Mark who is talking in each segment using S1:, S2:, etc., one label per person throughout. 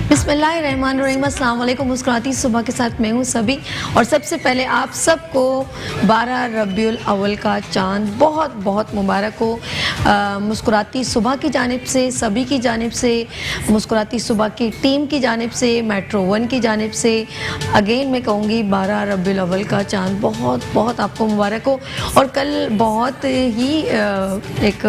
S1: बिस्मिल्लाहिर्रहमानिर्रहीम, अस्सलाम वालेकुम। मुस्कुराती सुबह के साथ मैं हूँ सभी। और सबसे पहले आप सबको 12 रबीउल अव्वल का चांद बहुत बहुत मुबारक हो। मुस्कुराती सुबह की जानिब से, सभी की जानिब से, मुस्कुराती सुबह की टीम की जानिब से, मेट्रो वन की जानिब से अगेन मैं कहूँगी 12 रबीउल अव्वल का चांद बहुत बहुत आपको मुबारक हो। और कल बहुत ही एक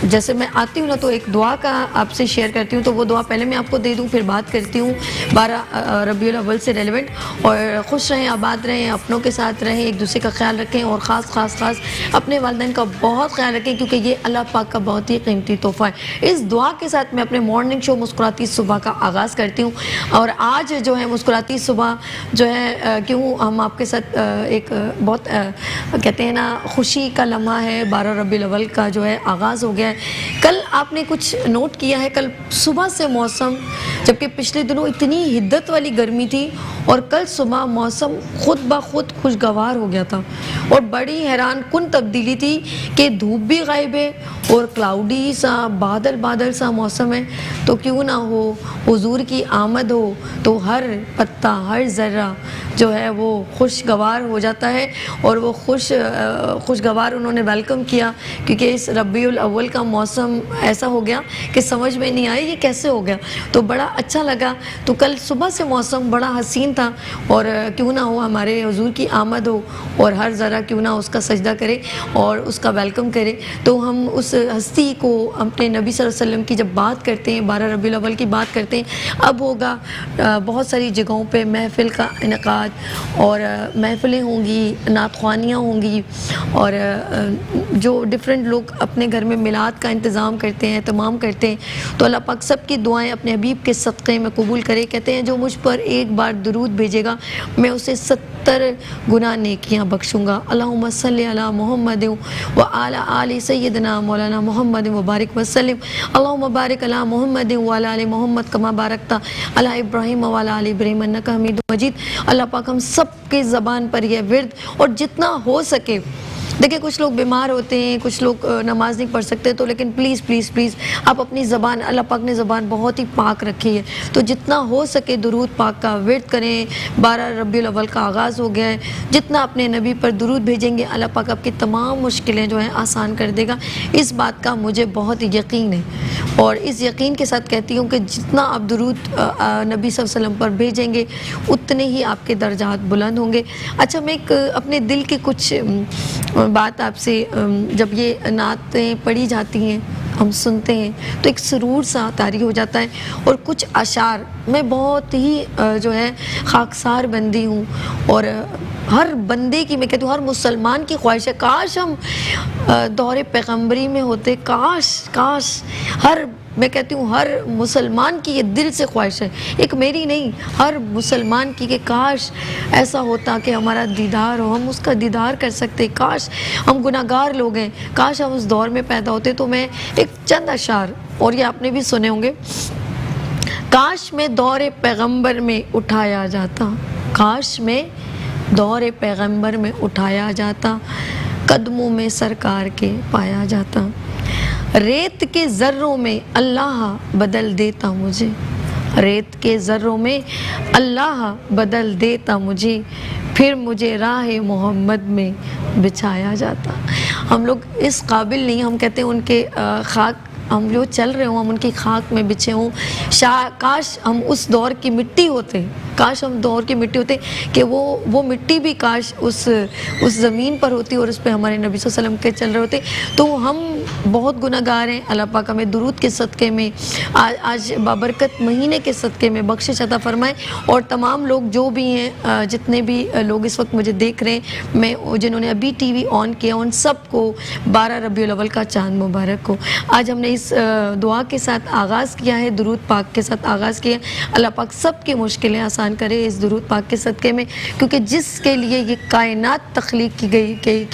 S1: जैसे मैं आती हूँ ना तो एक दुआ का आपसे शेयर करती हूँ, तो वो दुआ पहले मैं आपको दे दूँ फिर बात करती हूँ 12 रबीउल अव्वल से रेलेवेंट। और खुश रहें, आबाद रहें, अपनों के साथ रहें, एक दूसरे का ख्याल रखें और ख़ास अपने वालिदैन का बहुत ख्याल रखें, क्योंकि ये अल्लाह पाक का बहुत ही कीमती तोहफ़ा है। इस दुआ के साथ मैं अपने मॉर्निंग शो मुस्कुराती सुबह का आगाज़ करती हूँ। और आज जो है मुस्कुराती सुबह जो है क्यों हम आपके साथ एक बहुत कहते हैं ना खुशी का लम्हा है। 12 रबीउल अव्वल का जो है आगाज़ हो गया है। कल आपने कुछ नोट किया है, कल सुबह से मौसम, जबकि पिछले दिनों इतनी हिद्दत वाली गर्मी थी और कल सुबह मौसम खुद ब खुद खुशगवार हो गया था। और बड़ी हैरान कुन तब्दीली थी कि धूप भी गायब है और क्लाउडी सा बादल सा मौसम है। तो क्यों ना हो, हुजूर की आमद हो तो हर पत्ता हर ज़र्रा जो है वो खुशगवार हो जाता है। और वो खुशगवार उन्होंने वेलकम किया, क्योंकि इस रबीउल अव्वल का मौसम ऐसा हो गया कि समझ में नहीं आया ये कैसे हो गया, तो बड़ा अच्छा लगा। तो कल सुबह से मौसम बड़ा हसीन था। और क्यों ना हो हमारे हुजूर की आमद हो और हर ज़रा क्यों ना उसका सजदा करे और उसका वेलकम करे। तो हम उस हस्ती को, अपने नबी सल्लल्लाहु अलैहि वसल्लम की जब बात करते हैं, 12 रबीउल अव्वल की बात करते हैं, अब होगा बहुत सारी जगहों पे महफ़िल का इनेकाद और महफ़िलें होंगी, नातख़्वानियाँ होंगी और जो डिफरेंट लोग अपने घर में मिलाद का इंतज़ाम करते हैं, तमाम करते हैं। तो अल्लाह पाक सब की दुआएं अपने हबीब के सदक़े में कबूल करे। कहते हैं जो मुझ पर एक बार दुरूद भेजेगा मैं उसे 70 गुना नेकियां बख्शूँगा। अल्लाहुम्मा सल्ली अला मुहम्मद व आला आलि सय्यदना मौलाना मुहम्मद व बारिक वसल्लिम। अल्लाहुम्मा बारिक अला मुहम्मद व आला आलि मुहम्मद कमा बारकता अला इब्राहीम व आला आलि इब्राहीम इन्नका हमीदुम मजीद। अल्लाह पाक हम सब के ज़बान पर यह विर्द और जितना हो सके, देखिए कुछ लोग बीमार होते हैं, कुछ लोग नमाज नहीं पढ़ सकते, तो लेकिन प्लीज़ प्लीज़ प्लीज़ आप अपनी ज़बान, अल्लाह पाक ने ज़बान बहुत ही पाक रखी है, तो जितना हो सके दुरूद पाक का विर्द करें। 12 रबीउल अव्वल का आगाज़ हो गया है, जितना अपने नबी पर दुरूद भेजेंगे अल्लाह पाक आपकी तमाम मुश्किलें जो हैं आसान कर देगा। इस बात का मुझे बहुत यकीन है और इस यकीन के साथ कहती हूँ कि जितना आप दुरूद नबी सल्लल्लाहु अलैहि वसल्लम पर भेजेंगे उतने ही आपके दर्जात बुलंद होंगे। अच्छा, मैं एक अपने दिल की कुछ बात आपसे, जब ये नातें पढ़ी जाती हैं, हम सुनते हैं तो एक सुरूर सा तारी हो जाता है। और कुछ अशार मैं बहुत ही जो है खाकसार बंदी हूँ और हर बंदे की, मैं कहती हूँ हर मुसलमान की ख्वाहिश है काश हम दौरे पैगम्बरी में होते। काश मैं कहती हूँ हर मुसलमान की ये दिल से ख्वाहिश है, एक मेरी नहीं, हर मुसलमान की, कि काश ऐसा होता कि हमारा दीदार हो, हम उसका दीदार कर सकते। काश हम गुनाहगार लोग हैं, काश हम उस दौर में पैदा होते। तो मैं एक चंद अशार, और ये आपने भी सुने होंगे। काश में दौरे पैगम्बर में उठाया जाता, काश में दौरे पैगम्बर में उठाया जाता, कदमों में सरकार के पाया जाता, रेत के ज़र्रों में अल्लाह बदल देता मुझे, रेत के ज़र्रों में अल्लाह बदल देता मुझे, फिर मुझे राह मोहम्मद में बिछाया जाता। हम लोग इस काबिल नहीं, हम कहते हैं उनके खाक, हम जो चल रहे हों हम उनकी खाक में बिछे हों। काश हम उस दौर की मिट्टी होते, काश हम दौर की मिट्टी होते कि वो मिट्टी भी काश उस ज़मीन पर होती और उस पर हमारे नबी सल्लल्लाहु अलैहि वसल्लम के चल रहे होते। तो हम बहुत गुनाहगार हैं, अल्लाह पाक हमें दुरूद के सदक़े में आज बाबरकत महीने के सदक़े में बख्शिश अता फरमाए। और तमाम लोग जो भी हैं, जितने भी लोग इस वक्त मुझे देख रहे हैं, मैं जिन्होंने अभी टीवी ऑन किया उन सबको 12 रबीउल अव्वल का चांद मुबारक हो। आज हमने इस दुआ के साथ आगाज़ किया है, दुरूद पाक के साथ आगाज़ किया। अल्लाह पाक सब की मुश्किलें आसान करे इस दुरूद पाक के सदक़े में, क्योंकि जिसके लिए ये कायनात तख्लीक की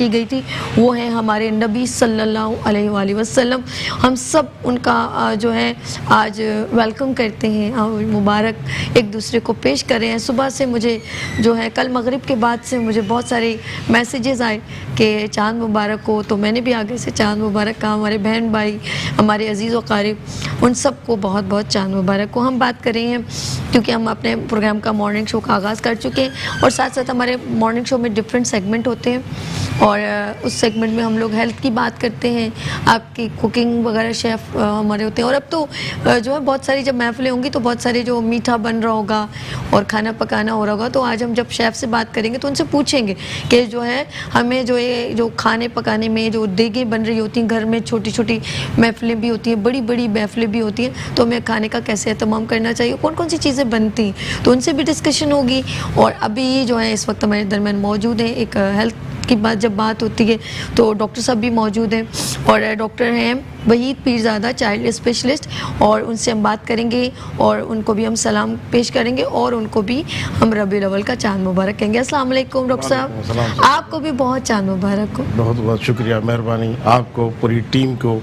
S1: गई थी वो है हमारे नबी सल्लल्लाहु अलैहि वसल्लम। हम सब उनका जो है आज वेलकम करते हैं और मुबारक एक दूसरे को पेश कर रहे हैं। सुबह से मुझे जो है कल मगरिब के बाद से मुझे बहुत सारे मैसेजेस आए कि चाँद मुबारक हो, तो मैंने भी आगे से चाँद मुबारक कहा। हमारे बहन भाई, हमारे अजीज़ व क़ारिब उन सबको बहुत बहुत चांद मुबारक को। हम बात कर रहे हैं क्योंकि हम अपने प्रोग्राम का मॉर्निंग शो का आगाज़ कर चुके हैं और साथ साथ हमारे मॉर्निंग शो में डिफरेंट सेगमेंट होते हैं और उस सेगमेंट में हम लोग हेल्थ की बात करते हैं, आपकी कुकिंग वगैरह शेफ़ हमारे होते हैं। और अब तो जो है बहुत सारी जब महफिलें होंगी तो बहुत सारे जो मीठा बन रहा होगा और खाना पकाना हो रहा होगा, तो आज हम जब शेफ़ से बात करेंगे तो उनसे पूछेंगे कि जो है हमें जो ये जो खाने पकाने में जो देगें बन रही होती हैं, घर में छोटी छोटी महफिलें भी होती हैं, बड़ी बड़ी महफिलें भी होती हैं, तो हमें खाने का कैसे एहतमाम करना चाहिए, कौन कौन सी चीज़ें बनती हैं, तो उनसे भी डिस्कशन होगी। और अभी जो है इस वक्त हमारे दरमियान मौजूद हैं, एक हेल्थ की बात जब बात होती है तो डॉक्टर साहब भी मौजूद हैं और डॉक्टर हैं वहीद पीरज़ादा, चाइल्ड स्पेशलिस्ट, और उनसे हम बात करेंगे और उनको भी हम सलाम पेश करेंगे और उनको भी हम रबीउल अव्वल का चांद मुबारक कहेंगे। अस्सलाम वालेकुम डॉक्टर साहब, आपको भी बहुत चांद मुबारक हो।
S2: बहुत बहुत शुक्रिया, मेहरबानी आपको, पूरी टीम को,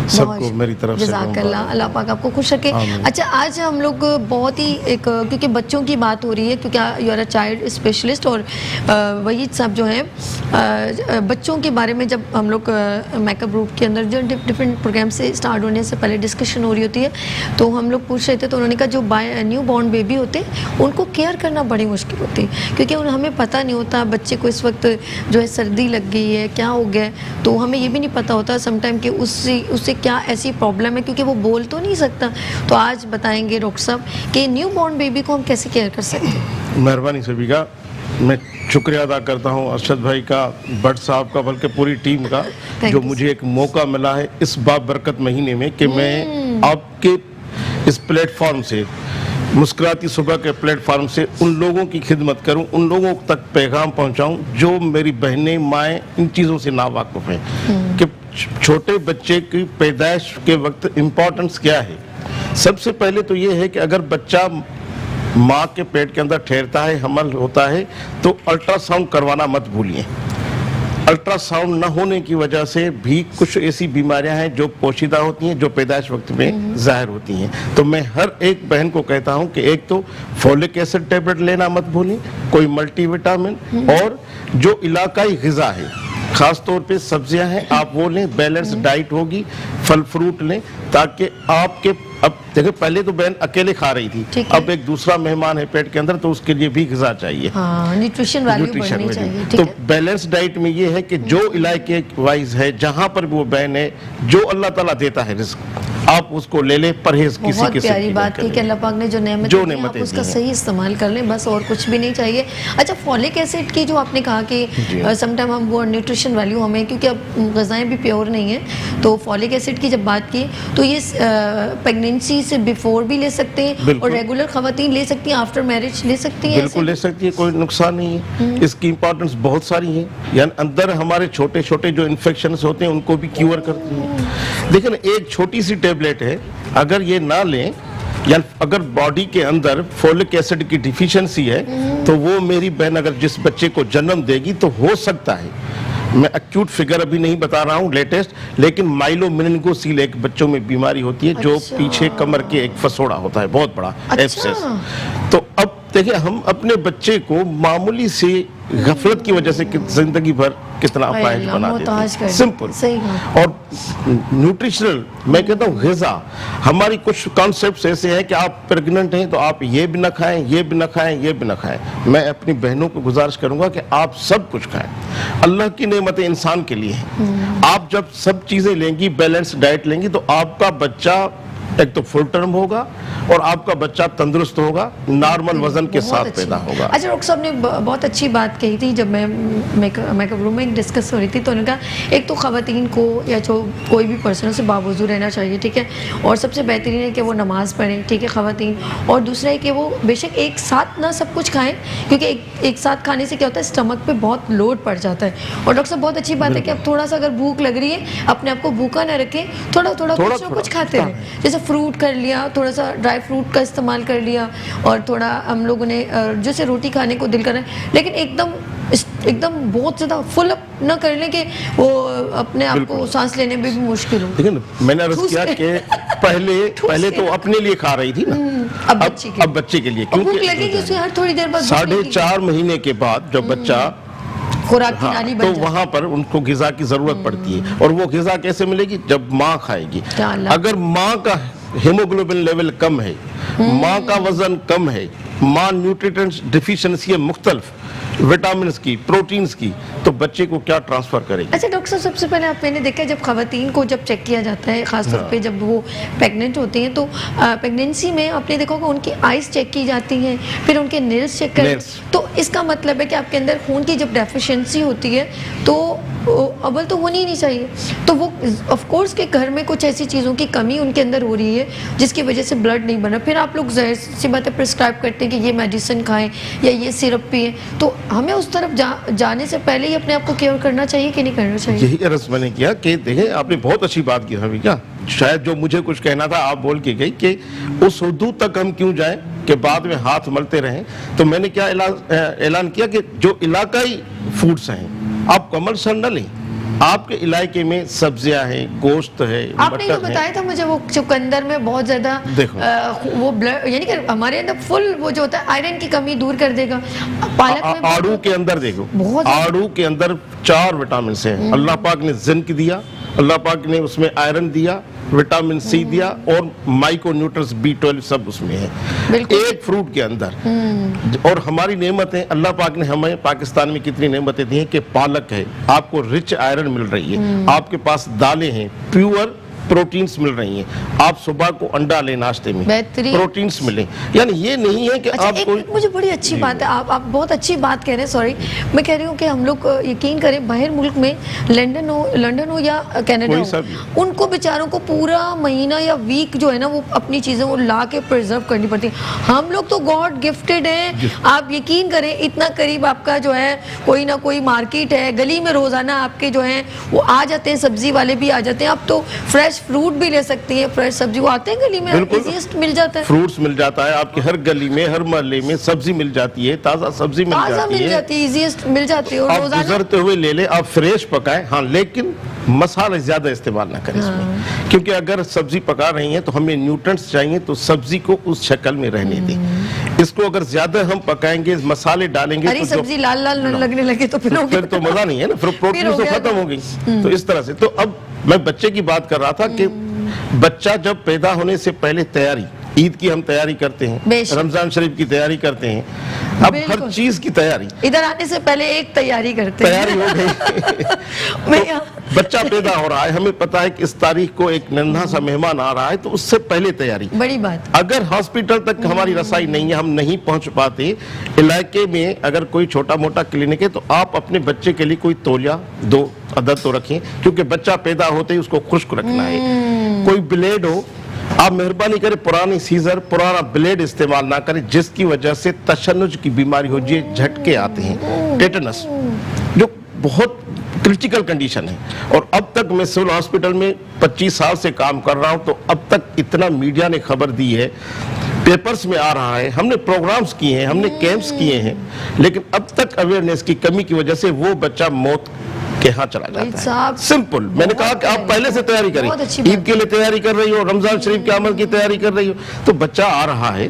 S2: सबको मेरी तरफ से
S1: जज़ाकल्लाह, अल्लाह पाक आपको खुश रखे। अच्छा, आज हम लोग बहुत ही एक क्योंकि बच्चों की बात हो रही है, क्योंकि you are a child specialist और वहीद साहब जो हैं बच्चों के बारे में जब हम लोग मेकअप ग्रुप के अंदर जो डिफरेंट प्रोग्राम से स्टार्ट होने से पहले डिस्कशन हो रही होती है तो हम लोग पूछ रहे थे, तो उन्होंने कहा जो न्यू बॉर्न बेबी होते हैं उनको केयर करना बड़ी मुश्किल होती है, क्योंकि हमें पता नहीं होता बच्चे को इस वक्त जो है सर्दी लग गई है, क्या हो गया है, तो हमें ये भी नहीं पता होता समटाइम कि उससे क्या ऐसी प्रॉब्लम है, क्योंकि वो बोल तो नहीं सकता। तो आज बताएंगे डॉक्टर साहब कि न्यू बॉर्न बेबी को हम कैसे केयर कर सकते हैं।
S2: मेहरबानी सबिका, मैं शुक्रिया अदा करता हूं अरशद भाई का, भट्ट साहब का, बल्कि पूरी टीम का, जो मुझे एक मौका मिला है इस बाबरकत महीने में कि मैं आपके इस प्लेटफॉर्म से, मुस्कुराती सुबह के प्लेटफॉर्म से उन लोगों की खिदमत करूं, उन लोगों तक पैगाम पहुंचाऊं जो मेरी बहनें माएँ इन चीज़ों से नावाकिफ़ हैं कि छोटे बच्चे की पैदाइश के वक्त इम्पोर्टेंस क्या है। सबसे पहले तो ये है कि अगर बच्चा माँ के पेट के अंदर ठहरता है, हमल होता है, तो अल्ट्रासाउंड करवाना मत भूलिए। अल्ट्रासाउंड न होने की वजह से भी कुछ ऐसी बीमारियां हैं जो पोशीदा होती हैं, जो पैदाइश वक्त में जाहिर होती हैं। तो मैं हर एक बहन को कहता हूं कि एक तो फोलिक एसिड टेबलेट लेना मत भूलिए, कोई मल्टीविटामिन, और जो इलाकाई ग़िज़ा है, खास तौर पे सब्जियां हैं आप वो लें, बैलेंस डाइट होगी, फल फ्रूट लें, ताकि आपके, अब देखिए पहले तो बहन अकेले खा रही थी, अब एक दूसरा मेहमान है पेट के अंदर, तो उसके लिए भी ग़िज़ा चाहिए,
S1: न्यूट्रिशन वैल्यू बढ़नी चाहिए।
S2: तो बैलेंस डाइट में ये है कि जो इलाके वाइज है, जहाँ पर भी वो बहन है, जो अल्लाह ताला देता है रिज़्क, आप उसको ले लें, परहेज किसी
S1: बहुत
S2: किसी
S1: प्यारी बात की कि अल्लाह पाक ने जो नेमतें आप उसका सही इस्तेमाल कर लें, बस और कुछ भी नहीं चाहिए। अच्छा, फॉलिक एसिड की जो आपने कहा कि समटाइम हम वो न्यूट्रिशन वैल्यू हमें, क्योंकि अब ग़िज़ाएं भी प्योर नहीं है, तो फॉलिक एसिड की जब बात की तो ये प्रेगनेंसी से बिफोर भी ले सकते हैं और रेगुलर ख़वातीन ले सकती हैं, आफ्टर मैरिज ले सकती हैं,
S2: बिल्कुल ले सकती है, कोई नुकसान नहीं है। इसकी इंपॉर्टेंस बहुत सारी है, यानी अंदर हमारे छोटे छोटे जो इन्फेक्शन होते हैं उनको भी क्योर करती है। देखिए ना, एक छोटी सी टेबलेट है, अगर ये ना लें, या अगर बॉडी के अंदर फोलिक एसिड की डिफिशियंसी है, तो वो मेरी बहन अगर जिस बच्चे को जन्म देगी तो हो सकता है, मैं एक्यूट फिगर अभी नहीं बता रहा हूँ लेटेस्ट, लेकिन माइलोमेनिंगोसील एक बच्चों में बीमारी होती है, जो पीछे कमर के एक फसोड़ा होता है बहुत बड़ा, एब्सेस। तो अब देखिए, हम अपने बच्चे को मामूली सी गफलत की वजह से जिंदगी भर कितना अपाहिज बना देते हैं, सिंपल। और न्यूट्रिशनल, मैं कहता हूँ ग़िज़ा, हमारी कुछ कॉन्सेप्ट्स ऐसे हैं कि आप प्रेग्नेंट हैं तो आप ये भी ना खाएं, ये भी ना खाएं, ये भी ना खाएं। मैं अपनी बहनों को गुजारिश करूंगा कि आप सब कुछ खाएं, अल्लाह की नेमतें इंसान के लिए हैं। आप जब सब चीज़ें लेंगी, बैलेंस डाइट लेंगी, तो आपका बच्चा एक तो फुल टर्म होगा और आपका बच्चा तंदुरुस्त होगा, नॉर्मल वजन के साथ पैदा होगा।
S1: अच्छा, डॉक्टर साहब ने बहुत अच्छी बात कही थी, जब मैं मेकअप रूम में डिस्कस हो रही थी तो उन्होंने कहा एक तो ख़वातीन को या जो कोई भी पर्सन से बावजूद रहना चाहिए, ठीक है, और सबसे बेहतरीन है कि वो नमाज़ पढ़ें, ठीक है ख़वातीन, और दूसरा है कि वो बेशक एक साथ ना सब कुछ खाएं, क्योंकि एक साथ खाने से क्या होता है, स्टमक पे बहुत लोड पड़ जाता है। और डॉक्टर साहब बहुत अच्छी बात है कि अब थोड़ा सा अगर भूख लग रही है, अपने आप को भूखा ना रखें, थोड़ा थोड़ा कुछ खाते रहें, जैसे फ्रूट कर लिया, थोड़ा सा ड्राई फ्रूट का इस्तेमाल कर लिया, और थोड़ा हम लोगों ने जैसे रोटी खाने को दिल कर रहा है, लेकिन एकदम बहुत ज़्यादा फुल अप न कर लें कि वो अपने आप को सांस लेने में भी मुश्किल हो।
S2: देखिए ना, मैंने अर्ज़ किया कि पहले तो अपने लिए खा रही थी ना, अब बच्चे के लिए, क्योंकि
S1: लगेगी उसे हर थोड़ी देर बाद
S2: 4.5 महीने के बाद जब बच्चा
S1: खुराक की
S2: हाँ,
S1: नाली
S2: तो
S1: बन जाती
S2: वहां पर उनको गिजा की जरूरत पड़ती है। और वो गिजा कैसे मिलेगी? जब माँ खाएगी।
S1: क्या अल्लाह।
S2: अगर माँ का हीमोग्लोबिन लेवल कम है, माँ का वजन कम है, माँ न्यूट्रिएंट्स डिफिशिएंसी है मुख्तलिफ विटामिन की, प्रोटीन्स की, तो बच्चे को क्या ट्रांसफर करेगी?
S1: अच्छा डॉक्टर साहब, सबसे पहले आप मैंने देखा है जब खवातीन को जब चेक किया जाता है, खासतौर पे जब वो प्रेग्नेंट होती हैं, तो प्रेगनेंसी में आपने देखा होगा उनकी आइज चेक की जाती हैं, फिर उनके नेल्स चेक करें।
S2: Nails।
S1: तो इसका मतलब है कि आपके अंदर खून की जब डेफिशिएंसी होती है तो अव्वल तो होनी ही नहीं चाहिए। तो वो ऑफ कोर्स के घर में कुछ ऐसी चीज़ों की कमी उनके अंदर हो रही है जिसकी वजह से ब्लड नहीं बना, फिर आप लोग ज़ाहिर सी बात है प्रिस्क्राइब करते हैं कि ये मेडिसिन खाएं या ये सिरप पिए। तो हमें उस तरफ जाने से पहले ही अपने आप को केयर करना चाहिए कि नहीं करना चाहिए?
S2: यही अर्ज मैंने किया कि देखें, आपने बहुत अच्छी बात की हमें, क्या शायद जो मुझे कुछ कहना था आप बोल के गई कि उस हदूद तक हम क्यों जाएं कि बाद में हाथ मलते रहें। तो मैंने क्या ऐलान किया कि जो इलाकाई फूड्स हैं आप कमर्शियल न लें, आपके इलाके में सब्जियां हैं, गोश्त है,
S1: आपने तो बताया था मुझे वो चुकंदर में बहुत ज्यादा वो ब्लड, यानी कि हमारे अंदर फुल वो जो होता है आयरन की कमी दूर कर देगा। पालक में
S2: आड़ू के अंदर देखो,
S1: बहुत
S2: आड़ू के अंदर 4 विटामिन हैं। अल्लाह पाक ने जिंक दिया, अल्लाह पाक ने उसमें आयरन दिया, विटामिन सी दिया और माइक्रोन्यूट्रिएंट्स B12 सब उसमें है एक फ्रूट के अंदर। और हमारी नेमत है, अल्लाह पाक ने हमें पाकिस्तान में कितनी नेमतें दी हैं कि पालक है, आपको रिच आयरन मिल रही है, आपके पास दालें हैं, प्योर प्रोटीन्स मिल रही हैं, आप सुबह को अंडा लें नाश्ते में, प्रोटीन्स मिलें। यानी ये नहीं है कि
S1: अच्छा,
S2: आप कोई,
S1: मुझे बड़ी अच्छी बात है, आप बहुत अच्छी बात कह रहे हैं। सॉरी, मैं कह रही हूँ कि हम लोग यकीन करें बाहर मुल्क में लंदन हो या कनाडा हो, उनको बेचारों को पूरा महीना या वीक जो है ना वो अपनी चीज़ें वो ला के प्रिजर्व करनी पड़ती है। हम लोग तो गॉड गिफ्टेड हैं। आप यकीन करें इतना करीब आपका जो है कोई ना कोई मार्केट है, गली में रोज़ाना आपके जो है वो आ जाते हैं, सब्जी वाले भी आ जाते हैं। अब तो फ्रेश फ्रूट भी ले सकती है, फ्रेश सब्जी वो आते हैं गली में, इजीएस्ट मिल जाता है,
S2: फ्रूट्स मिल जाता है आपके हर गली में, हर मोहल्ले में सब्जी मिल जाती है, ताज़ा सब्जी मिल जाती है,
S1: इजीएस्ट मिल जाती है। और
S2: आप
S1: रोजाना
S2: गुजरते हुए ले ले, आप फ्रेश पकाएं, हाँ, लेकिन मसाले ज्यादा इस्तेमाल ना करें इसमें, क्योंकि अगर सब्जी पका रही हैं तो हमें न्यूट्रिएंट्स चाहिए, तो सब्जी को उस शक्ल में रहने दें। इसको अगर ज्यादा हम पकाएंगे, मसाले डालेंगे,
S1: हरी
S2: तो
S1: सब्जी लाल लाल लगने लगे तो फिर
S2: तो मजा नहीं है ना, फिर प्रोटीन तो खत्म हो गई। तो इस तरह से, तो अब मैं बच्चे की बात कर रहा था कि बच्चा जब पैदा होने से पहले तैयारी, ईद की हम तैयारी करते हैं, रमजान शरीफ की तैयारी करते हैं, अब हर चीज की तैयारी,
S1: इधर आने से पहले एक तैयारी करते हैं,
S2: तैयारी हो गई। तो बच्चा पैदा हो रहा है, हमें पता है कि इस तारीख को एक नन्हा सा मेहमान आ रहा है, तो उससे पहले तैयारी, बड़ी बात। अगर हॉस्पिटल तक हमारी रसाई नहीं है, हम नहीं पहुंच पाते, इलाके में अगर कोई छोटा मोटा क्लिनिक है, तो आप अपने बच्चे के लिए कोई तौलिया 2 अदद तो रखें, क्योंकि बच्चा पैदा होते ही उसको खुश्क रखना है। कोई ब्लेड हो, आप मेहरबानी करें पुरानी सीजर, पुराना ब्लेड इस्तेमाल ना करें, जिसकी वजह से तशन्नुज की बीमारी हो जाए, झटके आते हैं, टेटनस, जो बहुत क्रिटिकल कंडीशन है। और अब तक मैं सिविल हॉस्पिटल में 25 साल से काम कर रहा हूं, तो अब तक इतना मीडिया ने खबर दी है, पेपर्स में आ रहा है, हमने प्रोग्राम्स किए हैं, हमने कैंप्स किए हैं, लेकिन अब तक अवेयरनेस की कमी की वजह से वो बच्चा मौत के यहाँ चला जाता है। सिंपल, मैंने कहा कि आप पहले से तैयारी करें, ईद के लिए तैयारी कर रही हो, रमजान शरीफ के अमल की तैयारी कर रही हो, तो बच्चा आ रहा है,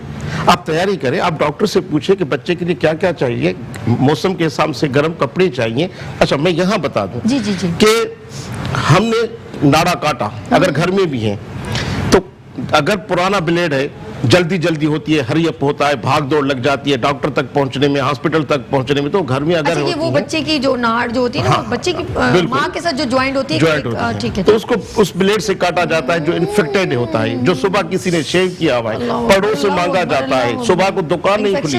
S2: आप तैयारी करें, आप डॉक्टर से पूछे कि बच्चे के लिए क्या क्या चाहिए, मौसम के हिसाब से गर्म कपड़े चाहिए। अच्छा, मैं यहाँ बता दूं कि हमने नाड़ा काटा, अगर घर में भी है, तो अगर पुराना ब्लेड है, जल्दी जल्दी होती है, हरी अप होता है, भाग दौड़ लग जाती है डॉक्टर तक पहुंचने में, हॉस्पिटल तक पहुंचने में, तो घर में अगर
S1: वो बच्चे की जो नाड़ जो होती है ना, बच्चे की मां के साथ जो जॉइंट होती है, ठीक है,
S2: तो उसको उस ब्लेड से काटा जाता है जो इन्फेक्टेड होता है, जो सुबह किसी ने शेव किया हुआ है, पड़ोस से मांगा जाता है, सुबह को दुकान नहीं खुली,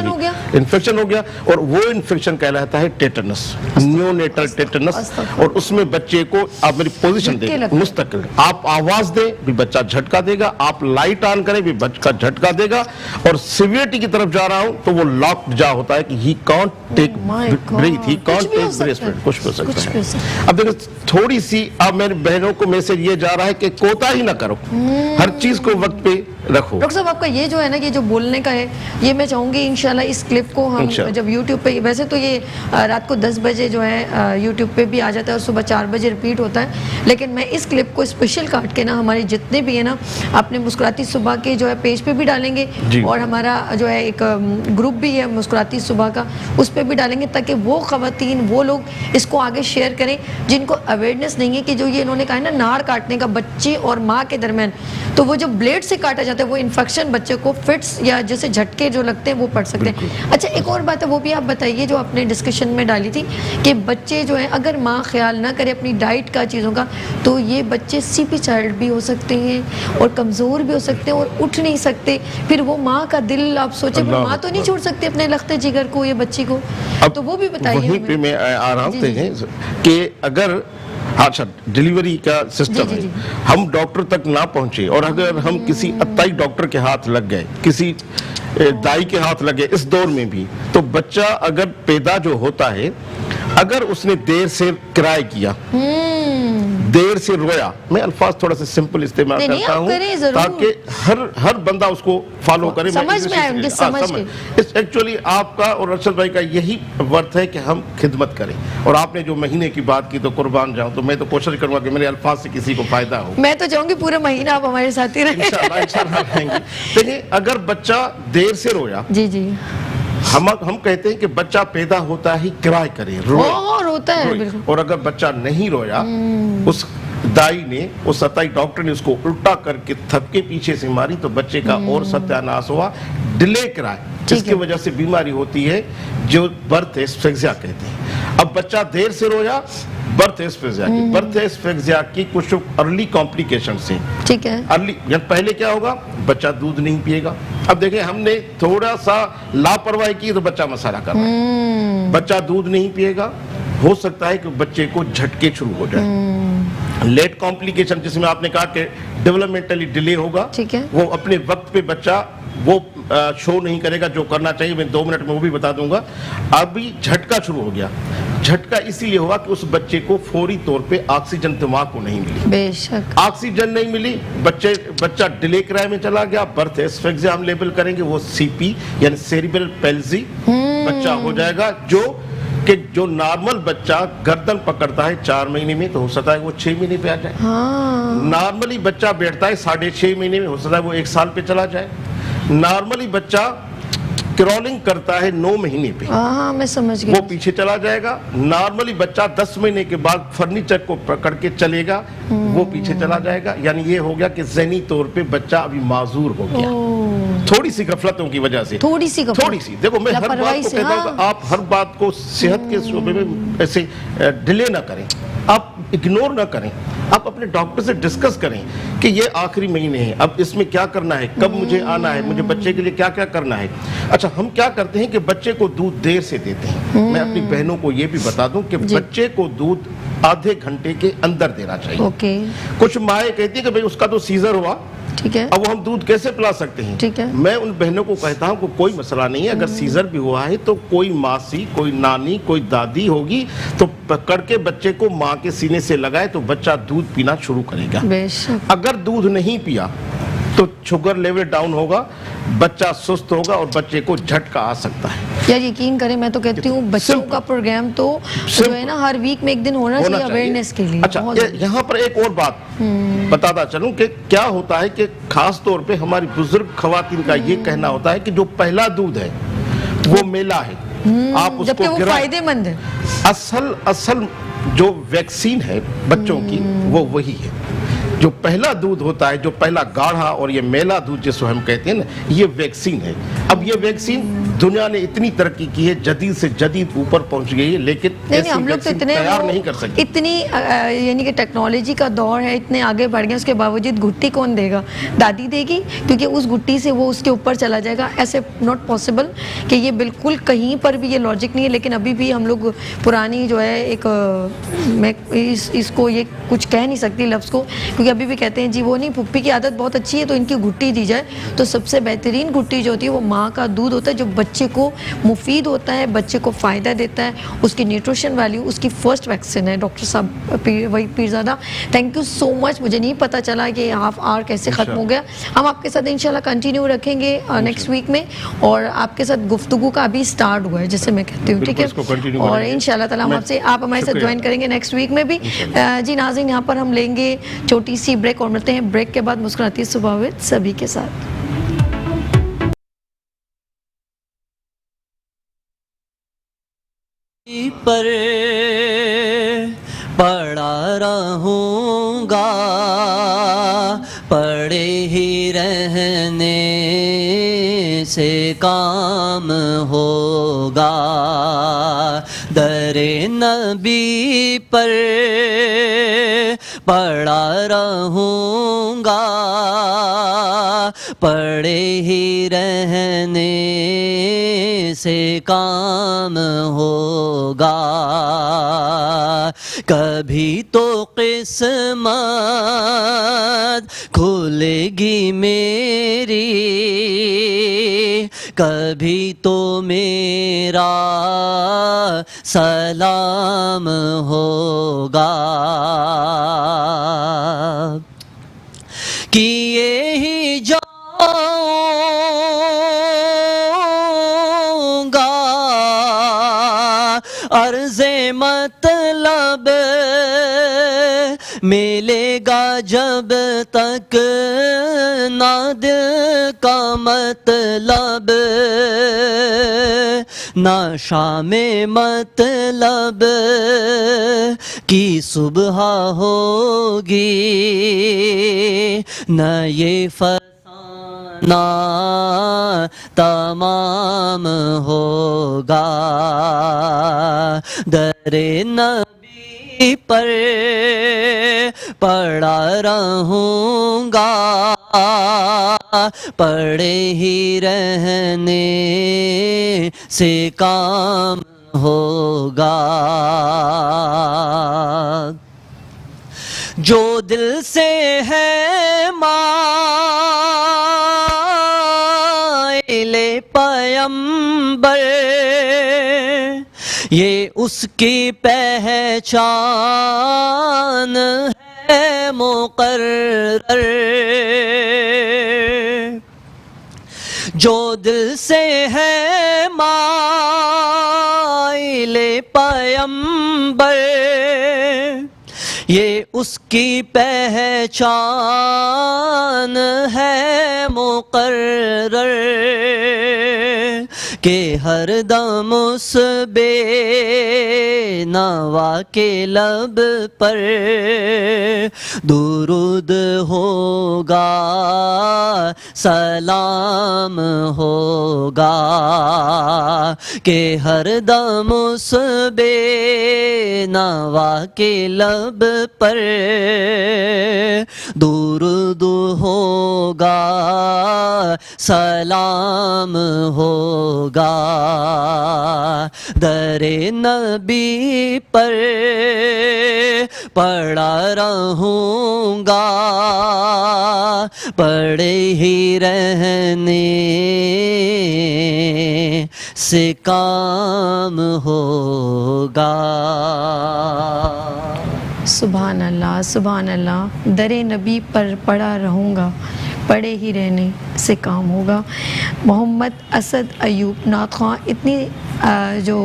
S2: इन्फेक्शन हो गया, और वो इन्फेक्शन कहलाता है टेटनस, नियोनेटल टेटनस। और उसमें बच्चे को, आप मेरी पोजीशन दें, मुस्तकिल आप आवाज दें भी बच्चा झटका देगा, आप लाइट ऑन करें भी बच्चा झटका देगा, और सिवियरिटी की तरफ जा रहा हूं तो वो लॉक्ड जा होता है कि he can't take breath, he can't take breath, कुछ भी हो सकता है। अब देखो, थोड़ी सी अब मेरी बहनों को मैसेज ये जा रहा है कि कोता ही ना करो, हर चीज को वक्त पे रखो।
S1: डॉक्टर साहब, आपका ये जो है ना, ये जो बोलने का है, ये मैं चाहूंगी इंशाल्लाह इस क्लिप को हम जब यूट्यूब पे, वैसे तो ये रात को 10 बजे जो है यूट्यूब पे भी आ जाता है और सुबह 4 बजे रिपीट होता है, लेकिन मैं इस क्लिप को स्पेशल काट के ना, हमारे जितने भी है ना, अपने मुस्कुराती सुबह के जो है पेज पे भी भी डालेंगे
S2: जी।
S1: और हमारा जो है एक ग्रुप भी है मुस्कुराती सुबह का, उस पर भी डालेंगे, ताकि वो खवातीन, वो लोग इसको आगे शेयर करें जिनको अवेयरनेस नहीं है कि जो ये इन्होंने कहा है ना नाड़ काटने का बच्चे और माँ के दरमियान, तो वो जो ब्लेड से काटा जाता है वो इन्फेक्शन बच्चे को फिट्स या जैसे झटके जो लगते हैं वो पड़ सकते हैं। अच्छा, एक और बात है वो भी आप बताइए जो आपने डिस्कशन में डाली थी कि बच्चे जो हैं अगर माँ ख्याल ना करे अपनी डाइट का, चीज़ों का, तो ये बच्चे सीपी चाइल्ड भी हो सकते हैं और कमज़ोर भी हो सकते हैं और उठ नहीं सकते। फिर वो माँ का दिल आप सोचे, फिर माँ तो नहीं छोड़ सकती अपने लखते जिगर को, ये बच्ची को, तो वो भी बताइए
S2: वहीं
S1: हमें।
S2: पे मैं आ रहा
S1: जी,
S2: हूँ कि अगर अच्छा डिलीवरी का सिस्टम
S1: जी, जी,
S2: है, हम डॉक्टर तक ना पहुंचे और अगर हम किसी अत्ताई डॉक्टर के हाथ लग गए, किसी दाई के हाथ लगे इस दौर में भी, तो बच्चा अगर पैदा जो होता है, अगर उसने देर से क्राई किया, देर से रोया, मैं अल्फाज थोड़ा सा सिंपल इस्तेमाल
S1: नहीं,
S2: करता
S1: आप
S2: हूँ
S1: करें ज़रूर।
S2: ताकि हर बंदा उसको फॉलो करे।
S1: समझ में आए उनके, समझ के।
S2: इस एक्चुअली आपका और अरशद भाई का यही वर्थ है कि हम खिदमत करें। और आपने जो महीने की बात की तो कुर्बान जाऊं, तो मैं तो कोशिश करूंगा कि मेरे अल्फाज से किसी को फायदा हो।
S1: मैं तो चाहूंगी पूरा महीना आप हमारे साथ ही रहें।
S2: इंशाल्लाह रहेंगे। देखिए, अगर बच्चा देर से रोया,
S1: जी जी,
S2: हम कहते हैं कि बच्चा पैदा होता ही क्राई करे, रोए,
S1: रोता है
S2: रोए।
S1: बिल्कुल।
S2: और अगर बच्चा नहीं रोया, उस दाई ने, उस सताई डॉक्टर ने उसको उल्टा करके थपके पीछे से मारी, तो बच्चे का और सत्यानाश हुआ। डिले क्राई, जिसकी वजह से बीमारी होती है जो बर्थ एस्फेक्सिया कहते हैं। अब बच्चा देर से रोया, बर्थ एस्फेक्सिया की, बर्थ एस्फेक्सिया की कुछ अर्ली कॉम्प्लिकेशन से,
S1: ठीक है,
S2: अर्ली या पहले क्या होगा, बच्चा दूध नहीं पिएगा। अब देखिए, हमने थोड़ा सा लापरवाही की तो बच्चा मसाला कर रहा है, बच्चा दूध नहीं पिएगा, हो सकता है कि बच्चे को झटके शुरू हो जाए। लेट कॉम्प्लिकेशन, जिसमें आपने कहा कि डेवलपमेंटली डिले होगा,
S1: ठीक है,
S2: वो अपने वक्त पे बच्चा वो शो नहीं करेगा जो करना चाहिए। मैं 2 मिनट में वो भी बता दूंगा। अभी झटका शुरू हो गया, झटका इसीलिए हुआ कि उस बच्चे को फौरी तौर पे ऑक्सीजन दिमाग को नहीं मिली,
S1: बेशक
S2: ऑक्सीजन नहीं मिली, बच्चा डिले क्राई में चला गया। बर्थ एस्फेक्सिया हम लेबल करेंगे, वो सीपी यानी सेरिब्रल पैल्सी बच्चा हो जाएगा, जो नॉर्मल बच्चा गर्दन पकड़ता है 4 महीने में, तो हो सकता है वो 6 महीने पे आ जाए। नॉर्मली बच्चा बैठता है 6.5 महीने में, हो सकता है वो 1 साल पे चला जाए। नॉर्मली बच्चा क्रॉलिंग करता है 9 महीने पे,
S1: हाँ मैं समझ गई,
S2: वो पीछे चला जाएगा। नॉर्मली बच्चा 10 महीने के बाद फर्नीचर को पकड़ के चलेगा, वो पीछे चला जाएगा। यानी ये हो गया कि ज़हनी तौर पे बच्चा अभी माजूर हो गया, थोड़ी सी गफलतों की वजह से, थोड़ी सी। देखो, मैं हर बात को कहता हूँ, आप हर बात को सेहत के शोबे में ऐसे डिले ना करें, आप इग्नोर ना करें, आप अपने डॉक्टर से डिस्कस करें कि ये आखिरी महीने है, अब इसमें क्या करना है, कब मुझे आना है, मुझे बच्चे के लिए क्या क्या करना है। अच्छा, हम क्या करते हैं कि बच्चे को दूध देर से देते हैं। मैं अपनी बहनों को ये भी बता दूं कि बच्चे को दूध आधे घंटे के अंदर देना चाहिए।
S1: ओके।
S2: कुछ माएँ कहती है कि भाई उसका तो सीजर हुआ,
S1: ठीक है,
S2: अब वो हम दूध कैसे पिला सकते हैं।
S1: ठीक है,
S2: मैं उन बहनों को कहता हूं कि कोई मसला नहीं है, अगर सीजर भी हुआ है तो कोई मासी, कोई नानी, कोई दादी होगी, तो पकड़ के बच्चे को माँ के सीने से लगाए तो बच्चा दूध पीना शुरू करेगा।
S1: बेशक।
S2: अगर दूध नहीं पिया तो शुगर लेवल डाउन होगा, बच्चा सुस्त होगा और बच्चे को झटका आ सकता है।
S1: यार यकीन करें, मैं तो कहती हूँ बच्चों का प्रोग्राम तो जो है ना हर वीक में एक दिन होना चाहिए अवेयरनेस के लिए।
S2: अच्छा, यहाँ पर एक और बात बताता चलूं कि क्या होता है कि खास तौर पे हमारी बुजुर्ग खवातीन का ये कहना होता है कि जो पहला दूध है वो मेला है, आप उसको
S1: वो फायदेमंद है।
S2: असल जो वैक्सीन है बच्चों की वो वही है। जो पहला दूध होता है, जो पहला गाढ़ा और ये मेला दूध जिसको हम कहते हैं ना, ये वैक्सीन है। अब ये वैक्सीन दुनिया ने इतनी तरक्की की है, जदीद से जदीद ऊपर पहुंच गई है, लेकिन
S1: नहीं, हम लोग तो इतने
S2: तैयार नहीं कर सकते।
S1: इतनी यानी कि टेक्नोलॉजी का दौर है, इतने आगे बढ़ गए, उसके बावजूद घुट्टी कौन देगा? दादी देगी, क्योंकि उस घुट्टी से वो उसके ऊपर चला जाएगा। ऐसे नॉट पॉसिबल कि ये बिल्कुल कहीं पर भी ये लॉजिक नहीं है। लेकिन अभी भी हम लोग पुरानी जो है एक मैं इसको ये कुछ कह नहीं सकती लफ्ज़ को, क्योंकि अभी भी कहते हैं जी वो नहीं, पुप्पी की आदत बहुत अच्छी है तो इनकी घुट्टी दी जाए। तो सबसे बेहतरीन घुट्टी जो होती है वो माँ का दूध होता है, जो बच्चे को मुफीद होता है, बच्चे को फ़ायदा देता है, उसकी न्यूट्रिशन वैल्यू, उसकी फर्स्ट वैक्सीन है। डॉक्टर साहब वही Pirzada, thank you so much. मुझे नहीं पता चला कि हाफ आवर कैसे ख़त्म हो गया। हम आपके साथ इंशाल्लाह कंटिन्यू रखेंगे नेक्स्ट वीक में, और आपके साथ गुफ्तगू का अभी स्टार्ट हुआ है जैसे मैं कहती हूँ, ठीक है। और इंशाल्लाह ताला आपसे आप हमारे साथ ज्वाइन करेंगे नेक्स्ट वीक में भी। जी नाज़रीन, यहाँ पर हम लेंगे छोटी सी ब्रेक और मिलते हैं ब्रेक के बाद मुस्कुराती सुबह विद सभी के साथ।
S3: पर पड़ा रहूँगा, पड़े ही रहने से काम होगा। दरे नबी पर पड़ा रहूँगा, पड़े ही रहने से काम होगा। कभी तो किस्मत खुलेगी मेरी, कभी तो मेरा सलाम होगा। किए ही जाऊंगा अर्ज़े मतलब, मिलेगा जब तक ना दिल का मतलब, ना शाम मतलब की सुबह होगी, न ये फसाना तमाम होगा। दरे नबी पर पड़ा रहूँगा, पड़े ही रहने से काम होगा। जो दिल से है माइले पैगंबर, ये उसकी पहचान है मुकर्रर। जो दिल से है माइले पैगंबर, ये उसकी पहचान है मुकर्रर। के हर दम उस बेनवा के लब पर दुरूद होगा, सलाम होगा। के हर दम उस बेनवा के लब पर दुरूद होगा, सलाम होगा। दरे नबी पर पड़ा रहूँगा, पड़े ही रहने से काम होगा।
S1: सुभान अल्लाह, सुभान अल्लाह। दरे नबी पर पड़ा रहूँगा, पड़े ही रहने से काम होगा। मोहम्मद असद अयूब नात ख़्वां, इतनी जो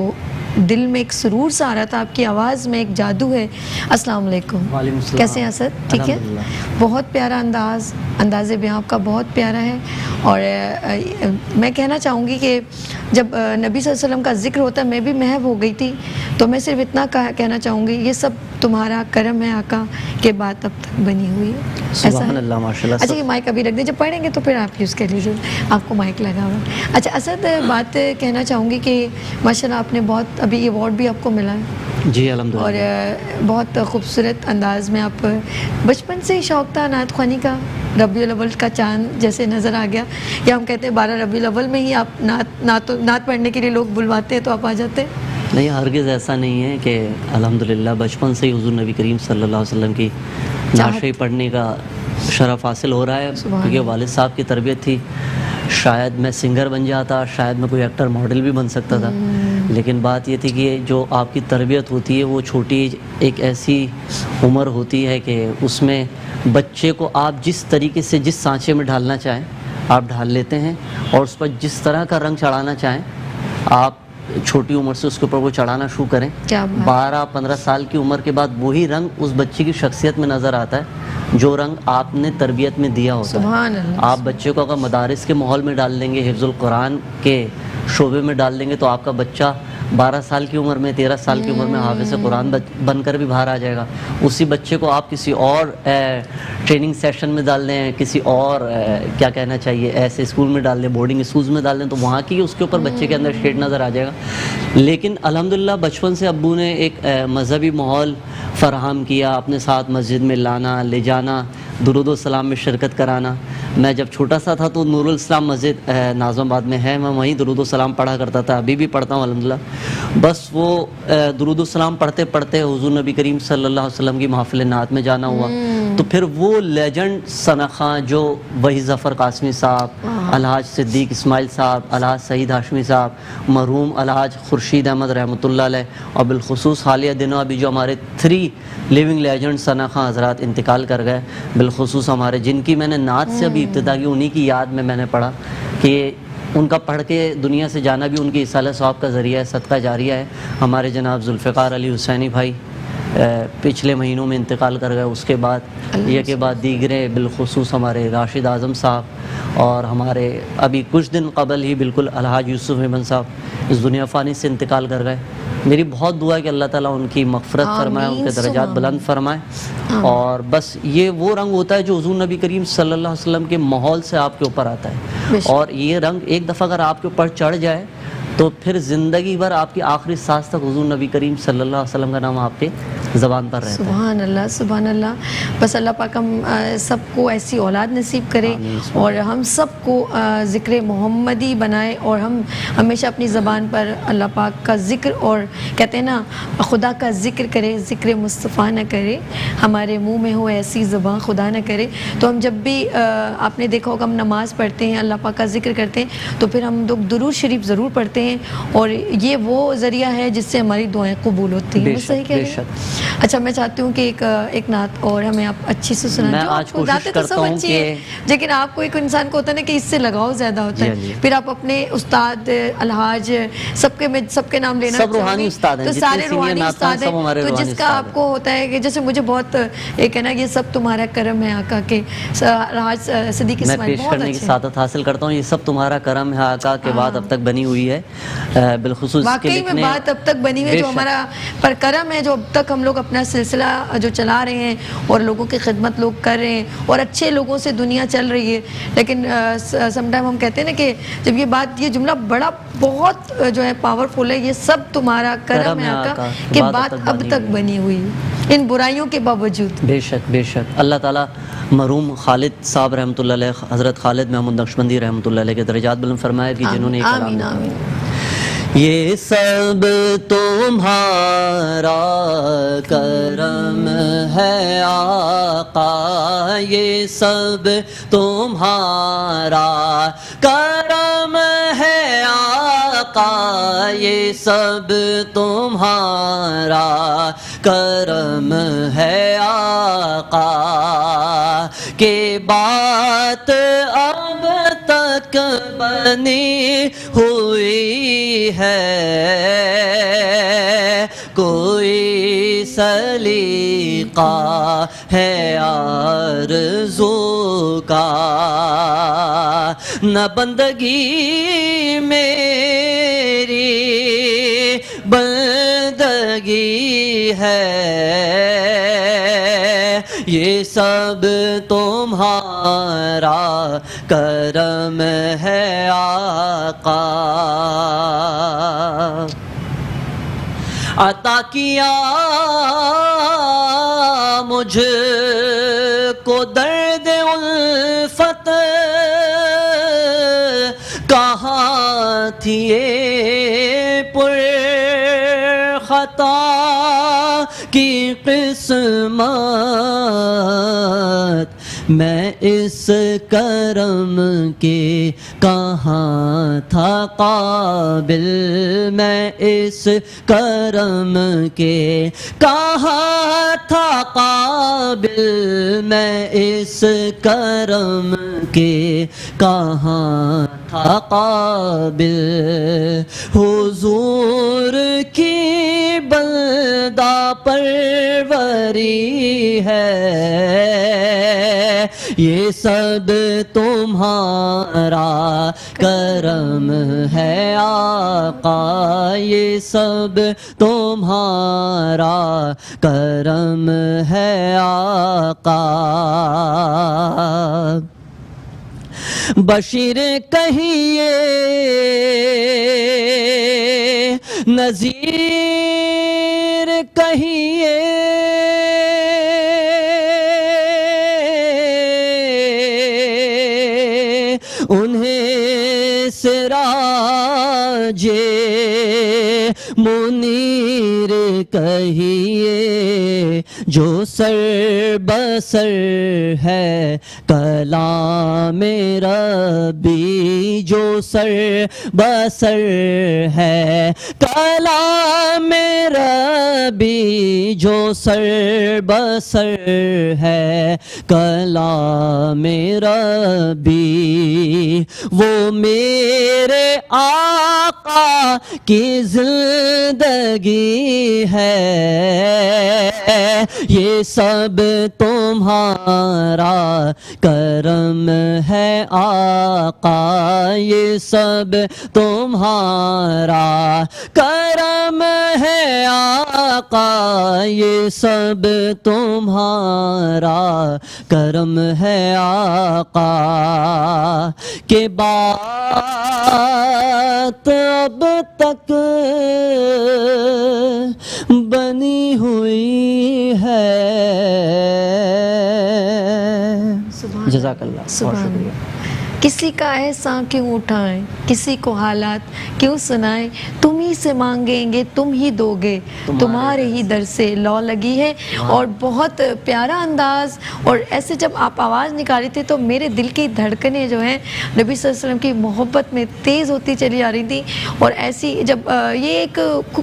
S1: दिल में एक सुरूर सा आ रहा था, आपकी आवाज़ में एक जादू है। अस्सलाम वालेकुम।
S3: वालेकुम सलाम।
S1: कैसे हैं असद? ठीक है। बहुत प्यारा अंदाज़े बयां आपका बहुत प्यारा है। और मैं कहना चाहूँगी कि जब नबी सल्लल्लाहु अलैहि वसल्लम का जिक्र होता, मैं भी महव हो गई थी। तो मैं सिर्फ इतना कहना चाहूँगी, ये सब तुम्हारा करम है आका, के बाद अब तक बनी हुई है।
S3: सुभान अल्लाह, माशाल्लाह।
S1: अच्छा, ये माइक अभी रख दीजिए, जब पढ़ेंगे तो फिर आप यूज़ कर लीजिए, आपको माइक लगा हुआ। अच्छा असद, बात कहना चाहूँगी कि माशाल्लाह आपने बहुत, अभी अवार्ड भी आपको मिला है
S3: जी अल्हम्दुलिल्लाह।
S1: और बहुत खूबसूरत अंदाज में आप, बचपन से ही शौक़ था नात ख़्वानी का? रबीउल अव्वल का चांद जैसे नज़र आ गया, या हम कहते हैं 12 रबीउल अव्वल में ही आप नात पढ़ने के लिए लोग बुलवाते हैं तो आप आ जाते हैं?
S3: नहीं, हरगिज़ ऐसा नहीं है कि अल्हम्दुलिल्लाह बचपन से ही हुज़ूर नबी करीम सल्लल्लाहु अलैहि वसल्लम की नाशे पढ़ने का शरफ़ हासिल हो रहा है, क्योंकि वालिद साहब की तरबियत थी। शायद मैं सिंगर बन जाता, शायद मैं कोई एक्टर मॉडल भी बन सकता था, लेकिन बात ये थी कि जो आपकी तरबियत होती है वो छोटी एक ऐसी उम्र होती है कि उसमें बच्चे को आप जिस तरीके से, जिस सांचे में ढालना चाहें आप ढाल लेते हैं, और उस पर जिस तरह का रंग चढ़ाना चाहें आप छोटी उम्र से उसके ऊपर वो चढ़ाना शुरू करें। 12-15 साल की उम्र के बाद वही रंग उस बच्चे की शख्सियत में नज़र आता है जो रंग आपने तरबियत में दिया होता है। आप बच्चे को अगर मदारिस के माहौल में डाल देंगे, हिफ्ज़ुल कुरान के शोबे में डाल देंगे, तो आपका बच्चा 12 साल की उम्र में, 13 साल की उम्र में हाफिज़ कुरान बनकर भी बाहर आ जाएगा। उसी बच्चे को आप किसी और ट्रेनिंग सेशन में डाल दें, किसी और क्या कहना चाहिए ऐसे स्कूल में डाल दें, बोर्डिंग स्कूल्स में डाल दें, तो वहाँ की उसके ऊपर बच्चे के अंदर शेड नज़र आ जाएगा। लेकिन अल्हम्दुलिल्लाह बचपन से अब्बू ने एक मज़हबी माहौल फ़राहम किया, अपने साथ मस्जिद में लाना, ले जाना, दुरूद सलाम में शिरकत कराना। मैं जब छोटा सा था तो नूरुल इस्लाम मस्जिद नाज़िमाबाद में है, मैं वहीं दुरूद सलाम पढ़ा करता था, अभी भी पढ़ता हूँ अल्हम्दुलिल्लाह। बस वो दुरूद सलाम पढ़ते पढ़ते हुज़ूर नबी करीम सल्लल्लाहु अलैहि वसल्लम की महफ़िल नात में जाना हुआ। तो फिर वो लेजेंड सना खां जो वही ज़फ़र कासमी साहब, अलहाज सिद्दीक़ इस्माइल साहब, अलहाज सईद हाशमी साहब, मरहूम अलहाज खुर्शीद अहमद रहमतुल्लाह अलैह, और बिलखुसूस हालिया दिनों अभी जो हमारे 3 लिविंग लेजेंड सना खां हज़रात इंतकाल कर गए, बिलखुसूस हमारे जिनकी मैंने नात से अभी इब्तिदा की, उन्हीं की याद में मैंने पढ़ा कि उनका पढ़ के दुनिया से जाना भी उनकी इसाले सवाब का ज़रिया है, सदका जारिया है। हमारे जनाब जुल्फ़िकार अली हुसैनी भाई पिछले महीनों में इंतकाल कर गए। उसके बाद ये के बाद दीगरे बिलखुसूस हमारे राशिद आज़म साहब, और हमारे अभी कुछ दिन कबल ही बिल्कुल अलहाज यूसुफ इमन साहब इस दुनिया फ़ानी से इंतकाल कर गए। मेरी बहुत दुआ है कि अल्लाह ताला उनकी मग़फ़िरत फरमाए, उनके दर्जात बुलंद फरमाए। और बस ये वो रंग होता है जो हुज़ूर नबी करीम सल्लल्लाहु अलैहि वसल्लम के माहौल से आपके ऊपर आता है, और ये रंग एक दफ़ा अगर आपके ऊपर चढ़ जाए तो फिर ज़िंदगी भर आपकी आखिरी सांस तक हुज़ूर नबी करीम सल्लल्लाहु अलैहि वसल्लम का नाम आपके ज़बान पर रहता है।
S1: सुभान अल्लाह, सुभान अल्लाह। बस अल्लाह पाक हम सबको ऐसी औलाद नसीब करे और हम सबको ज़िक्र मोहम्मदी बनाए, और हम हमेशा अपनी ज़बान पर अल्लाह पाक का ज़िक्र, और कहते हैं ना खुदा का ज़िक्र करे, ज़िक्र मुस्तफ़ा न करे, हमारे मुँह में हो ऐसी ज़बान खुदा न करे। तो हम जब भी आपने देखा होगा हम नमाज़ पढ़ते हैं, अल्लाह पाक का ज़िक्र करते हैं, तो फिर हम लोग दुरूद शरीफ ज़रूर पढ़ते हैं, और ये वो ज़रिया है जिससे हमारी दुआएं कबूल होती हैं। सही कह रहे हैं। अच्छा, मैं चाहती हूँ कि एक नात और हमें आप अच्छी से सुनाएं।
S3: मैं
S1: जो
S3: आज
S1: आपको
S3: कोशिश
S1: गाते तो
S3: करता
S1: सब
S3: हूँ
S1: अच्छी है, लेकिन आपको एक इंसान को होता है ना कि इससे लगाव ज़्यादा होता है। फिर आप अपने उस्ताद अलहाज सबके नाम लेना
S3: सब रूहानी उस्ताद हैं,
S1: तो सारे रूहानी उस्ताद हैं, तो जिसका आपको होता है कि जैसे मुझे बहुत एक है ना, ये सब तुम्हारा करम है आका के अलहाज सिद्दीक़
S3: मैं
S1: इस्माइल
S3: पेश
S1: बहुत
S3: करने की
S1: अच्छे।
S3: सादत हासिल करता हूँ। ये सब तुम्हारा करम है आका के बाद अब तक बनी हुई है, बिलखुसूस के
S1: वाकई में
S3: लिखने
S1: बात अब तक बनी हुई है, जो हमारा पर करम है, जो अब तक हम लोग अपना सिलसिला जो चला रहे हैं और लोगों की खिदमत लोग कर रहे हैं, और अच्छे लोगों से दुनिया चल रही है। लेकिन समटाइम हम कहते हैं ना कि जब ये बात, ये जुमला बड़ा बहुत जो है पावरफुल है, ये सब तुम्हारा करम है आका कि बात अब तक बनी हुई है इन बुराइयों के बावजूद।
S3: बेशक बेशक। अल्लाह ताला मरहूम खालिद साहब रहमतुल्लाह अलैह, हज़रत खालिद महमूद नक्शबंदी रहमतुल्लाह अलैह के दर्जात बुलंद फरमाए कि जिन्होंने एक कलाम
S1: आमीन आमीन।
S3: ये सब तुम्हारा करम है आका, ये सब तुम्हारा करम है आका, ये सब तुम्हारा करम है आका, के बात अब तक बनी हुई है, कोई सलीका है आरज़ू का, न बंदगी मेरी बंदगी है, ये सब तुम्हारा करम है आका। अता किया मुझको दर्द उल्फत, कहाँ थी ये पुरखता की किस्मत, मैं इस करम के कहाँ था काबिल, मैं इस करम के कहाँ था काबिल, मैं इस करम के कहाँ था काबिल हुजूर की बंदा परवरी है, ये सब तुम्हारा करम है आका, ये सब तुम्हारा करम है आका। बशीर कहिए नज़ीर कहिए, उन्हें सिराजे मुनीर कहिए, जो सर बसर है कलाम रब्बी, जो सर बसर है कलाम रब्बी, जो सर बसर है कलाम रब्बी, वो मेरे आका की जिंदगी है, ये सब तुम्हारा करम है आका, ये सब तुम्हारा करम है आका, ये सब तुम्हारा करम है आका। के बात अब तक बनी हुई है। जज़ाकल्लाह, बहुत शुक्रिया।
S1: किसी का एहसान क्यों उठाएं, किसी को हालात क्यों सुनाएं, तुम ही से मांगेंगे तुम ही दोगे, तुम्हारे ही दर से लौ लगी है। और बहुत प्यारा अंदाज, और ऐसे जब आप आवाज़ निकाली थी तो मेरे दिल की धड़कनें जो हैं नबी सल्लल्लाहु अलैहि वसल्लम की मोहब्बत में तेज़ होती चली आ रही थी। और ऐसी जब ये एक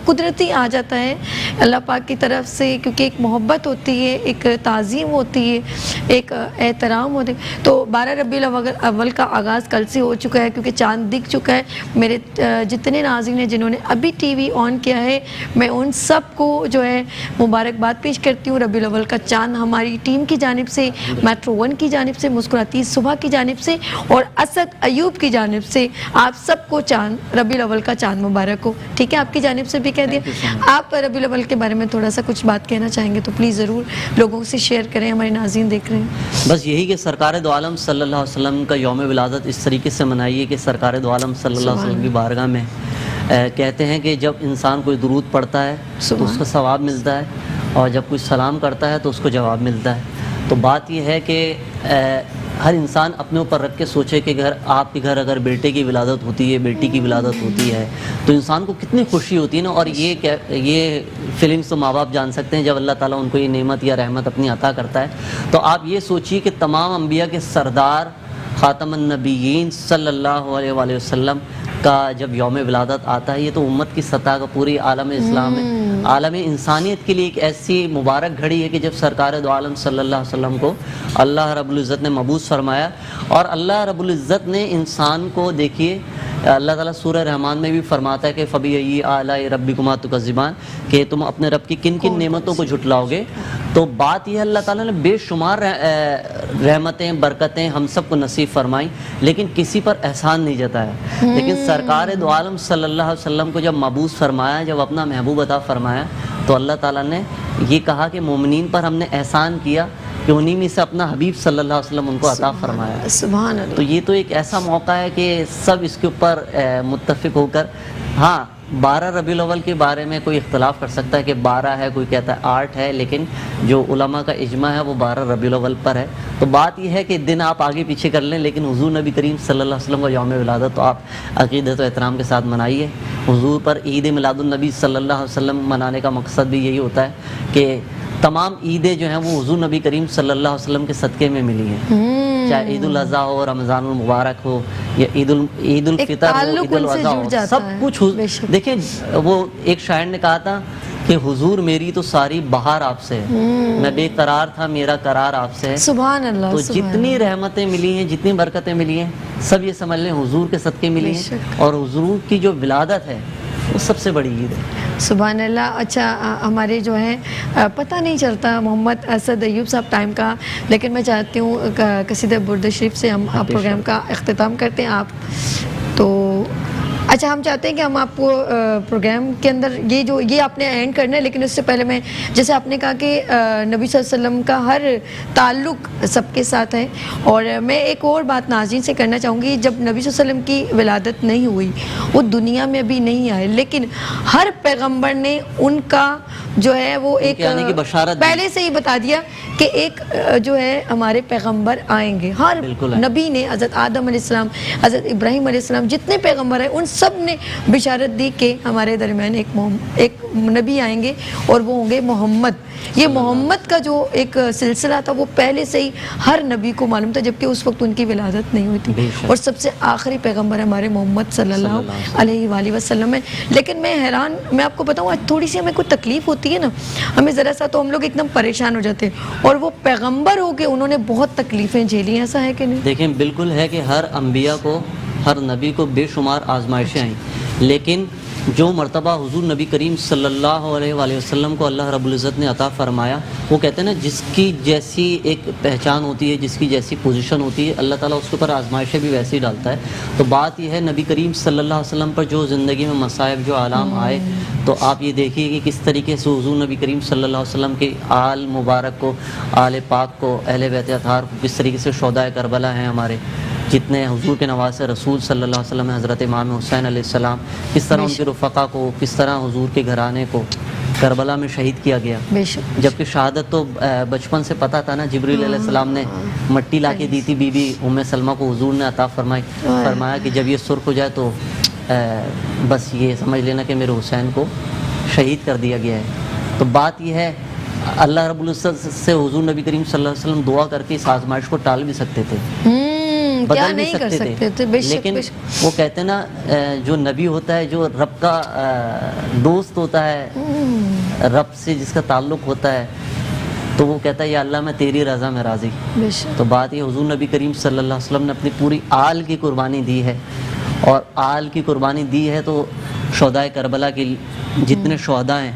S1: कुदरती आ जाता है अल्लाह पाक की तरफ से, क्योंकि एक मोहब्बत होती है, एक ताज़ीम होती है, एक एहतराम होती है। तो 12 रबीउल अव्वल का आगाज़ कल से हो चुका है, क्योंकि चांद दिख चुका है। मेरे जितने नाज़रीन हैं जिन्होंने अभी टीवी ऑन किया है, मैं उन सब को जो है मुबारकबाद पेश करती हूँ। रबीउल अव्वल का चांद हमारी टीम की जानिब से, मेट्रो 1 की जानिब से, मुस्कुराती सुबह की जानिब से और असद अयूब की जानिब से आप सबको चांद रबीउल अव्वल का चांद मुबारक हो। ठीक है, आपकी जानिब से भी कह दिया। आप रबीउल अव्वल के बारे में थोड़ा सा कुछ बात कहना चाहेंगे तो प्लीज़ ज़रूर लोगों से शेयर करें, हमारे नाज़रीन देख रहे हैं।
S3: बस यही कि सरकार दो आलम सल्लल्लाहु अलैहि वसल्लम का यौम विलादत इस तरीके से मनाइए कि सरकार दो आलम सल्लल्लाहु अलैहि वसल्लम की बारगाह में कहते हैं कि जब इंसान कोई दुरूद पढ़ता है तो उसको सवाब मिलता है, और जब कोई सलाम करता है तो उसको जवाब मिलता है। तो बात यह है कि हर इंसान अपने ऊपर रख के सोचे कि घर आपके घर अगर बेटे की विलादत होती है, बेटी की विलादत होती है, तो इंसान को कितनी खुशी होती है ना। और ये फीलिंग्स तो माँ बाप जान सकते हैं जब अल्लाह ताला उनको ये नेमत या रहमत अपनी अता करता है। तो आप ये सोचिए कि तमाम अंबिया के सरदार ख़ातमुन नबिय्यीन सल्लल्लाहु अलैहि वसल्लम का जब यौम विलादत आता है, ये तो उम्मत की सतह का पूरी आलम इस्लाम में, आलम इंसानियत के लिए एक ऐसी मुबारक घड़ी है कि जब सरकार दो आलम सल्लल्लाहु अलैहि वसल्लम को अल्लाह रब्बुल इज़्ज़त ने मबूस फरमाया। और अल्लाह रब्बुल इज़्ज़त ने इंसान को, देखिए अल्लाह ताला सूरह रहमान में भी फरमाता है कि फ़बी आला रब्बिकुमा तुकज़्ज़िबान, कि तुम अपने रब की किन किन नेमतों को झुटलाओगे। तो बात यह अल्लाह ताला ने बेशुमार रहमतें बरकतें हम सब को नसीब फरमाई, लेकिन किसी पर एहसान नहीं जताया। लेकिन सरकार दो आलम सल्लल्लाहु अलैहि वसल्लम को जब मबूस फरमाया, जब अपना महबूब अता फरमाया, तो अल्लाह ताला ने ये कहा कि मोमिनीन पर हमने एहसान किया कि उन्हीं में से अपना हबीब सल्लल्लाहु अलैहि वसल्लम उनको अता फरमाया।
S1: सुभान अल्लाह।
S3: तो ये तो एक ऐसा मौका है कि सब इसके ऊपर मुत्तफिक होकर, हाँ 12 रबीउल अव्वल के बारे में कोई इख्तलाफ कर सकता है कि 12 है, कोई कहता है 8 है, लेकिन जो उलमा का इजमा है वो 12 रबीउल अव्वल पर है। तो बात यह है कि दिन आप आगे पीछे कर लें, लेकिन हुजूर नबी करीम सल्लल्लाहु अलैहि वसल्लम का यौम विलादत तो आप अक़ीदत व एहतराम के साथ मनाइए। हुजूर पर ईद मिलादुन नबी सल्लल्लाहु अलैहि वसल्लम मनाने का मकसद भी यही होता है कि तमाम ईदें जो हैं वो हुजूर नबी करीम सल्लल्लाहु अलैहि वसल्लम के सदक़े में मिली हैं, चाहे ईद उल अज़हा हो, रमज़ानुल मुबारक हो, या ईद उल फितर हो, ईद उल अज़हा हो, सब कुछ। देखिए वो एक शायर ने कहा था कि हुजूर मेरी तो सारी बहार आपसे है, मैं बेकरार था मेरा करार आपसे है।
S1: सुभान अल्लाह।
S3: तो जितनी रहमतें मिली हैं, जितनी बरकतें मिली हैं, सब ये समझ लें हुजूर के सदक़े मिली हैं,
S1: बेशक।
S3: और हुजूर की जो विलादत है वो सबसे बड़ी ईद है।
S1: सुभान अल्लाह। अच्छा हमारे जो है पता नहीं चलता मोहम्मद असद अयूब साहब टाइम का, लेकिन मैं चाहती हूँ कसीदा बुर्द शरीफ से हम आप प्रोग्राम का अख्तिताम करते हैं आप तो। अच्छा हम चाहते हैं कि हम आपको प्रोग्राम के अंदर ये आपने एंड करना है, लेकिन उससे पहले मैं जैसे आपने कहा कि नबी सल्लल्लाहु अलैहि वसल्लम का हर ताल्लुक़ सबके साथ है, और मैं एक और बात नाज़रीन से करना चाहूँगी। जब नबी सल्लल्लाहु अलैहि वसल्लम की विलादत नहीं हुई, वो दुनिया में अभी नहीं आए, लेकिन हर पैगंबर ने उनका जो है वो एक
S3: आने की बशारत
S1: पहले से ही बता दिया कि एक जो है हमारे पैगंबर आएंगे। हर नबी ने, हज़रत आदम अलैहिस्सलाम, हज़रत इब्राहीम अलैहिस्सलाम, जितने पैगंबर हैं उन सब ने बिशारत दी कि हमारे दरमियान एक नबी आएंगे और वो होंगे मोहम्मद। ये मोहम्मद का जो एक सिलसिला था वो पहले से ही हर नबी को मालूम था, जबकि उस वक्त उनकी विलादत नहीं हुई थी, और सबसे आखिरी पैगंबर हमारे मोहम्मद सल्लल्लाहु अलैहि वसल्लम है। लेकिन मैं हैरान, मैं आपको बताऊँ, आज थोड़ी सी हमें कोई तकलीफ होती है ना, हमें ज़रा सा तो हम लोग एकदम परेशान हो जाते हैं, और वो पैगंबर हो के उन्होंने बहुत तकलीफ़ें झेली, ऐसा है कि नहीं?
S3: देखें बिल्कुल है कि हर अम्बिया को, हर नबी को बेशुमार आजमाइशें आई, लेकिन जो मर्तबा हुजूर नबी करीम सल्लल्लाहु अलैहि वसल्लम को अल्लाह रब्बुल इज़्ज़त ने अता फरमाया, वो कहते हैं ना जिसकी जैसी एक पहचान होती है, जिसकी जैसी पोजीशन होती है, अल्लाह ताला उसके ऊपर आजमाइशें भी वैसे ही डालता है। तो बात यह है नबी करीम सल्लल्लाहु अलैहि वसल्लम पर जो ज़िंदगी में मसाइब, जो आलाम आए, तो आप ये देखिए कि किस तरीके से हुजूर नबी करीम सल्लल्लाहु अलैहि वसल्लम के आल मुबारक को, आल पाक को, अहले बैत अताहार को, किस तरीके से शोहदाए करबला हैं हमारे, जितने हुजूर के नवासे रसूल सल्लल्लाहु अलैहि वसल्लम, हज़रत इमाम हुसैन अलैहिस्सलाम, किस तरह उनके रुफ़क़ा को, किस तरह हुजूर के घराने को करबला में शहीद किया गया। जबकि शहादत तो बचपन से पता था ना, जिब्रील अलैहिस्सलाम ने मट्टी ला के दी थी बीबी उम्मे सलमा को, हुजूर ने अता फरमाया कि जब ये सुर्ख हो जाए तो बस ये समझ लेना कि मेरे हुसैन को शहीद कर दिया गया है। तो बात यह है, अल्लाह रब्बुल इज़्ज़त से हुजूर नबी करीम सल्लल्लाहु अलैहि वसल्लम दुआ करके इस आजमाइश को टाल भी सकते थे, बदल भी सकते थे, लेकिन वो कहते हैं ना, जो नबी होता है, जो रब का दोस्त होता है, रब से जिसका ताल्लुक़ होता है, तो वो कहता है या अल्लाह मैं तेरी रज़ा में राज़ी। तो बात ये, हुजूर नबी करीम सल्लल्लाहु अलैहि वसल्लम ने अपनी पूरी आल की कुर्बानी दी है, और आल की कुर्बानी दी है तो शोहदाए करबला के जितने शोहदा हैं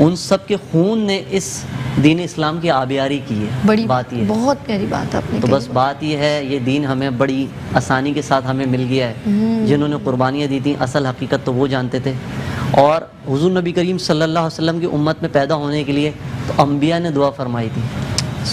S3: उन सब के खून ने इस दीन इस्लाम की आबियारी की है।
S1: बड़ी
S3: बात ये
S1: बहुत प्यारी बात आपने
S3: तो बस बात ये है, ये दीन हमें बड़ी आसानी के साथ हमें मिल गया है। जिन्होंने कुर्बानियाँ दी थी असल हकीकत तो वो जानते थे, और हुजूर नबी करीम सल्लल्लाहु अलैहि वसल्लम की उम्मत में पैदा होने के लिए तो अम्बिया ने दुआ फरमाई थी।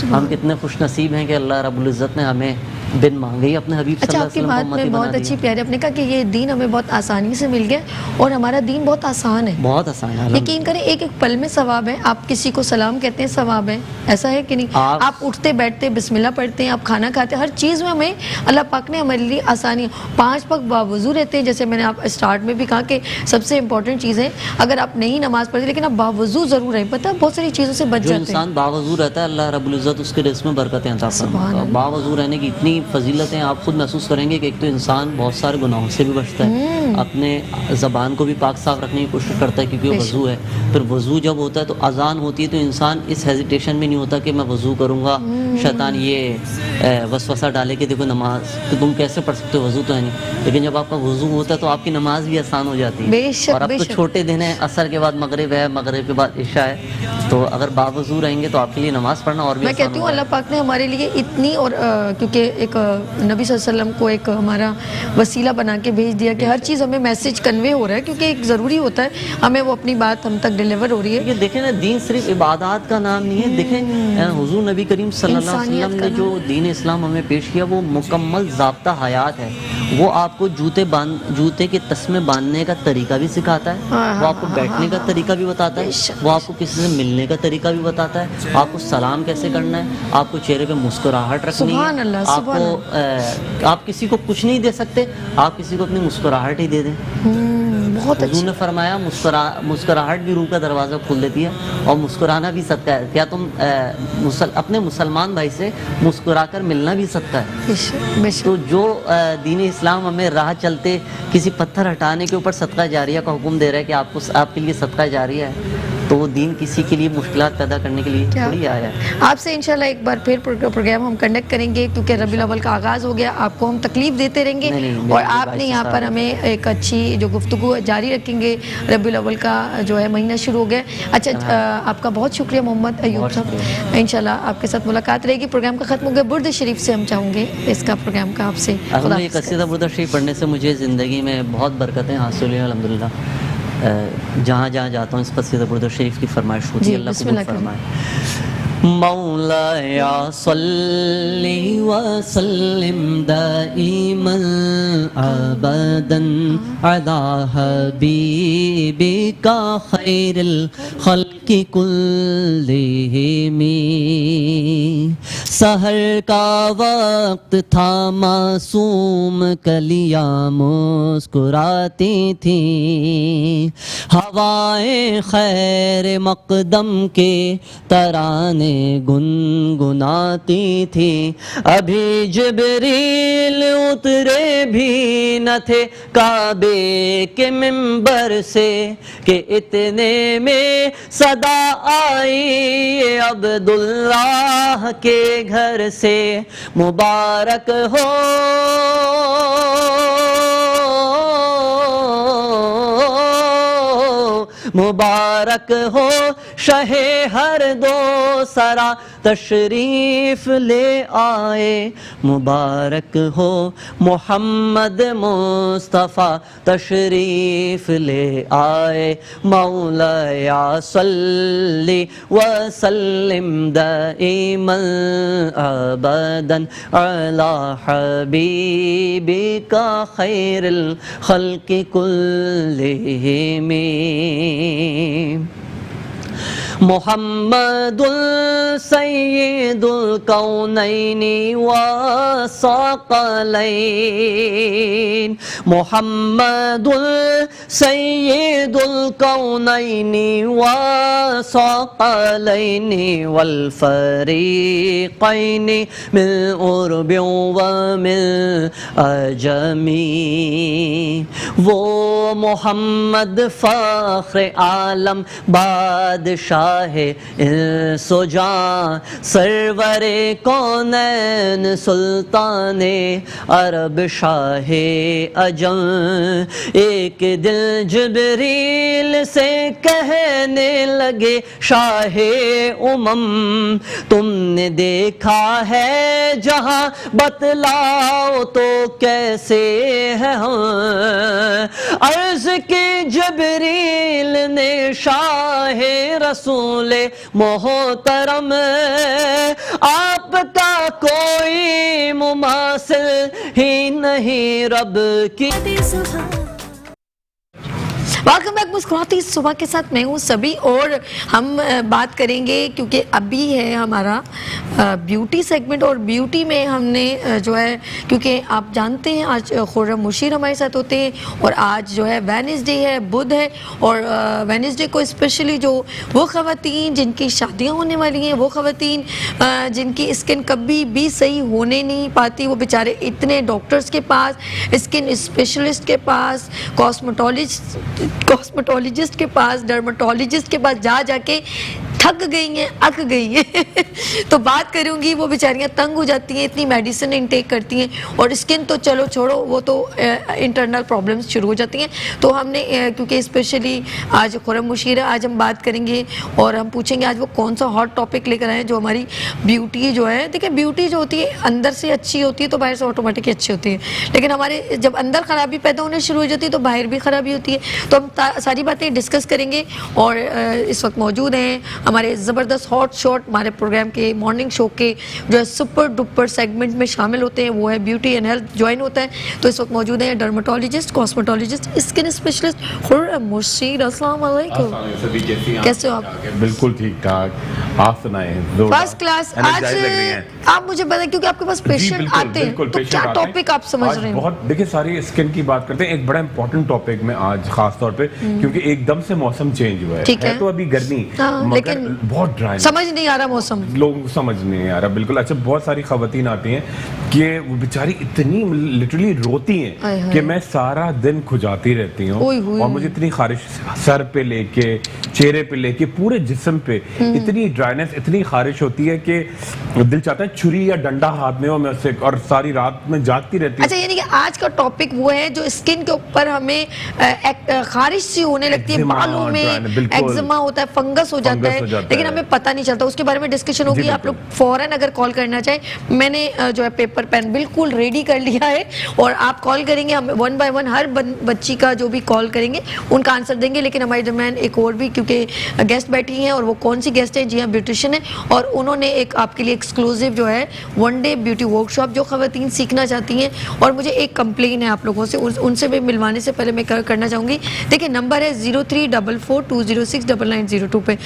S3: हम कितने खुश नसीब हैं कि अल्लाह रब्बुल इज़्ज़त ने हमें बिन मांगे ही अपने हबीब
S1: अच्छा, आपकी बात में बहुत अच्छी प्यारी, आपने कहा कि ये दीन हमें बहुत आसानी से मिल गया, और हमारा दीन बहुत आसान है,
S3: बहुत आसान है।
S1: यकीन करें एक एक पल में सवाब है। आप किसी को सलाम कहते हैं, सवाब है, ऐसा है कि नहीं? आप उठते बैठते बिस्मिल्लाह पढ़ते हैं, आप खाना खाते हैं, हर चीज़ में हमें अल्लाह पाक ने हमारे लिए आसानी। 5 वक्त बावजू रहते हैं, जैसे मैंने आप स्टार्ट में भी कहा कि सबसे इंपॉर्टेंट चीज़ है, अगर आप नहीं नमाज पढ़ते लेकिन आप बावजू ज़रूर रहें, पता है बहुत सारी चीज़ों से बच जाते हैं।
S3: इंसान बावजू रहता है, अल्लाह रब्बुल इज़्ज़त उसके रिज़्क़ में बरकतें अता फरमाता है। बावजू रहने की इतनी फजीलतें आप खुद महसूस करेंगे कि एक तो इंसान बहुत सारे गुनाहों से भी बचता है, अपने ज़बान को भी पाक साफ रखने की कोशिश करता है क्योंकि वो वज़ू है। फिर वज़ू जब होता है तो अजान होती है तो इंसान इस हेजिटेशन में नहीं होता कि मैं वज़ू करूँगा, शैतान ये वसवसा डाले कि देखो नमाज तो तुम कैसे पढ़ सकते हो, वज़ू तो है नहीं। लेकिन जब आपका वज़ू होता है तो आपकी नमाज भी आसान हो जाती है। और अब तो छोटे दिन है, असर के बाद मगरिब है, मगरिब के बाद इशा है, तो अगर बावज़ू रहेंगे तो आपके लिए नमाज पढ़ना और भी
S1: मैं कहती हूँ अल्लाह पाक ने हमारे लिए इतनी, और क्योंकि एक नबी सल्लल्लाहु अलैहि वसल्लम को एक हमारा वसीला बना के भेज दिया कि हर चीज़ हमें मैसेज कन्वे हो रहा है, क्योंकि एक ज़रूरी होता है हमें वो अपनी बात हम तक डिलीवर हो रही है।
S3: ये देखें ना, दीन सिर्फ इबादत का नाम नहीं है। देखें हुजूर नबी करीम सल्लल्लाहु अलैहि वसल्लम ने जो दीन इस्लाम हमें पेश किया वो मुकम्मल ज़ाब्ता हयात है। वो आपको जूते के तस्मे बांधने का तरीका भी सिखाता है, वो आपको बैठने का तरीका भी बताता है, वो आपको किसी से मिलने का तरीका भी बताता है, आपको सलाम कैसे करना है, आपको चेहरे पे मुस्कुराहट रखनी है, आपको आप किसी को कुछ नहीं दे सकते, आप किसी को अपनी मुस्कुराहट ही दे दें।
S1: बहुत
S3: हुजूर ने फरमाया मुस्कुराहट भी रूह का दरवाज़ा खोल देती है, और मुस्कुराना भी सदका है। क्या तुम अपने मुसलमान भाई से मुस्कुरा कर मिलना भी सदका है। तो जो दीन इस्लाम हमें राह चलते किसी पत्थर हटाने के ऊपर सदका जारिया का हुक्म दे रहा है कि आपको आपके लिए सदका जारिया है, तो दीन किसी के लिए मुश्किलात पैदा करने के लिए थोड़ी आया है।
S1: आपसे इंशाल्लाह एक बार फिर प्रोग्राम हम कंडक्ट करेंगे, क्योंकि रबीउल अव्वल का आगाज़ हो गया, आपको हम तकलीफ देते रहेंगे
S3: नहीं,
S1: और आपने यहाँ पर हमें एक अच्छी जो गुफ्तगू जारी रखेंगे। रबीउल अव्वल का जो है महीना शुरू हो गया। अच्छा, आपका बहुत शुक्रिया मोहम्मद अयूब साहब, इंशाल्लाह आपके साथ मुलाकात रहेगी। प्रोग्राम का ख़त्म हो गया, बुर्द शरीफ से हम चाहूँगे इसका प्रोग्राम का आपसे।
S3: ये कसीदा बुर्द शरीफ पढ़ने से मुझे ज़िंदगी में बहुत बरकतें हासिल हुई अल्हम्दुलिल्लाह। जहाँ जहाँ जाता हूँ इस कसीदा बुर्द शरीफ की फरमाइश होती है, अल्लाह कबूल फरमाए। मौलाया सल्ली व सल्लिम दाइमन अबदन अला हबीबिका खैरिल खल्क़ि कुल्लिहिम। सहर का वक्त था, मासूम कलियां मुस्कुराती थी, हवाएं खैर मकदम के तराने गुनगुनाती थी। अभी जिब्रील उतरे भी न थे काबे के मिंबर से कि इतने में सदा आई अब्दुल्लाह के घर से। मुबारक हो मुबारक हो शहे हर दो सरा तशरीफ ले आए। मुबारक हो मोहम्मद मुस्तफ़ा तशरीफ ले आए। मौलाया सल्ली व सल्लिम दाइमन अबदन अला हबीबिका खैरिल खल्क़ि कुल्लिहिम। मुहम्मदुल सय्यिदुल कौनैनि व सकलैन। मुहम्मदुल सय्यिदुल कौनैनि व सकलैनि वल फरीक़ैनि मिन उर्बिन व मिन अजमी। वो मोहम्मद फ़ख्र आलम बादशाह इंसोजां सरवरे कौनैन सुल्ताने अरब शाहे अजम। एक दिल जिब्रील से कहने लगे शाहे उमम, तुमने देखा है जहां बतलाओ तो कैसे है हम। अर्ज की जिब्रील ने शाहे रसूले मोहतरम, आपका कोई मुमासिल ही नहीं रब की।
S1: वेलकम बैक मुस्कुराती सुबह के साथ मैं हूँ सभी, और हम बात करेंगे क्योंकि अभी है हमारा ब्यूटी सेगमेंट, और ब्यूटी में हमने जो है, क्योंकि आप जानते हैं आज खुर्रम मुशीर हमारे साथ होते हैं, और आज जो है वेडनेसडे है, बुध है, और वेडनेसडे को स्पेशली जो वो ख़वातीन जिनकी शादियाँ होने वाली हैं, वो ख़वातीन जिनकी स्किन कभी भी सही होने नहीं पाती, वो बेचारे इतने डॉक्टर्स के पास, स्किन स्पेशलिस्ट के पास, कॉस्मेटोलॉजिस्ट के पास, डर्मेटोलॉजिस्ट के पास जा जाके थक गई हैं, अक गई हैं। तो बात करूँगी, वो बेचारियाँ तंग हो जाती हैं, इतनी मेडिसिन इनटेक करती हैं, और स्किन तो चलो छोड़ो, वो तो इंटरनल प्रॉब्लम्स शुरू हो जाती हैं। तो हमने क्योंकि स्पेशली आज खुर्रम मुशीर है, आज हम बात करेंगे और हम पूछेंगे आज वो कौन सा हॉट टॉपिक लेकर आए जो हमारी ब्यूटी जो है। देखिए, ब्यूटी जो होती है अंदर से अच्छी होती है तो बाहर से ऑटोमेटिकली अच्छी होती है, लेकिन हमारे जब अंदर ख़राबी पैदा होने शुरू हो जाती है तो बाहर भी ख़राबी होती है। तो हम सारी बातें डिस्कस करेंगे, और इस वक्त मौजूद हैं हमारे ज़बरदस्त हॉट शॉट हमारे प्रोग्राम के मॉर्निंग शो के जो है सुपर डुपर सेगमेंट में शामिल होते हैं, वो है ब्यूटी एंड हेल्थ ज्वाइन होता है। तो इस वक्त मौजूद हैं dermatologist, cosmetologist, skin specialist Khurram Musheer. अस्सलाम वालेकुम, कैसे हो आप?
S4: बिल्कुल ठीक ठाक, आप सुनाएं?
S1: First class. आज आप मुझे बताएं, क्योंकि आपके पास पेशेंट आते हैं, तो क्या टॉपिक आप समझ रहे हैं?
S4: बहुत देखिए, सारी स्किन की बात करते हैं। एक बड़ा इंपॉर्टेंट टॉपिक में आज खास तौर पे, क्योंकि एकदम से मौसम चेंज हुआ है, तो अभी गर्मी,
S1: लेकिन
S4: बहुत ड्राई,
S1: समझ नहीं आ रहा मौसम,
S4: लोगों को समझ नहीं आ रहा बिल्कुल। अच्छा, बहुत सारी खवातीन आती हैं कि वो बेचारी इतनी लिटरली रोती
S1: आय
S4: हैं
S1: हाय।
S4: कि मैं सारा दिन खुजाती रहती हूँ
S1: ओए होए।
S4: और मुझे इतनी खारिश सर पे लेके, चेहरे पे लेके, पूरे जिस्म पे इतनी ड्राइनेस, इतनी खारिश होती है कि दिल चाहता है छुरी या डंडा हाथ में हो, मैं उससे, और सारी रात में जागती रहती
S1: अच्छा, यानी कि आज का टॉपिक वो है जो स्किन के ऊपर हमें खारिश सी होने लगती है,
S4: एक्जिमा,
S1: बालों में
S4: ड्राइनेस, बिल्कुल।
S1: एक्जिमा होता है, फंगस हो जाता है, लेकिन हमें पता नहीं चलता। उसके बारे में डिस्कशन होगी, आप लोग फौरन अगर कॉल करना चाहें, मैंने जो है पेपर पेन बिल्कुल रेडी कर लिया है और आप कॉल करेंगे, हम 1 बाय 1 हर बच्ची का जो भी कॉल करेंगे उनका आंसर देंगे। लेकिन हमारे दरम्यान एक और भी, क्योंकि गेस्ट बैठी हैं, और वो कौन सी गेस्ट है? जी हाँ, ब्यूटिशियन है, और उन्होंने एक आपके लिए एक्सक्लूसिव जो है 1 डे ब्यूटी वर्कशॉप, जो खवातीन सीखना चाहती हैं। और मुझे एक कंप्लेन है आप लोगों से, उनसे भी मिलवाने से पहले मैं करना चाहूँगी। देखिए, नंबर है 0344206902 पे।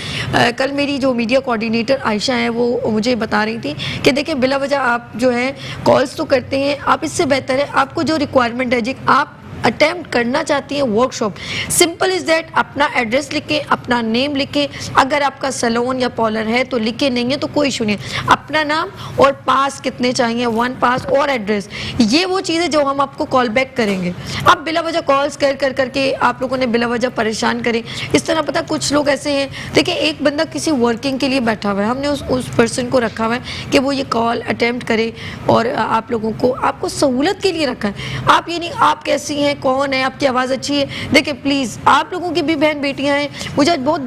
S1: कल मेरी जो मीडिया कोऑर्डिनेटर आयशा है वो मुझे बता रही थी कि देखिए, बिला वजह आप जो है कॉल्स तो करते हैं, आप इससे बेहतर है आपको जो रिक्वायरमेंट है जी, आप अटेम्प्ट करना चाहती हैं वर्कशॉप, सिंपल इज दैट, अपना एड्रेस लिखें, अपना नेम लिखें, अगर आपका सैलून या पार्लर है तो लिखे, नहीं है तो कोई इशू नहीं, अपना नाम और पास कितने चाहिए, 1 पास और एड्रेस, ये वो चीज़ें जो हम आपको कॉल बैक करेंगे। आप बिला वजह कॉल्स कर करके आप लोगों ने बिला वजह परेशान करें इस तरह। पता कुछ लोग ऐसे हैं, देखिए, एक बंदा किसी वर्किंग के लिए बैठा हुआ है, हमने उस पर्सन को रखा हुआ है कि वो ये कॉल अटेम्प्ट करे और आप लोगों को, आपको सहूलत के लिए रखा है। आप ये नहीं आप कैसी हैं, कौन है, आपकी आवाज़ अच्छी है, देखिए प्लीज़, आप लोगों की भी बहन बेटियां हैं। मुझे आज बहुत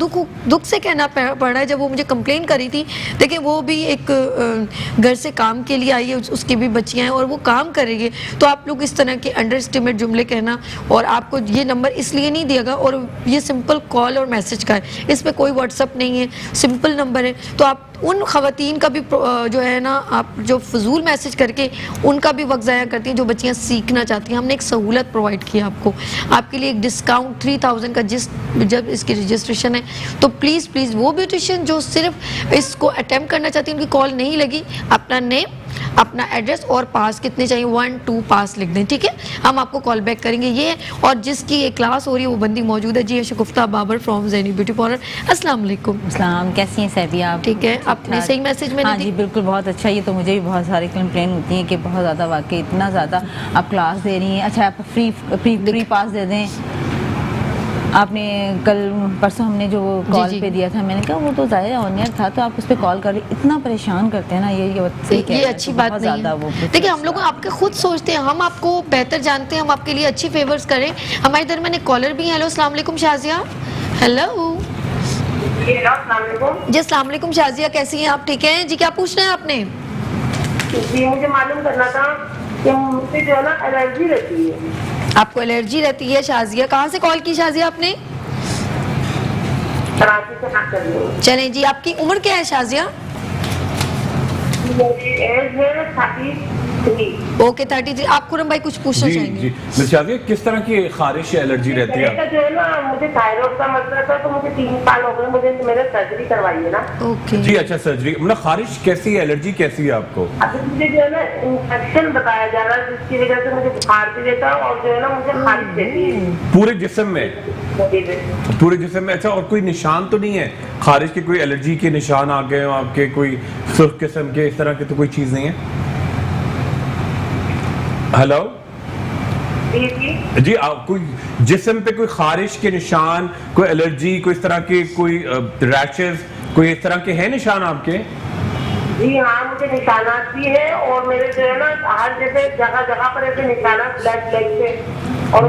S1: दुख से कहना पड़ रहा है, जब वो मुझे कंप्लेन करी थी, देखिए वो भी एक घर से काम के लिए आई है, उसकी भी बच्चियां हैं और वो काम कर रही है। तो आप लोग इस तरह के अंडर एस्टिमेट जुमले कहना, और आपको ये नंबर इसलिए नहीं दिया गया, और ये सिंपल कॉल और मैसेज का है, इस पर कोई व्हाट्सअप नहीं है, सिंपल नंबर है। तो आप उन खवातीन का भी जो है ना, आप जो फजूल मैसेज करके उनका भी वक्त ज़ाया करती हैं जो बच्चियां सीखना चाहती हैं। हमने एक सहूलत प्रोवाइड की आपको, आपके लिए एक डिस्काउंट 3000 का, जब इसकी रजिस्ट्रेशन है तो प्लीज़ वो ब्यूटिशियन जो सिर्फ इसको अटेम्प्ट करना चाहती है, उनकी कॉल नहीं लगी, अपना नेम, अपना एड्रेस और पास कितने चाहिए, 1-2 पास लिख दें, ठीक है, हम आपको कॉल बैक करेंगे। ये है, और जिसकी ये क्लास हो रही है वो बंदी मौजूद है जी, Shagufta Babar from Zaini beauty parlour. अस्सलाम वालेकुम।
S5: अस्सलाम, कैसी हैं सैफी आप?
S1: ठीक है, आपने सही मैसेज में
S5: हाँ जी, बिल्कुल, बहुत अच्छा। ये तो मुझे भी बहुत सारी कंप्लेन होती हैं कि बहुत ज़्यादा, वाकई इतना ज़्यादा आप क्लास दे रही हैं। अच्छा, आप फ्री पास दे दें। आपने कल परसों हमने जो कॉल पे दिया था, मैंने कहा वो तो ज़ाहिर ऑन एयर था, तो आप उस पर कॉल कर रही, इतना परेशान करते हैं ना, ये
S1: अच्छी बात नहीं है। देखिए, हम लोग आपके खुद सोचते हैं, हम आपको बेहतर जानते हैं, हम आपके लिए अच्छी फेवर्स करें। हमारे दरमियान एक कॉलर भी है। हेलो, अस्सलाम वालेकुम शाजिया। हेलो जी, अस्सलाम वालेकुम शाजिया, कैसी हैं आप? ठीक हैं जी, क्या पूछना है आपने?
S6: जी, मुझे मालूम करना था कि मुझे जो है ना एलर्जी रहती है।
S1: आपको एलर्जी रहती है शाजिया? कहाँ से कॉल की शाजिया आपने?
S6: कराची से बात कर रही हूँ।
S1: चलें जी, आपकी उम्र क्या है शाजिया?
S6: मेरी एज है 33।
S1: ओके, 33। आप खुरम भाई कुछ पूछना
S4: जी
S1: चाहेंगे?
S4: जी, मिस शाजिया, किस तरह की खारिश या एलर्जी रहती है?
S6: बेटा जो है ना, मुझे थायराइड का मसला था, तो मुझे 3 साल हो गए, मुझे मेरे सर्जरी करवाई है ना।
S1: ओके
S4: जी, अच्छा, सर्जरी, मतलब खारिश कैसी है, एलर्जी कैसी है आपको?
S6: अभी मुझे जो है ना इन्फेक्शन बताया जा रहा है, जिसकी वजह से मुझे बुखार भी रहता है और जो है ना मुझे खारिश रहती है
S4: पूरे जिस्म में? पूरे जिस्म में। अच्छा, और कोई निशान तो नहीं है खारिश के, कोई एलर्जी के निशान आ गए हो आपके, कोई सुर्ख किस्म के, इस तरह की तो कोई चीज़ नहीं है? हेलो जी, आप कोई जिस्म पे कोई खारिश के निशान, कोई एलर्जी, कोई इस तरह के, कोई रैशेस, कोई इस तरह के हैं निशान आपके?
S6: जी हाँ, मुझे निशानात भी है, और मेरे जो है ना हर जगह पर ऐसे निशानात ब्लैक से, और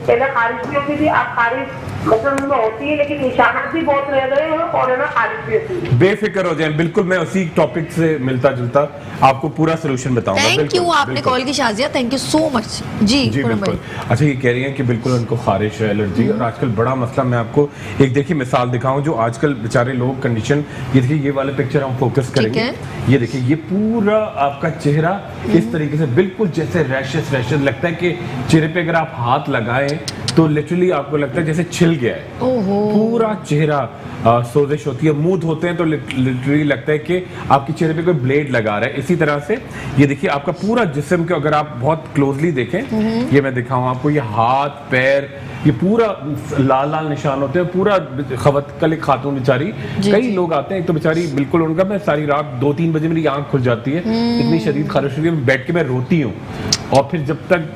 S6: पहले खारिश भी होती थी, अब खारिश मतलब में होती है, लेकिन निशानात भी बहुत रह गए हैं, और है ना खारिश भी होती है।
S4: बेफिक्र हो जाए, बिल्कुल मैं उसी टॉपिक से मिलता जुलता आपको पूरा सोल्यूशन बताऊंगा।
S1: थैंक यू, आपने कॉल की Shazia, thank you so much. जी
S4: बिल्कुल। अच्छा, ये कह रही हैं कि बिल्कुल उनको खारिश है, एलर्जी, और आजकल बड़ा मसला, मैं आपको एक देखिए मिसाल दिखाऊं, जो आजकल बेचारे लोग कंडीशन, ये देखिए, ये वाले पिक्चर हम फोकस करेंगे, ये देखिए, ये पूरा आपका चेहरा इस तरीके से बिल्कुल जैसे रैशेस लगता है कि चेहरे पे अगर आप हाथ लगाएं तो लिटरली आपको लगता है जैसे छिल गया है।
S1: ओहो।
S4: पूरा चेहरा सोजिश होती है, मुंह धोते हैं तो लिटरली लगता है कि आपके चेहरे पे कोई ब्लेड लगा रहा है। इसी तरह से ये देखिए आपका पूरा जिस्म के अगर आप बहुत क्लोजली देखें, ये मैं दिखाऊं आपको, ये हाथ पैर ये पूरा लाल लाल निशान होते हैं। पूरा कल एक खातून बेचारी, कई लोग आते हैं, एक तो बेचारी बिल्कुल उनका, मैं सारी रात 2-3 बजे मेरी आंख खुल जाती है, इतनी शदीद खारिश होती है, बैठ के मैं रोती हूँ और फिर जब तक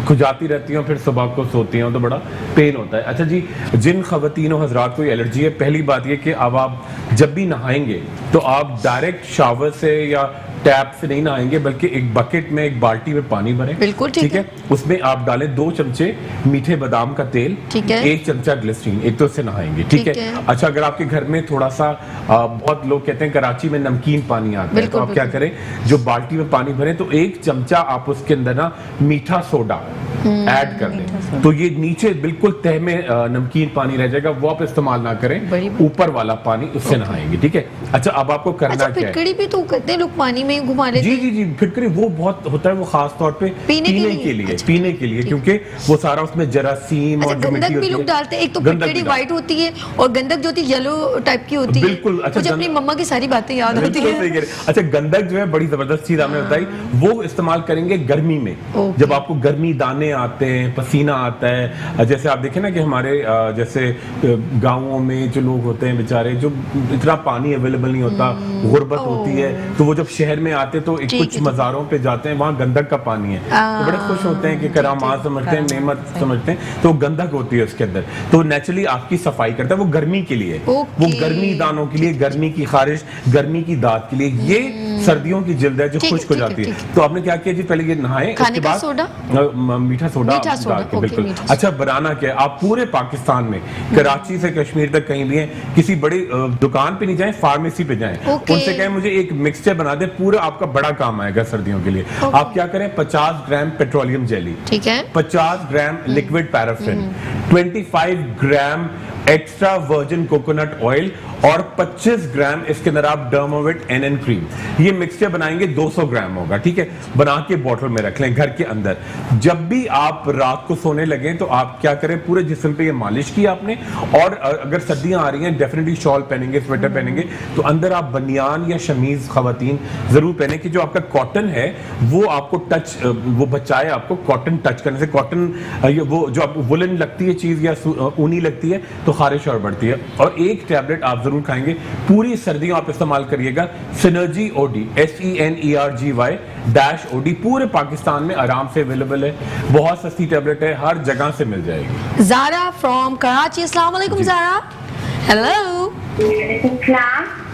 S4: खुजाती रहती हूँ फिर सुबह को सोती हूँ तो बड़ा पेन होता है। अच्छा जी, जिन खवातीनों हजरात को एलर्जी है, पहली बात ये कि अब आप जब भी नहाएंगे तो आप डायरेक्ट शावर से या टैप से नहीं नहाएंगे, बल्कि एक बकेट में, एक बाल्टी में पानी भरें।
S1: बिल्कुल ठीक है।
S4: उसमें आप डालें 2 चमचे मीठे बादाम का तेल,
S1: ठीक है।
S4: 1 चमचा ग्लिसरीन, एक तो उससे नहाएंगे, ठीक है। अच्छा, अगर आपके घर में थोड़ा सा बहुत लोग कहते हैं कराची में नमकीन पानी आता है, तो आप क्या करें, जो बाल्टी में पानी भरें तो 1 चमचा आप उसके अंदर ना मीठा सोडा ऐड कर दें, तो ये नीचे बिल्कुल तह में नमकीन पानी रह जाएगा, वो आप इस्तेमाल ना करें, ऊपर वाला पानी उससे नहाएंगे, ठीक है। अच्छा, अब आपको करना क्या है,
S1: फिटकड़ी भी तो करते हैं लोग, पानी में घुमा लेते हैं।
S4: जी, फिटकरी वो बहुत होता है, वो खास तौर पे पीने के लिए, क्योंकि वो सारा उसमें जरासीम और
S1: गंधक भी लोग डालते हैं। एक तो फिटकड़ी व्हाइट होती है और गंधक जो होती है येलो टाइप की होती है।
S4: बिल्कुल। अच्छा,
S1: मुझे अपनी मम्मा की सारी बातें याद होती है।
S4: अच्छा, गंधक जो है बड़ी जबरदस्त चीज आपने बताई, वो इस्तेमाल करेंगे गर्मी में, जब आपको गर्मी दाने आते हैं, पसीना आता है। जैसे आप देखें ना कि हमारे जैसे गाँवों में जो लोग होते हैं बेचारे, जो इतना पानी अवेलेबल नहीं होता, गुर्बत होती है, तो वो जब शहर में आते तो एक कुछ मज़ारों पे जाते हैं, वहाँ गंधक का पानी है, तो बड़े खुश होते हैं कि करामात समझते हैं, नेमत समझते हैं, तो गंधक होती है उसके अंदर, तो नेचुरली आपकी सफाई करता है। वो गर्मी के लिए, वो गर्मी दानों के लिए, गर्मी की खारिश, गर्मी की दाद के लिए। ये सर्दियों की जिल्द है जो खुश्क हो जाती है। तो आपने क्या किया जी, पहले ये नहाए, उसके बाद मीठा सोडा डाल के, बिल्कुल। अच्छा, बनाना क्या है, आप पूरे पाकिस्तान में कराची से कश्मीर तक कहीं भी हैं, किसी बड़ी दुकान पे नहीं जाएं, फार्मेसी पे जाएं, उनसे कहें मुझे एक मिक्सचर बना दे, पूरा आपका बड़ा काम आएगा सर्दियों के लिए। आप क्या करें, 50 ग्राम पेट्रोलियम जेली, ठीक है, 50 ग्राम लिक्विड पैराफिन, 25 ग्राम एक्स्ट्रा वर्जिन कोकोनट ऑयल और 25 ग्राम इसके अंदर आप डर्माविट NN क्रीम, ये मिक्सचर बनाएंगे, 200 ग्राम होगा, ठीक है। बना के बोतल में रख लें घर के अंदर। जब भी आप रात को सोने लगे तो आप क्या करें, पूरे जिस्म पे ये मालिश की आपने, और अगर सर्दियां आ रही हैं डेफिनेटली शॉल पहनेंगे, स्वेटर पहनेंगे, तो अंदर आप बनियान या शमीज खवातीन जरूर पहने कि जो आपका कॉटन है वो आपको टच, वो बचाए आपको कॉटन टच करने से। कॉटन वो जो आपको वुलन लगती है चीज या ऊनी लगती है तो खारिश और बढ़ती है। और एक टैबलेट आप जरूर खाएंगे, पूरी सर्दियों आप इस्तेमाल करिएगा, सिनर्जी ओडी, SENERGY-OD, पूरे पाकिस्तान में आराम से अवेलेबल है, बहुत सस्ती टैबलेट है, हर जगह से मिल जाएगी।
S1: ज़ारा फ्रॉम कराची, अस्सलाम वालेकुम ज़ारा। हेलो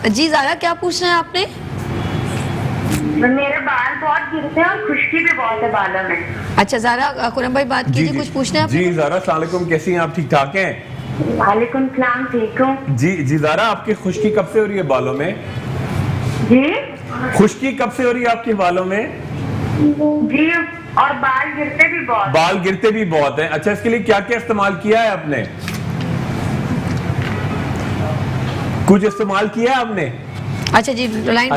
S1: जी ज़ारा, क्या पूछना है आपने?
S6: मेरे बाल बहुत गिरते हैं और खुश्की भी बहुत है बालों में।
S1: अच्छा ज़ारा, खुरम भाई बात कीजिए, कुछ पूछना है?
S4: जी ज़ारा, अस्सलाम वालेकुम, कैसी हैं आप, ठीक ठाक हैं?
S6: वालेकुम सलाम, ठीक हूँ।
S4: जी ज़ारा, आपकी खुश्की कब से हो रही है बालों में?
S6: जी,
S4: खुश्की कब से हो रही है आपके बालों में?
S6: जी, और बाल गिरते भी बहुत।
S4: बाल गिरते भी बहुत है। अच्छा, इसके लिए क्या क्या इस्तेमाल किया है आपने? कुछ इस्तेमाल किया है आपने?
S1: अच्छा जी, लाइन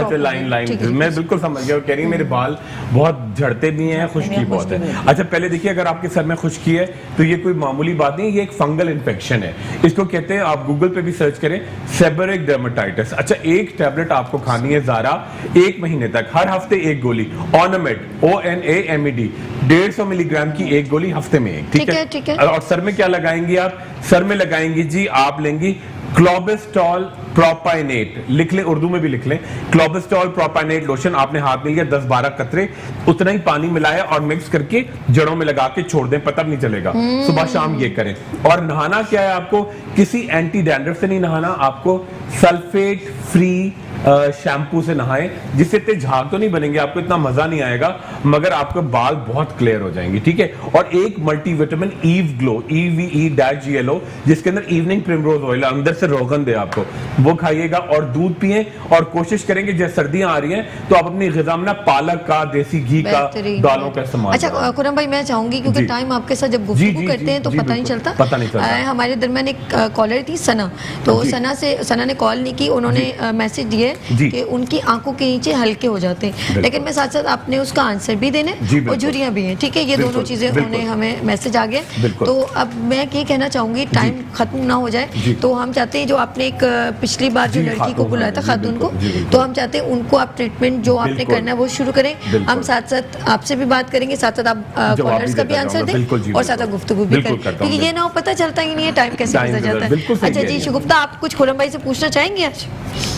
S4: मैं बिल्कुल समझ गया, कह रही है मेरे बाल बहुत झड़ते भी हैं, खुश्की बहुत है। अच्छा, पहले देखिए, अगर आपके सर में खुश्की है तो ये कोई मामूली बात नहीं, ये एक फंगल इन्फेक्शन है, इसको कहते हैं, आप गूगल पे भी सर्च करें, सेबरिक डर्मेटाइटिस। अच्छा, एक टैबलेट आपको खानी है ज़ारा 1 महीने तक, हर हफ्ते 1 गोली, ऑनामेड ONAMED 150 मिलीग्राम की 1 गोली हफ्ते में 1, ठीक है। और सर में क्या लगाएंगी आप? सर में लगाएंगी जी, आप लेंगी क्लोबेस्टॉल प्रोपाइनेट, लिख लें, उर्दू में भी लिख लें, क्लोबेस्टॉल प्रोपाइनेट लोशन, आपने हाथ में लिया 10-12 कतरे, उतना ही पानी मिलाया और मिक्स करके जड़ों में लगा के छोड़ दें, पता नहीं चलेगा, सुबह शाम ये करें। और नहाना क्या है, आपको किसी एंटी डैंड्रफ से नहीं नहाना, आपको सल्फेट फ्री शैम्पू से नहाएं, जिससे इतने झाग तो नहीं बनेंगे, आपको इतना मजा नहीं आएगा, मगर आपके बाल बहुत क्लियर हो जाएंगे, ठीक है। और एक मल्टीविटामिन ईव ग्लो, EVE-GLO, जिसके अंदर इवनिंग प्रिमरोज ऑयल अंदर से रोगन दे आपको, वो खाइएगा और दूध पिए। और कोशिश करेंगे जैसे सर्दियां आ रही हैं तो आप अपनी ग़िज़ा में ना पालक का, देसी घी का, दालों का इस्तेमाल।
S1: अच्छा खुरम भाई, मैं चाहूंगी क्योंकि टाइम आपके साथ जब गुफ्तगू करते हैं तो पता नहीं चलता। हमारे दरमियान एक कॉलर थी सना, तो सना ने कॉल नहीं की, उन्होंने मैसेज दिए हैं
S4: जी।
S1: कि उनकी आंखों के नीचे हल्के हो जाते हैं, लेकिन मैं साथ साथ आपने उसका आंसर भी देने
S4: जी,
S1: और
S4: बिल्कुल।
S1: झुर्रियाँ भी हैं, ठीक है, ये
S4: बिल्कुल,
S1: दोनों चीज़ें
S4: बिल्कुल।
S1: उन्हें हमें मैसेज आ गया।
S4: बिल्कुल।
S1: तो अब मैं ये कहना चाहूँगी, टाइम खत्म ना हो
S4: जी।
S1: जाए, तो हम चाहते हैं जो आपने एक पिछली बार जो
S4: जी,
S1: लड़की को
S4: खातून,
S1: बुलाया था,
S4: जी,
S1: खातून को,
S4: बिल्कुल, जी, बिल्कुल।
S1: तो हम चाहते हैं उनको आप ट्रीटमेंट जो आपने
S4: बिल्कुल।
S1: करना है वो शुरू करें।
S4: बिल्कुल।
S1: हम साथ साथ आपसे भी बात करेंगे, साथ साथ आप
S4: जवाब
S1: कॉलर्स
S4: भी
S1: का भी
S4: देता
S1: आंसर
S4: जाऊंगा,
S1: दें
S4: बिल्कुल जी,
S1: और साथ साथ
S4: बिल्कुल।
S1: गुफ्तगू भी
S4: बिल्कुल
S1: करें,
S4: करता हूं
S1: क्योंकि ये ना हो पता चलता ही नहीं है टाइम कैसे
S4: टाइम
S1: गुजर जाता है।
S4: बिल्कुल सही
S1: अच्छा
S4: कह
S1: जी
S4: रही हैं।
S1: शगुफ्ता, आप कुछ खुरम भाई से पूछना चाहेंगे आज?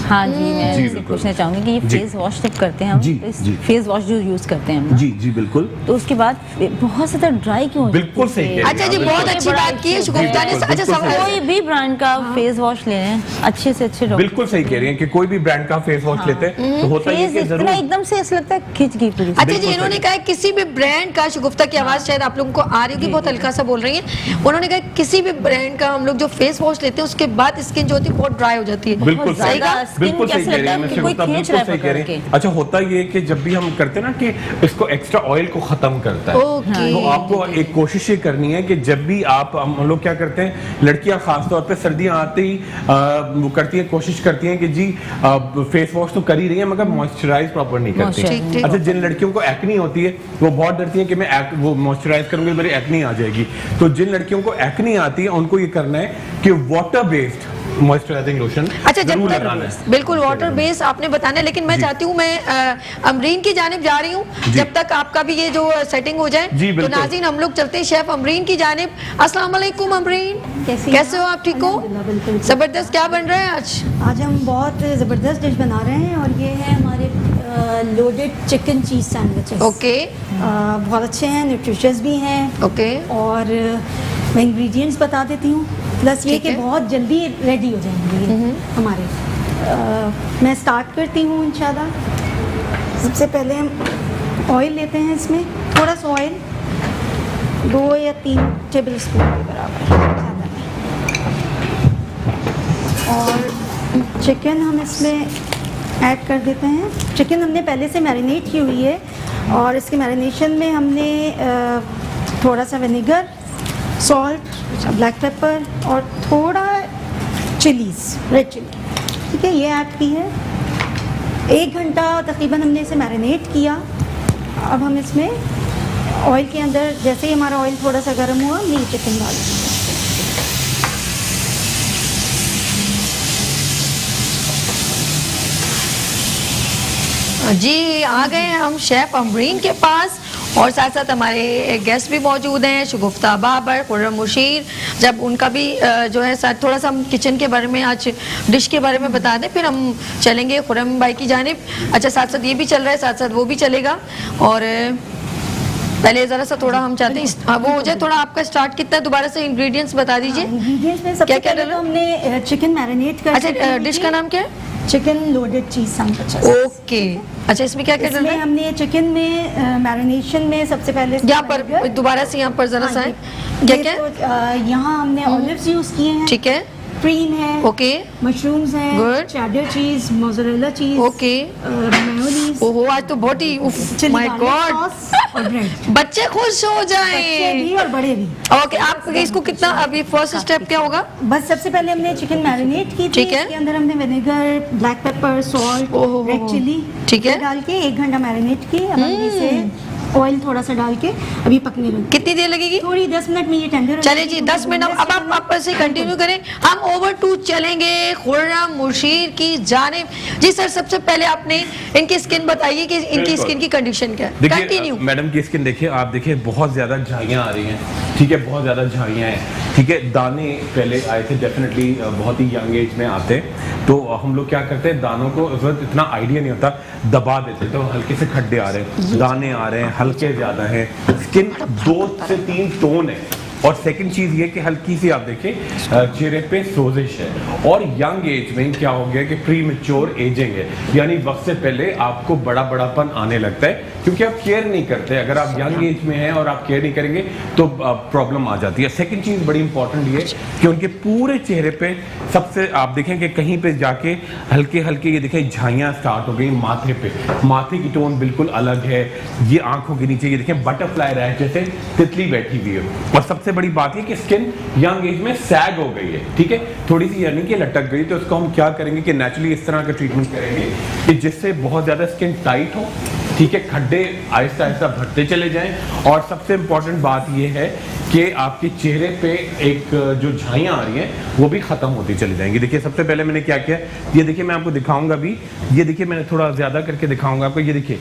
S5: हाँ जी, मैं
S4: जी,
S5: इससे
S4: बिल्कुल।
S5: पूछना चाहूँगी कि ये
S4: जी।
S5: फेस वॉश जब करते हैं हम,
S4: जी,
S5: तो इस
S4: जी।
S5: फेस वॉश जो यूज़ करते हैं हम ना,
S4: जी जी बिल्कुल
S5: तो उसके बाद बहुत ज़्यादा ड्राई क्यों हो जाती है
S4: बिल्कुल सही
S5: face?
S4: कह रही
S1: अच्छा
S4: हैं
S1: जी,
S4: आप,
S1: बहुत
S4: बिल्कुल।
S1: अच्छी बात की है शगुफ्ता ने।
S4: बिल्कुल,
S1: अच्छा
S4: बिल्कुल
S1: सवाल,
S5: कोई भी ब्रांड का फेस वॉश ले लें, अच्छे से अच्छे डॉक्टर
S4: बिल्कुल सही कह रही हैं कि कोई भी ब्रांड का फेस वॉश लेते हैं तो होता ही है
S5: फेस
S4: कि
S5: इतना
S4: जरूर
S5: एकदम से ऐसा लगता है खिंच गई पूरी।
S1: अच्छा जी,
S4: बिल्कुल
S1: इन्होंने
S4: सही।
S1: कहा है किसी भी ब्रांड का, शगुफ्ता की आवाज शायद आप लोगों को आ रही होगी, बहुत हल्का सा बोल रही हैं, उन्होंने कहा किसी भी ब्रांड का हम लोग जो फेस वॉश लेते हैं उसके बाद स्किन जो होती है बहुत ड्राई हो जाती है।
S4: बिल्कुल
S5: बहुत
S4: सही
S5: ज़्यादा skin
S4: बिल्कुल सही
S5: कैसे
S4: कह रही
S5: लगता
S4: है
S5: है
S4: मैं
S5: कि कोई
S4: शगुफ्ता,
S5: खींच
S4: बिल्कुल
S5: रहा है
S4: सही कह रही
S5: पकड़
S4: हैं।
S5: के।
S4: अच्छा, होता ये है कि जब भी हम करते हैं ना कि इसको एक्स्ट्रा ऑयल को खत्म करता है,
S1: ओके।
S4: तो आपको एक कोशिश ये करनी है कि जब भी आप, हम लोग क्या करते हैं, लड़कियां खासतौर पे सर्दियां आते ही वो करती है, कोशिश करती हैं कि जी फेस वॉश तो कर ही रही है मगर मॉइस्चराइज प्रॉपर नहीं करती।
S5: ठीक,
S1: ठीक।
S4: अच्छा, जिन लड़कियों को एक्नी होती है वो बहुत डरती है कि मैं वो मॉइस्चराइज करूंगी मेरी एक्नी आ जाएगी, तो जिन लड़कियों को एक्नी आती है उनको ये करना है कि वाटर बेस्ड मॉइस्चराइजिंग लोशन
S1: अच्छा, जब
S4: जरूर
S1: तक
S4: लगाना है।
S1: बिल्कुल वाटर बेस आपने बताना है, लेकिन मैं
S4: जी।
S1: चाहती हूँ मैं अमरीन की जानिब जा रही हूँ,
S4: जी।
S1: जब तक आपका भी ये जो सेटिंग हो जाए।
S4: जी,
S1: तो
S4: बिल्कुल।
S1: नाज़रीन, हम लोग चलते हैं शेफ अमरीन की जानिब। अस्सलाम वालेकुम अमरीन, कैसे हो आप? ठीक हो?
S7: अल्हम्दुलिल्लाह, बिल्कुल।
S1: जबरदस्त, क्या बन रहा है आज?
S7: आज हम बहुत ज़बरदस्त डिश बना रहे हैं और ये है हमारे लोडेड चिकन चीज़ सैंडविचेस।
S1: ओके
S7: बहुत अच्छे हैं, न्यूट्रिशियस भी हैं
S1: ओके
S7: और मैं इंग्रेडिएंट्स बता देती हूँ, प्लस ये
S1: ठीक
S7: कि
S1: है।
S7: बहुत जल्दी रेडी हो जाएंगे ये हमारे। मैं स्टार्ट करती हूँ इंशाल्लाह। सबसे पहले हम ऑयल लेते हैं, इसमें थोड़ा सा ऑयल, 2 या 3 टेबल स्पून के बराबर, ज़्यादा नहीं। और चिकन हम इसमें ऐड कर देते हैं। चिकन हमने पहले से मैरिनेट की हुई है और इसके मैरिनेशन में हमने थोड़ा सा विनेगर, सॉल्ट, ब्लैक पेपर और थोड़ा चिलीज़, रेड चिली, ठीक है, ये ऐड की है। 1 घंटा तकरीबन हमने इसे मैरिनेट किया। अब हम इसमें ऑयल के अंदर, जैसे ही हमारा ऑयल थोड़ा सा गर्म हुआ, हमने ये चिकन डाल दिया।
S1: जी, आ गए हैं हम शेफ अमरीन के पास और साथ साथ हमारे गेस्ट भी मौजूद हैं, शगुफ्ता बाबर, खुर्रम मुशीर। जब उनका भी जो है साथ थोड़ा सा हम किचन के बारे में, आज डिश के बारे में बता दें, फिर हम चलेंगे खुर्रम भाई की जानिब। अच्छा, साथ साथ ये भी चल रहा है, साथ साथ वो भी चलेगा। और पहले ज़रा सा थोड़ा हम चाहते हैं वो हो जाए, थोड़ा आपका स्टार्ट कितना है, दोबारा से इंग्रेडिएंट्स बता दीजिए।
S7: इंग्रेडिएंट्स में सबसे
S1: क्या-क्या
S7: पहले
S1: डाला?
S7: तो हमने चिकन मैरिनेट कर
S1: अच्छा, डिश का नाम क्या है?
S7: चिकन लोडेड चीज़ सैंडविचेस।
S1: ओके। अच्छा, इसमें क्या क्या डाल
S7: इसमें
S1: रहे हैं?
S7: हमने चिकन में मैरिनेशन में सबसे पहले
S1: यहाँ पर दोबारा से यहाँ पर जरा सा है, क्या क्या है?
S7: यहाँ हमने ऑलिव्स यूज किए हैं,
S1: ठीक है,
S7: क्रीम है,
S1: ओके
S7: मशरूम्स हैं,
S1: Good.
S7: Cheddar cheese, mozzarella cheese,
S1: okay.
S7: Mayonnaise,
S1: ओहो, आज तो बहुत ही
S7: chilli
S1: my
S7: garlic
S1: god,
S7: sauce और ब्रेड।
S1: बच्चे खुश हो
S7: बच्चे
S1: जाएं।
S7: भी और बड़े भी।
S1: ओके, आप इसको कितना, अभी फर्स्ट स्टेप क्या होगा?
S7: बस सबसे पहले हमने चिकन मैरिनेट की थी,
S1: ठीक है।
S7: इसके अंदर हमने विनेगर, ब्लैक पेपर, सॉल्ट,
S1: ओहो,
S7: रेड चिली,
S1: ठीक है।
S7: डाल के 1 घंटा मैरिनेट की। अब हम इसे ऑयल थोड़ा सा डाल के अभी पकने लगे।
S1: कितनी देर लगेगी?
S7: थोड़ी 10 मिनट में ये टेंडर हो
S1: चले
S7: जाएगी,
S1: जी, 10 मिनट। अब आप वापस से कंटिन्यू करें, हम ओवर टू चलेंगे खुर्रम मुशीर की जानिब। जी सर, सबसे पहले आपने इनकी स्किन बताइए कि इनकी
S4: बिल्कुल।
S1: स्किन की कंडीशन क्या है।
S4: देखिए
S1: कंटिन्यू।
S4: मैडम की स्किन देखिए, आप देखिए बहुत ज्यादा झाइयाँ आ रही हैं, ठीक है, बहुत ज्यादा झाइयाँ हैं, ठीक है। दाने पहले आए थे, डेफिनेटली बहुत ही यंग एज में आते, तो हम लोग क्या करते हैं, दानों को उस वक्त इतना आइडिया नहीं होता, दबा देते, तो हल्के से खड्डे आ रहे हैं, दाने आ रहे हैं, हल्के ज्यादा हैं, स्किन 2 से 3 टोन है। और सेकंड चीज ये कि हल्की सी आप देखिए चेहरे पे सोजिश है, और यंग एज में क्या हो गया कि प्री मैच्योर एजिंग है, यानी वक्त से पहले आपको बड़ा बड़ापन आने लगता है, क्योंकि आप केयर नहीं करते। अगर आप यंग एज में हैं और आप केयर नहीं करेंगे तो प्रॉब्लम आ जाती है। सेकंड चीज बड़ी इंपॉर्टेंट ये कि उनके पूरे चेहरे पे सबसे आप देखें कि कहीं पे जाके हल्के हल्के ये देखें झाइयाँ स्टार्ट हो गई माथे पे, माथे की टोन बिल्कुल अलग है। ये आंखों के नीचे ये देखें बटरफ्लाई रैश जैसे तितली बैठी हुई है। और सबसे सबसे बड़ी बात है कि स्किन यंग एज में सैग हो गई है, ठीक है, थोड़ी सी यानी कि लटक गई, तो उसको हम क्या करेंगे कि नेचुरली इस तरह का ट्रीटमेंट करेंगे कि जिससे बहुत ज़्यादा स्किन टाइट हो, ठीक है, खड्डे आहिस्ता आहिस्ता भरते चले जाएं। और सबसे इम्पॉर्टेंट बात यह है कि आपके चेहरे पे एक जो झाइयाँ आ रही हैं वो भी ख़त्म होती चली जाएंगी। देखिए सबसे पहले मैंने क्या किया, ये देखिए मैं आपको दिखाऊंगा भी, ये देखिए मैंने थोड़ा ज़्यादा करके दिखाऊंगा आपको, ये देखिए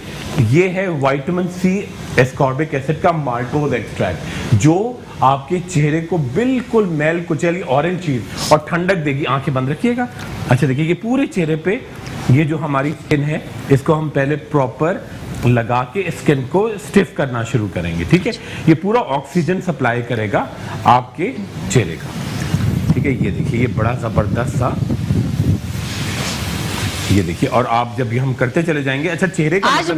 S4: ये है विटामिन सी एस्कॉर्बिक एसिड का माल्टोज एक्सट्रैक्ट, जो आपके चेहरे को बिल्कुल मैल कुचैली ऑरेंज चीज़ और ठंडक देगी। आंखें बंद रखिएगा। अच्छा देखिए ये पूरे चेहरे पे ये जो हमारी स्किन है इसको हम पहले प्रॉपर लगा के स्किन को स्टिफ करना शुरू करेंगे, ठीक है। ये पूरा ऑक्सीजन सप्लाई करेगा आपके चेहरे का, ठीक है। ये देखिए ये बड़ा ज़बरदस्त सा, ये देखिए, और आप जब ये हम करते चले जाएंगे। अच्छा चेहरे का
S1: आज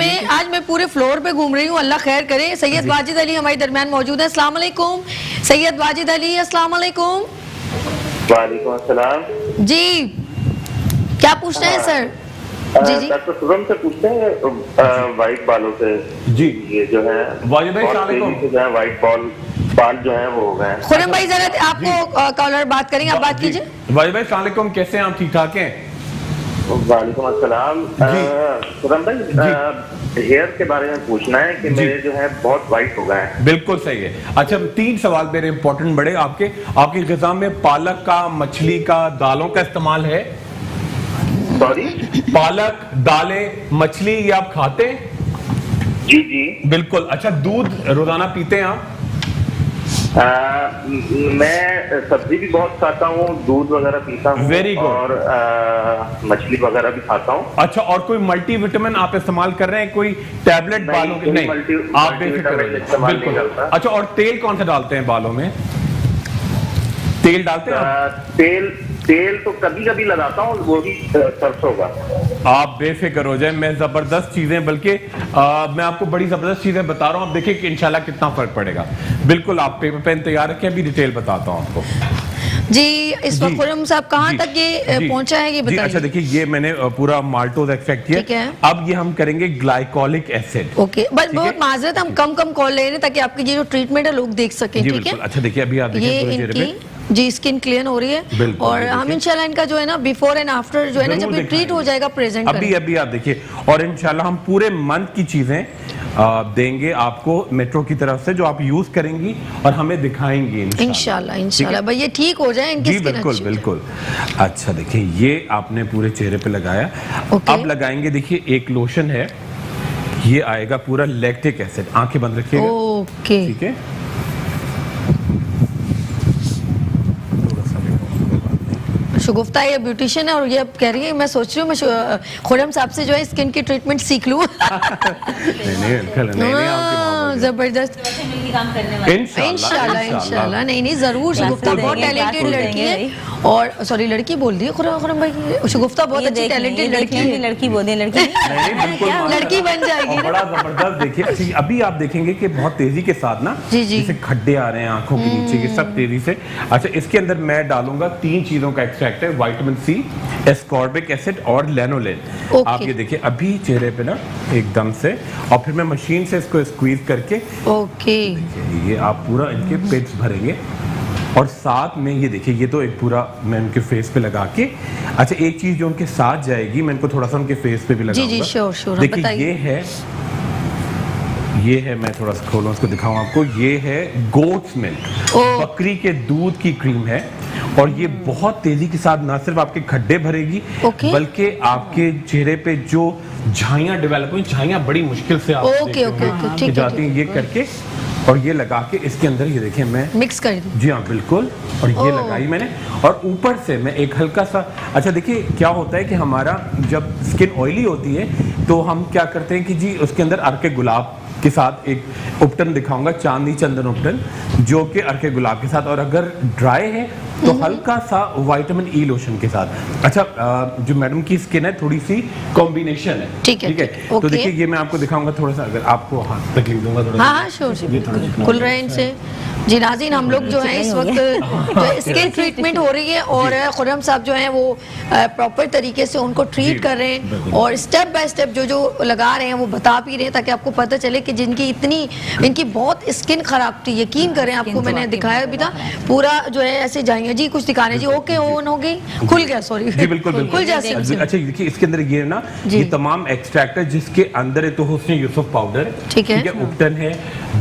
S1: मैं पूरे फ्लोर पे घूम रही हूँ, अल्लाह खैर करे। सैयद वाजिद अली हमारे दरमियान मौजूद है। अस्सलाम वालेकुम सैयद वाजिद अली। अस्सलाम वालेकुम।
S8: वालेकुम अस्सलाम
S1: जी क्या पूछना है सर? जी जी
S8: डॉक्टर शुभम से पूछते हैं वाइट बालों से।
S4: जी
S8: ये जो है
S4: वाजिद भाई अस्सलाम वालेकुम।
S8: जो है वाइट बाल जो है वो हो गए हैं।
S1: खुरम भाई जरा आपको कॉलर बात करेंगे, आप बात कीजिए।
S4: वाजिद भाई अस्सलाम वालेकुम, कैसे हैं आप? ठीक ठाक हैं?
S8: वालेकुम अस्सलाम। शुभम भाई हेयर के बारे में पूछना है कि मेरे जो है बहुत वाइट हो गए हैं।
S4: बिल्कुल सही है। अच्छा 3 सवाल मेरे इंपॉर्टेंट बड़े, आपकी ग़िज़ा में पालक का, मछली का, दालों का इस्तेमाल है?
S8: सॉरी?
S4: पालक, दालें, मछली ये आप खाते हैं?
S8: जी जी
S4: बिल्कुल। अच्छा दूध रोजाना पीते हैं आप?
S8: मैं सब्जी भी बहुत खाता हूँ, दूध वगैरह पीता हूँ।
S4: Very good.
S8: और मछली वगैरह भी खाता हूँ।
S4: अच्छा और कोई मल्टीविटामिन आप इस्तेमाल कर रहे हैं? कोई टैबलेट बालों के? नहीं, आप बेफिक्र रहिए। बिल्कुल। अच्छा और तेल कौन सा डालते हैं बालों में? तेल डालते हैं आप?
S8: तेल तो कभी कभी लगाता हूँ, वो भी सरसों का।
S4: आप बेफिक्र हो जाए, मैं जबरदस्त चीजें, बल्कि मैं आपको बड़ी जबरदस्त चीजें बता रहा हूँ। आप देखिए कि इंशाल्लाह कितना फर्क पड़ेगा। बिल्कुल आप पेपर पेन तैयार रखें, अभी डिटेल बताता हूँ आपको।
S1: जी इस वक्त खुरम साहब कहाँ तक ये पहुंचा है ये बताइए।
S4: अच्छा देखिए ये मैंने पूरा माल्टोज एक्सट्रैक्ट किया, अब ये हम करेंगे ग्लाइकोलिक एसिड।
S1: ओके बस बहुत माजरत, हम कम कॉल ले रहे हैं ताकि आपकी ये जो ट्रीटमेंट है लोग देख सकें, ठीक है।
S4: अच्छा देखिए अभी आप देखिए पूरे चेहरे पे
S1: जी स्किन क्लियर हो रही है, और हम इंशाल्लाह इनका जो है ना बिफोर एंड आफ्टर जो है ना जब ट्रीट हो जाएगा प्रेजेंट
S4: अभी आप देखिए, और इंशाल्लाह हम पूरे मंथ की चीजें देंगे आपको मेट्रो की तरफ से, जो आप यूज करेंगी और हमें दिखाएंगी
S1: इंशाल्लाह भाई ये ठीक हो जाए इनकी स्किन।
S4: बिल्कुल। अच्छा देखिए ये आपने पूरे चेहरे पे लगाया, अब लगाएंगे देखिए एक लोशन है, ये आएगा पूरा लैक्टिक एसिड। आंखें बंद रखिएगा,
S1: ओके
S4: ठीक है।
S1: शगुफ्ता ये ब्यूटिशियन है और ये अब कह रही है, मैं सोच रही हूँ मैं खुरम साहब से जो है स्किन की ट्रीटमेंट सीख लूँ। जबरदस्त। इंशाल्लाह नहीं जरूर। शगुफ्ता बहुत टैलेंटेड लड़की है, और सॉरी लड़की बोल दी है खुरम भाई, शगुफ्ता बहुत अच्छी टैलेंटेड लड़की है।
S5: लड़की बोल दी,
S1: लड़की बन जाएगी।
S4: बड़ा जबरदस्त। देखिए अभी आप देखेंगे कि बहुत तेजी के साथ ना जैसे खड्डे आ रहे हैं आंखों के नीचे के, सब तेजी से। अच्छा इसके अंदर मैं डालूंगा 3 चीजों का एक्सट्रैक्ट है, विटामिन सी, एस्कॉर्बिक एसिड और लैनोलेन। आप ये देखिए अभी चेहरे पे ना एकदम से, और फिर मैं मशीन से इसको स्क्वीज करके ये आप पूरा इनके पिट्स भरेंगे, और साथ में ये देखिए ये तो एक पूरा मैं उनके फेस पे लगा के। अच्छा एक चीज जो उनके साथ जाएगी, मैं इनको थोड़ा सा उनके फेस पे भी लगाऊंगा।
S1: जी श्योर
S4: देखिए ये है मैं थोड़ा सा खोलूं उसको दिखाऊं आपको, ये है गोट्स मिल्क, बकरी के दूध की क्रीम है, और ये बहुत तेजी के साथ ना सिर्फ आपके खड्डे भरेगी बल्कि आपके चेहरे पे जो झाइयां डेवलप हुई, झाइयां बड़ी मुश्किल से आप जाती हैं, ये करके और ये लगा के इसके अंदर ये देखिए मैं
S1: मिक्स कर दूं।
S4: जी हाँ बिल्कुल, और ये लगाई मैंने, और ऊपर से मैं एक हल्का सा। अच्छा देखिए क्या होता है कि हमारा जब स्किन ऑयली होती है तो हम क्या करते हैं कि जी उसके अंदर अर्के गुलाब के साथ एक उपटन दिखाऊंगा, चांदी चंदन उपटन, जो कि अर्के गुलाब के साथ, और अगर ड्राई है तो हल्का सा विटामिन ई लोशन के साथ। अच्छा जो मैडम की स्किन है थोड़ी सी कॉम्बिनेशन है, ठीक है। तो देखिए ये मैं आपको दिखाऊंगा थोड़ा सा, अगर आपको हाथ तकलीफ दूंगा थोड़ा।
S1: हाँ श्योर खुल रहे हैं इनसे। जी नाज़रीन, हम लोग जो है इस वक्त जो स्किन ट्रीटमेंट हो रही है और खुर्रम साहब जो हैं वो प्रॉपर तरीके से उनको ट्रीट कर रहे हैं और स्टेप बाय स्टेप जो जो लगा रहे हैं वो बता भी रहे हैं ताकि आपको पता चले कि जिनकी इनकी बहुत स्किन खराब थी, यकीन करें, आपको मैंने दिखाया भी था पूरा जो है ऐसे जाएंगे जी, कुछ दिखा रहे जी, ओके ऑन हो गई, खुल गया, सॉरी
S4: जी बिल्कुल बिल्कुल
S1: खुल जाए।
S4: अच्छा देखिए इसके अंदर ये ना ये तमाम एक्सट्रैक्ट है जिसके अंदर है तो हुस्न यूसुफ पाउडर,
S1: ठीक है,
S4: उपटन है,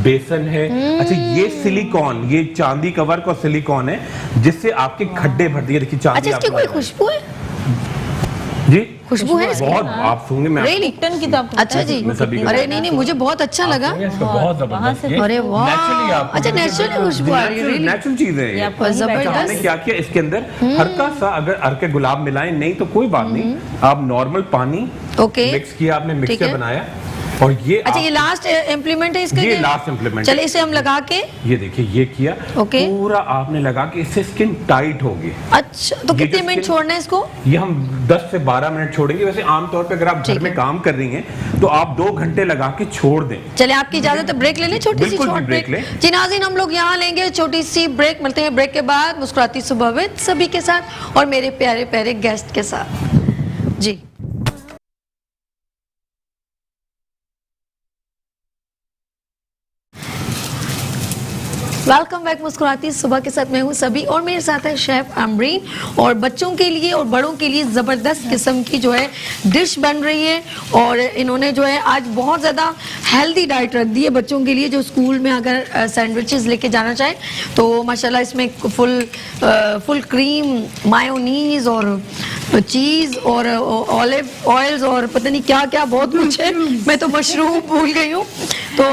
S4: बेसन है, अच्छा ये सिलिकॉन, ये चांदी का वर्क और सिलिकॉन है जिससे आपके खड्डे भर दिए। देखिए चांदी।
S1: अच्छा, इसकी कोई खुशबू है?
S4: जी
S1: खुशबू है इसकी?
S4: बहुत, आप सुनेंगे मैं
S1: Really?
S5: लिप्टन की तो आपको
S1: अच्छा जी, अरे नहीं मुझे बहुत अच्छा लगा।
S4: बहुत जबरदस्त।
S1: अरे वाह, अच्छा नेचुरली खुशबू आ रही है, really?
S4: नेचुरल चीज है ये।
S1: जबरदस्त।
S4: हमने क्या किया इसके अंदर हल्का सा अगर अर्के गुलाब मिलाएं नहीं तो कोई बात नहीं, आप नॉर्मल पानी
S1: ओके
S4: मिक्स किया, आपने
S1: ठीक
S4: मिक्सर
S1: है।
S4: बनाया और ये
S1: अच्छा ये लास्ट इम्प्लीमेंट है इसका?
S4: ये लास्ट इम्प्लीमेंट।
S1: चलिए इसे हम लगा के,
S4: ये देखिए ये किया
S1: ओके।
S4: पूरा आपने लगा के इससे स्किन टाइट होगी।
S1: अच्छा तो
S4: ये
S1: कितने
S4: जो
S1: मिनट
S4: skin-
S1: छोड़ना है इसको?
S4: ये हम 10 से 12 मिनट छोड़ेंगे। वैसे आमतौर पे अगर आप घर
S1: ठीक
S4: में
S1: है।
S4: काम कर रही हैं तो आप 2 घंटे लगा के छोड़ दें।
S1: चलिए आपकी इजाजत है, ब्रेक ले लें, छोटी सी
S4: बिल्कुल
S1: शॉर्ट
S4: भी
S1: ब्रेक।
S4: break लें।
S1: जी नाज़रीन, हम लोग यहाँ लेंगे छोटी सी ब्रेक, मिलते हैं ब्रेक के बाद मुस्कुराती सुबह विद सभी के साथ और मेरे प्यारे प्यारे गेस्ट के साथ। जी वेलकम बैक मुस्कुराती सुबह के साथ मैं हूं सभी और मेरे साथ है शेफ अमरीन और बच्चों के लिए और बड़ों के लिए ज़बरदस्त किस्म की जो है डिश बन रही है और इन्होंने जो है आज बहुत ज़्यादा हेल्दी डाइट रख दी है बच्चों के लिए जो स्कूल में अगर सैंडविचेस लेके जाना चाहे तो माशाल्लाह इसमें फुल क्रीम, मायोनीज और चीज़ और ऑलिव ऑयल्स और पता नहीं क्या क्या बहुत कुछ है, मैं तो मशरूम भूल गई हूँ। तो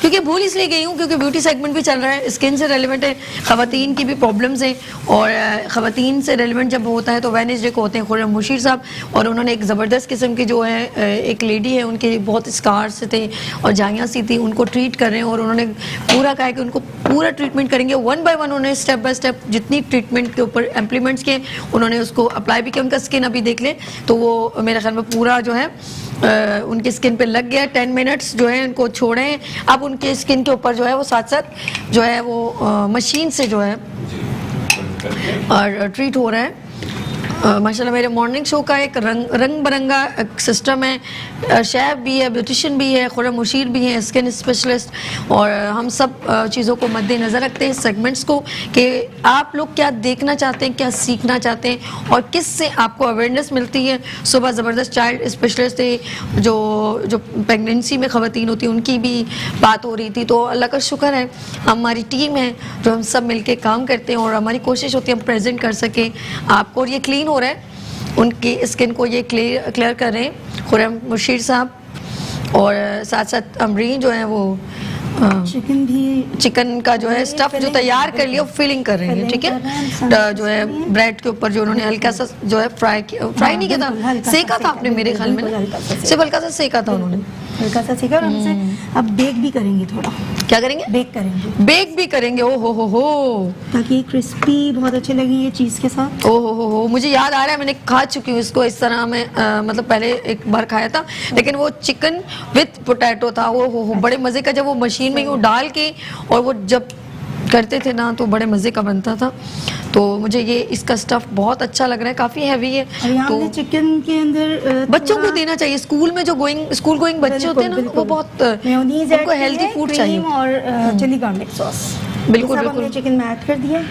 S1: क्योंकि भूल इसलिए गई हूँ क्योंकि ब्यूटी सेगमेंट भी चल रहा है, स्किन से रेलिवेंट है, ख़वातीन की भी प्रॉब्लम्स हैं और ख़वातीन से रेलिवेंट जब होता है तो वेडनेसडे को होते हैं खुर्रम मुशीर साहब और उन्होंने एक ज़बरदस्त किस्म की जो है एक लेडी है उनके बहुत स्कार्स थे और जाइयाँ सी थी, उनको ट्रीट कर रहे हैं और उन्होंने पूरा कहा कि उनको पूरा ट्रीटमेंट करेंगे, 1 बाय 1 उन्होंने स्टेप बाय स्टेप जितनी ट्रीटमेंट के ऊपर इम्प्लीमेंट्स किए उन्होंने उसको अप्लाई भी किया। उनका स्किन अभी देख लें तो वो मेरे ख्याल में पूरा जो है उनकी स्किन पे लग गया। 10 मिनट्स जो है उनको छोड़ें, अब उनके स्किन के ऊपर जो है वो साथ साथ जो है वो मशीन से जो है और ट्रीट हो रहा है। माशाल्लाह मेरे मॉर्निंग शो का एक रंग बिरंगा सिस्टम है, शेफ भी है, ब्यूटिशियन भी है, खुर्रम मुशीर भी है, स्किन स्पेशलिस्ट और हम सब चीज़ों को मद्देनज़र रखते हैं सेगमेंट्स को कि आप लोग क्या देखना चाहते हैं, क्या सीखना चाहते हैं और किस से आपको अवेयरनेस मिलती है। सुबह ज़बरदस्त चाइल्ड स्पेशलिस्ट थे जो प्रेगनेंसी में ख़वातीन होती हैं उनकी भी बात हो रही थी, तो अल्लाह का शुक्र है हमारी टीम है जो हम सब मिल के काम करते हैं और हमारी कोशिश होती है हम प्रेजेंट कर सकें आपको। और ये क्लीन हो रहा है, उनकी स्किन को ये क्लियर कर रहे हैं खुर्रम मुशीर साहब और साथ साथ अमरीन जो है वो चिकन का जो है स्टफ जो तैयार कर लिया फिलिंग कर रहे हैं, ठीक है, जो है ब्रेड के ऊपर जो उन्होंने हल्का सा जो है फ्राई नहीं किया था, सेका था आपने मेरे ख्याल में, सिर्फ हल्का सा सेका था उन्होंने,
S7: हल्का सा सेका और हम इसे अब बेक भी करेंगे, थोड़ा
S1: क्या करेंगे, बेक भी करेंगे। ओ हो
S7: ताकि क्रिस्पी बहुत अच्छे लगे ये चीज़ के साथ।
S1: ओ हो मुझे याद आ रहा है मैंने खा चुकी हूँ इसको इस तरह में, मतलब पहले एक बार खाया था लेकिन वो चिकन विथ पोटैटो था, ओ हो बड़े मज़े का, जब वो मशीन में वो डाल के और वो जब करते थे ना तो बड़े मज़े का बनता था। तो मुझे ये इसका स्टफ बहुत अच्छा लग रहा है, काफ़ी हैवी है।
S7: तो चिकन के अंदर
S1: बच्चों को देना चाहिए, स्कूल में जो स्कूल गोइंग बच्चे होते हैं ना वो बहुत उनको हेल्दी फूड चाहिए
S7: और चिली गार्लिक सॉस
S1: बिल्कुल
S7: हमने चिकन में ऐड कर दिया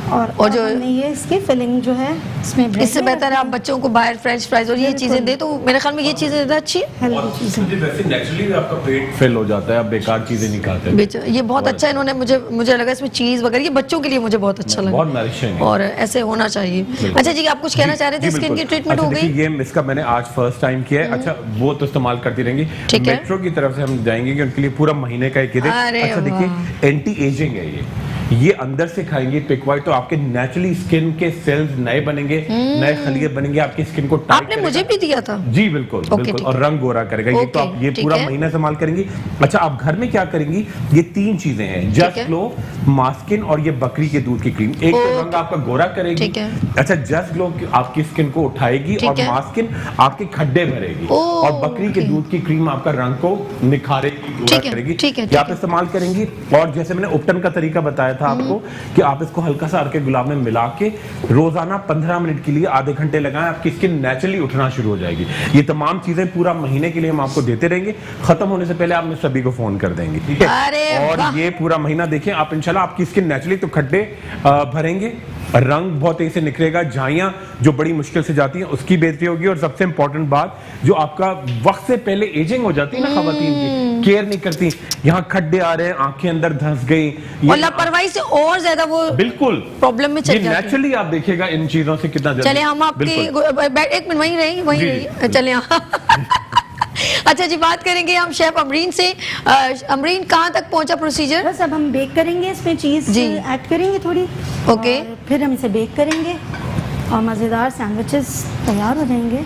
S7: और जो हमने ये इसकी फिलिंग जो है इसमें
S1: इससे बेहतर है आप बच्चों को बाहर फ्रेंच फ्राइज और ये चीज़ें दे तो मेरे ख्याल में ये चीज़ें ज़्यादा अच्छी है।
S4: वैसे नेचुरली आपका पेट फिल हो जाता है, आप बेकार चीजें नहीं खाते।
S1: ये बहुत अच्छा इन्होंने मुझे लगा इसमें चीज़ वगैरह ये बच्चों के लिए मुझे बहुत अच्छा लगा,
S4: बहुत नरिशिंग
S1: और ऐसे होना चाहिए। अच्छा जी आप कुछ कहना चाह रहे थे, स्किन की ट्रीटमेंट हो गई?
S4: ये इसका मैंने आज फर्स्ट टाइम किया है। अच्छा वो तो इस्तेमाल करती रहेंगी,
S1: ठीक है।
S4: मेट्रो की तरफ से हम जाएंगे कि उनके लिए पूरा महीने का एक अच्छा देखिए एंटी एजिंग है ये अंदर से खाएंगे पिकवाइट तो आपके नेचुरली स्किन के सेल्स नए बनेंगे, नए खलिए बनेंगे, आपकी स्किन को टाइट
S1: आपने मुझे भी दिया था
S4: जी बिल्कुल बिल्कुल और रंग गोरा करेगा ये तो आप ये पूरा महीना इस्तेमाल करेंगी। अच्छा आप घर में क्या करेंगी, ये 3 चीजें हैं, जस्ट ग्लो, मास्किन और ये बकरी के दूध की क्रीम। एक तो रंग आपका गोरा करेगी, अच्छा जस्ट ग्लो आपकी स्किन को उठाएगी और मास्किन आपके खड्डे भरेगी और बकरी के दूध की क्रीम आपका रंग को निखारेगी, गोरा करेगी। ये आप इस्तेमाल करेंगी और जैसे मैंने उपटन का तरीका बताया था आपको कि आप इसको हल्का सा अर्के गुलाब में मिला के रोजाना 15 मिनट के लिए आधे घंटे लगाएं, आपकी स्किन नेचुरली उठना शुरू हो जाएगी। ये तमाम चीजें पूरा महीने के लिए हम आपको देते रहेंगे, खत्म होने से पहले आप सभी को फोन कर देंगे, ठीक है। और ये पूरा महीना देखें आप, इंशाल्लाह आपकी स्किन नेचुरली तो खड्डे भरेंगे, रंग बहुत तेजी से निखरेगा, झाइयां जो बड़ी मुश्किल से जाती हैं उसकी बेहतरी होगी, और सबसे इंपॉर्टेंट बात जो आपका वक्त से पहले एजिंग हो जाती है ना, खवातीन की केयर नहीं करती, यहाँ खड्डे आ रहे हैं, आंखें अंदर धंस गई,
S1: और लापरवाही से और ज्यादा वो
S4: बिल्कुल
S1: प्रॉब्लम में चल जाती है।
S4: नेचुरली आप देखिएगा इन चीजों से कितना जल्दी।
S1: चले हम आपकी एक मिनट वहीं रही चले अच्छा जी, बात करेंगे हम शेफ अमरीन से। अमरीन कहाँ तक पहुंचा प्रोसीजर?
S7: बस अब हम बेक करेंगे, इसमें चीज़ ऐड करेंगे थोड़ी,
S1: ओके,
S7: और फिर हम इसे बेक करेंगे और मज़ेदार सैंडविचेस तैयार हो जाएंगे।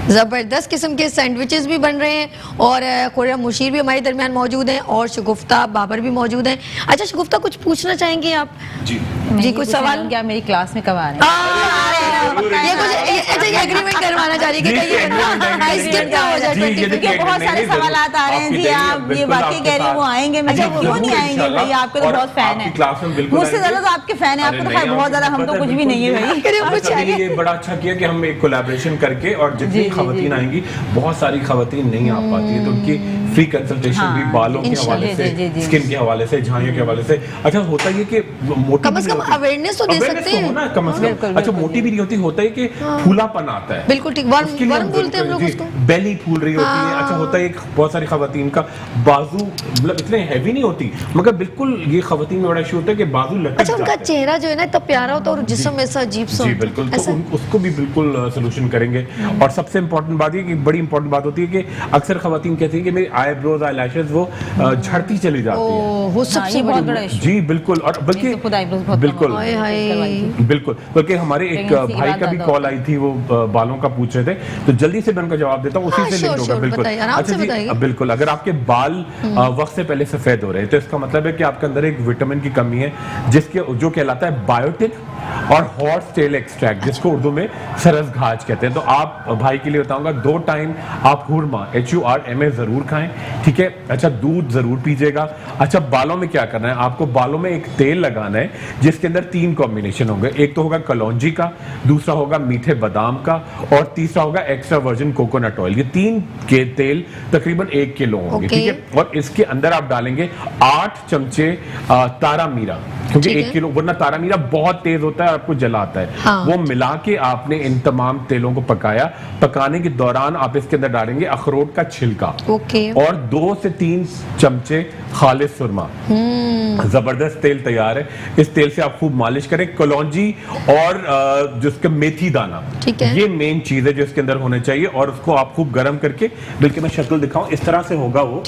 S1: ज़बरदस्त किस्म के सैंडविचेस भी बन रहे हैं, और खुर्रम मुशीर भी हमारे दरमियान मौजूद हैं, और शगुफ्ता बाबर भी मौजूद हैं। अच्छा शगुफ्ता, कुछ पूछना चाहेंगे आप? जी कुछ सवाल?
S5: क्या मेरी क्लास में कब आ रहे हैं?
S1: ये कुछ अच्छा एग्रीमेंट करवाना चाह रही है कि ये स्किप क्या हो जाए?
S5: क्योंकि बहुत सारे सवाल आ रहे हैं जी, आप ये वाकई कह रही हैं वो आएंगे, मैं क्यों नहीं आएंगे भाई, आपके तो बहुत फैन है, मुझसे ज्यादा तो आपके फैन है, आपको तो खैर बहुत ज्यादा, हम तो कुछ भी नहीं है भाई।
S4: ये बड़ा अच्छा किया कि हम एक कोलैबोरेशन करके, और जितनी खवातीन आएंगी, बहुत सारी खवातीन नहीं आ पाती है, तो उनकी फ्री कंसल्टेशन भी बालों के हवाले से, स्किन के हवाले से, झाइयों के हवाले से। अच्छा होता है कि
S1: कम से कम अवेयरनेस तो दे सकते हैं
S4: ना, कम से कम। अच्छा मोटी भी नहीं होती, होता है कि फूलापन आता है,
S1: बिल्कुल ठीक, वर्म बोलते हैं हम लोग उसको,
S4: बेली फूल रही होती है। अच्छा होता है एक बहुत सारी खवातीन का बाजू मतलब इतने हैवी नहीं होती, मगर बिल्कुल ये खवातीन में बड़ा इशू होता है कि बाजू लटक जाता है।
S1: अच्छा उनका चेहरा जो है ना इतना प्यारा होता है और जिस्म ऐसा अजीब सा,
S4: जी बिल्कुल, तो उसको भी बिल्कुल सोल्यूशन करेंगे। और सबसे इंपॉर्टेंट बात ये कि बड़ी इंपॉर्टेंट बात होती है कि अक्सर खवातीन कहती है कि मेरी आईब्रोज आई लैशेस वो झड़ती चली जाती है,
S1: वो सबसे
S5: बहुत बड़ा इशू।
S4: जी बिल्कुल, और बल्कि बिल्कुल बिल्कुल, बल्कि हमारे एक भाई का भी कॉल आई थी, वो बालों का पूछ रहे थे, तो जल्दी से मैं उनका जवाब देता हूँ, उसी से लिंक होगा। बिल्कुल अच्छा जी, बिल्कुल अगर आपके बाल वक्त से पहले सफेद हो रहे हैं तो इसका मतलब है कि आपके अंदर एक विटामिन की कमी है, जिसके जो कहलाता है बायोटिन और हॉर्स टेल एक्सट्रैक्ट, जिसको उर्दू में सरस घाज कहते हैं। तो आप भाई के लिए बताऊंगा 2 टाइम आप हुरमा HURMA जरूर खाएं, ठीक है। अच्छा दूध जरूर पीजिएगा। अच्छा बालों में क्या करना है, आपको बालों में एक तेल लगाना है जिसके अंदर 3 कॉम्बिनेशन होंगे, एक तो होगा कलौंजी का, दूसरा होगा मीठे बादाम का, और तीसरा होगा एक्स्ट्रा वर्जिन कोकोनट ऑयल। ये 3 के तेल तकरीबन 1 किलो होंगे, ठीक है। और इसके अंदर आप डालेंगे 8 चमचे तारा मीरा, क्योंकि 1 किलो, वरना तारा मीरा बहुत तेज होता है, आपको जलाता है।
S1: हाँ।
S4: वो मिला के आपने इन तमाम तेलों को पकाया, पकाने के दौरान आप इसके अंदर डालेंगे अखरोट का छिलका, और 2 से 3 चमचे खालिस सुरमा। जबरदस्त तेल तैयार है। इस तेल से आप खूब मालिश करें। कलौंजी और जिसका मेथी दाना, ये मेन चीज है जो इसके अंदर होने चाहिए, और उसको आप खूब गर्म करके, बल्कि मैं शक्ल दिखाऊं, इस तरह से होगा वो,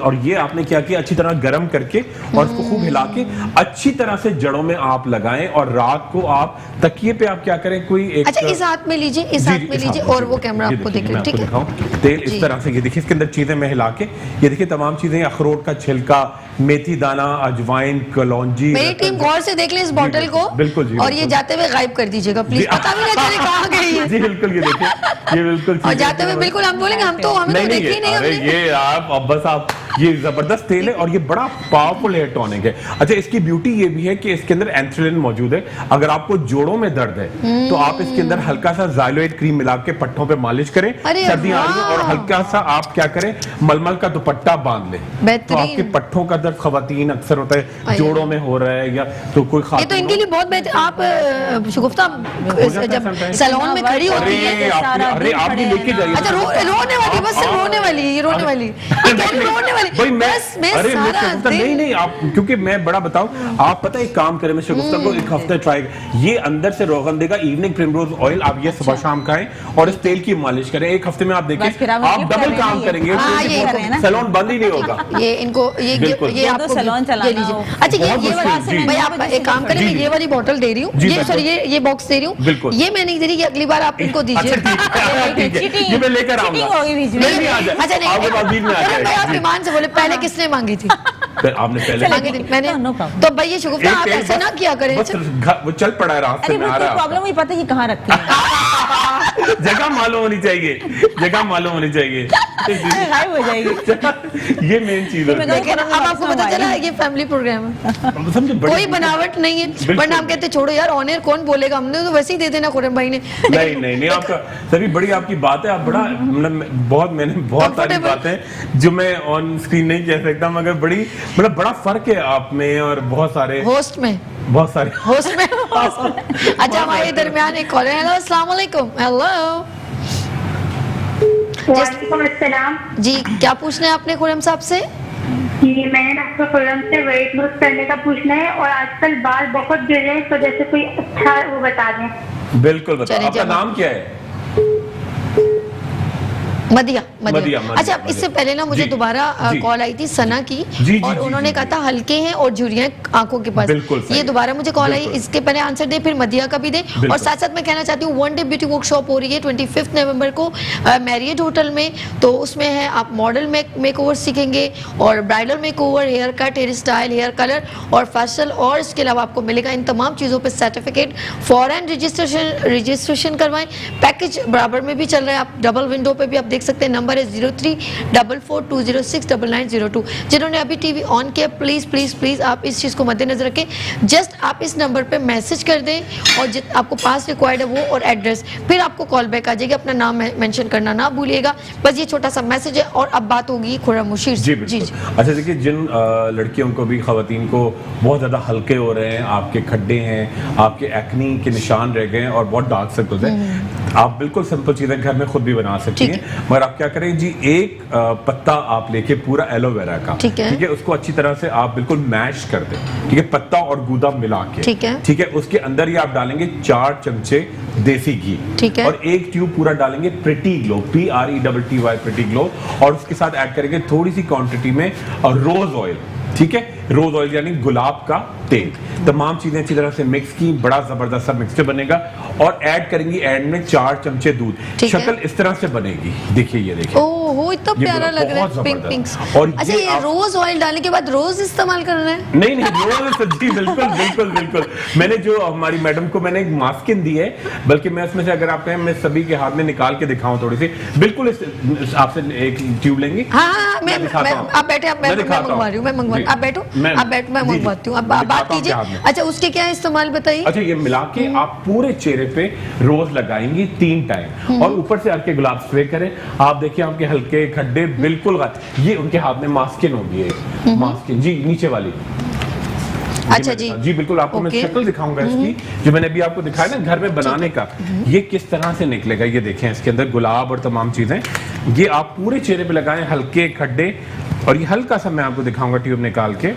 S4: और ये आपने क्या किया, अच्छी तरह गर्म करके और उसको खूब हिला के अच्छी तरह से जड़ों में आप लगाएं, और रात को आप तकिए पे आप क्या करें, कोई एक,
S1: अच्छा इस हाथ में लीजिए, इस हाथ में लीजिए, और वो कैमरा आपको दिखे, ठीक है।
S4: तेल इस तरह से, ये देखिए इसके अंदर चीजें मैं हिला के, ये देखिए तमाम चीजें, अखरोट का छिलका, मेथी दाना, अजवाइन, कलौंजी।
S1: मेरी टीम गौर से देख ले इस बोतल को,
S4: बिल्कुल जी,
S1: और ये जाते हुए गायब कर दीजिएगा प्लीज, पता भी ना चले कहाँ गई है।
S4: जी बिल्कुल, ये देखिए, ये बिल्कुल,
S1: और जाते हुए बिल्कुल हम बोलेंगे हम तो, हमें तो देखी नहीं हमने।
S4: ये आप अब बस आप, ये जबरदस्त तेल है और ये बड़ा पावरफुल हेयर टॉनिक है। अच्छा इसकी ब्यूटी ये भी है कि इसके अंदर एंथ्रेलिन मौजूद है। अगर आपको जोड़ों में दर्द है तो आप इसके अंदर हल्का सा ज़ाइलोइड क्रीम मिला के पट्टों पे मालिश करें, सर्दी आ रही है, और हल्का सा आप क्या करें, मलमल का दुपट्टा बांध लें, तो आपके पट्टों का दर्द खवातीन अक्सर होता है जोड़ों में हो रहा है, या तो कोई
S1: ये तो इनके लिए बहुत बेहतर। आप शगुफ्ता जब सैलून में खड़ी होती है,
S4: अरे आप भी लेके जाइए।
S1: अच्छा रोने वाली, बस रोने वाली, ये रोने वाली, रोने वाली
S4: भाई नहीं आप, क्योंकि मैं बड़ा बताऊं, आप पता है एक काम करें, मैं शगुफ्ता को एक हफ्ते ट्राई, ये अंदर से रोगन देगा, इवनिंग प्रिमरोज ऑयल आप ये सुबह शाम खाएं, और इस तेल की मालिश करें, एक हफ्ते में आप देखें आप डबल काम करेंगे, सैलून बंद ही नहीं होगा।
S1: ये इनको ये आपको सैलून चलाना। अच्छा ये वाली, भाई आप एक काम करें, मैं ये वाली बोतल दे रही हूँ, ये सॉरी ये बॉक्स दे रही हूँ, ये मैं नहीं दे रही, ये अगली बार आप इनको दीजिए।
S4: ये मैं लेकर आऊंगा।
S1: अच्छा नहीं, आप ईमान से बोले, पहले किसने मांगी थी?
S4: आपने पहले
S1: मांगी थी मैंने, तो भाई ये शगुफ्ता आप ऐसे ना किया करें,
S4: वो चल पड़ा है रात से,
S5: प्रॉब्लम ही पता है कहाँ रखते हैं।
S4: जगह मालूम होनी चाहिए, जगह मालूम होनी चाहिए,
S5: गायब हो जाएगी।
S4: ये मेन चीज है।
S1: लेकिन अब आपको पता चला है ये फैमिली प्रोग्राम है,
S4: समझे,
S1: कोई बनावट नहीं है। वरना हम कहते छोड़ो यार ऑन एयर कौन बोलेगा, हमने तो वैसे ही दे देना खुरम भाई ने।
S4: नहीं नहीं नहीं, आपका सभी बड़ी आपकी बात है, आप बड़ा मतलब बहुत, मैंने बहुत सारी बातें जो मैं ऑन स्क्रीन नहीं कह सकता, मगर बड़ी मतलब बड़ा फर्क है आप में और बहुत सारे
S1: होस्ट में,
S4: बहुत सारे
S1: होस्ट में। अच्छा हमारे दरमियान एक कॉलर है। हेलो अस्सलाम वालेकुम। हेलो
S9: वालेकुम अस्सलाम
S1: जी, क्या पूछना है आपने खुरम साहब से?
S9: जी, मैंने आपको खुरम से वेट लूज करने का पूछना है और आजकल बाल बहुत गिर रहे हैं, तो जैसे कोई अच्छा वो बता दें।
S4: बिल्कुल बताओ,
S1: चलिए,
S4: आपका
S1: जब-
S4: नाम क्या है?
S1: मदिया।
S4: मदिया।
S1: अच्छा, इससे पहले ना मुझे
S4: जी,
S1: दोबारा
S4: जी।
S1: कॉल आई थी सना की,
S4: जी,
S1: और
S4: जी,
S1: उन्होंने
S4: जी,
S1: कहा था हल्के हैं और झुर्रियां आंखों के पास।
S4: बिल्कुल सही।
S1: ये दोबारा मुझे कॉल आई,
S4: बिल्कुल।
S1: इसके पहले आंसर दे, फिर मदिया का भी दे। और साथ साथ मैं कहना चाहती हूँ वन डे ब्यूटी वर्कशॉप हो रही है 25 नवंबर को मैरियट होटल में। तो उसमें है आप मॉडल मेकओवर सीखेंगे और bridal makeover, hair cut, hair style, hair colour और फेशियल, और इसके अलावा आपको मिलेगा इन तमाम चीज़ों पर सर्टिफिकेट। फॉरन रजिस्ट्रेशन करवाएं। पैकेज बराबर में भी चल रहा है, आप डबल विंडो पे भी आप देख सकते हैं। नंबर है 0344206992। जिन्होंने अभी टीवी ऑन किया प्लीज प्लीज प्लीज आप इस चीज़ को मद्देनजर रखें। जस्ट आप इस नंबर पे मैसेज कर दें और आपको पास रिक्वायर्ड है वो और एड्रेस, फिर आपको कॉल बैक आ जाएगी। अपना नाम मेंशन करना ना भूलिएगा। बस ये छोटा सा मैसेज है और अब बात होगी खुर्रम मुशीर
S4: जी
S1: से। जी
S4: जी। अच्छा देखिए, जिन लड़कियों को भी, खवातीन को बहुत ज़्यादा हल्के हो रहे हैं, आपके खड्डे हैं, आपके एक्नी के निशान रह गए हैं और बहुत डार्क सर्कल्स हैं, आप बिल्कुल सिंपल चीज़ें घर में खुद भी बना सकती हैं। मगर आप क्या करें जी, एक पत्ता आप लेके पूरा एलोवेरा का,
S1: ठीक है,
S4: उसको अच्छी तरह से आप बिल्कुल मैश कर दें, ठीक है, पत्ता और गूदा मिला के, ठीक है, उसके अंदर ही आप डालेंगे 4 चमचे देसी घी,
S1: ठीक है,
S4: और एक ट्यूब पूरा डालेंगे pretty glow, PRETTY pretty glow, और उसके साथ ऐड करेंगे थोड़ी सी क्वांटिटी में रोज ऑयल, ठीक है, रोज ऑयल यानी गुलाब का तेल। तमाम चीजें अच्छी तरह से मिक्स की, बड़ा जबरदस्त सा मिक्सचर बनेगा, और ऐड करेंगी एंड में 4 चमचे दूध। शक्ल इस तरह से बनेगी, देखिए, ये देखिए,
S1: ओह इतना प्यारा लग रहा है, पिंक पिंक।
S4: और
S1: अच्छा, ये रोज ऑयल डालने के बाद रोज इस्तेमाल करना है?
S4: नहीं नहीं, रोज सब्जी, बिल्कुल बिल्कुल बिल्कुल। मैंने जो हमारी मैडम को मैंने एक मास्किन दी है, बल्कि मैं उसमें से, अगर आप कहें मैं सभी के हाथ में निकाल के दिखाऊं थोड़ी सी, बिल्कुल आपसे एक ट्यूब लेंगे।
S1: हाँ, मैं आप बैठे, मैं मंगवा रही हूँ, मैं मंगवा, आप बैठो, आप बैठो, मैं मंगवाती हूँ, आप बात कीजिए। अच्छा, उसके क्या इस्तेमाल बताइए?
S4: अच्छा, ये मिला के आप पूरे चेहरे पे रोज लगाएंगी 3 टाइम, और ऊपर से हल्के गुलाब स्प्रे करें। आप देखिए आपके हल्के खड्डे बिल्कुल, ये उनके हाथ में मास्किन होगी, मास्किन जी, नीचे वाली।
S1: अच्छा जी
S4: जी बिल्कुल, आपको मैं शक्ल दिखाऊंगा इसकी, जो मैंने अभी आपको दिखाया ना घर में बनाने का, ये किस तरह से निकलेगा। ये देखें, इसके अंदर गुलाब और तमाम चीजें, ये आप पूरे चेहरे पे लगाएं, हल्के खड्डे, और ये हल्का सा मैं आपको दिखाऊंगा ट्यूब निकाल के,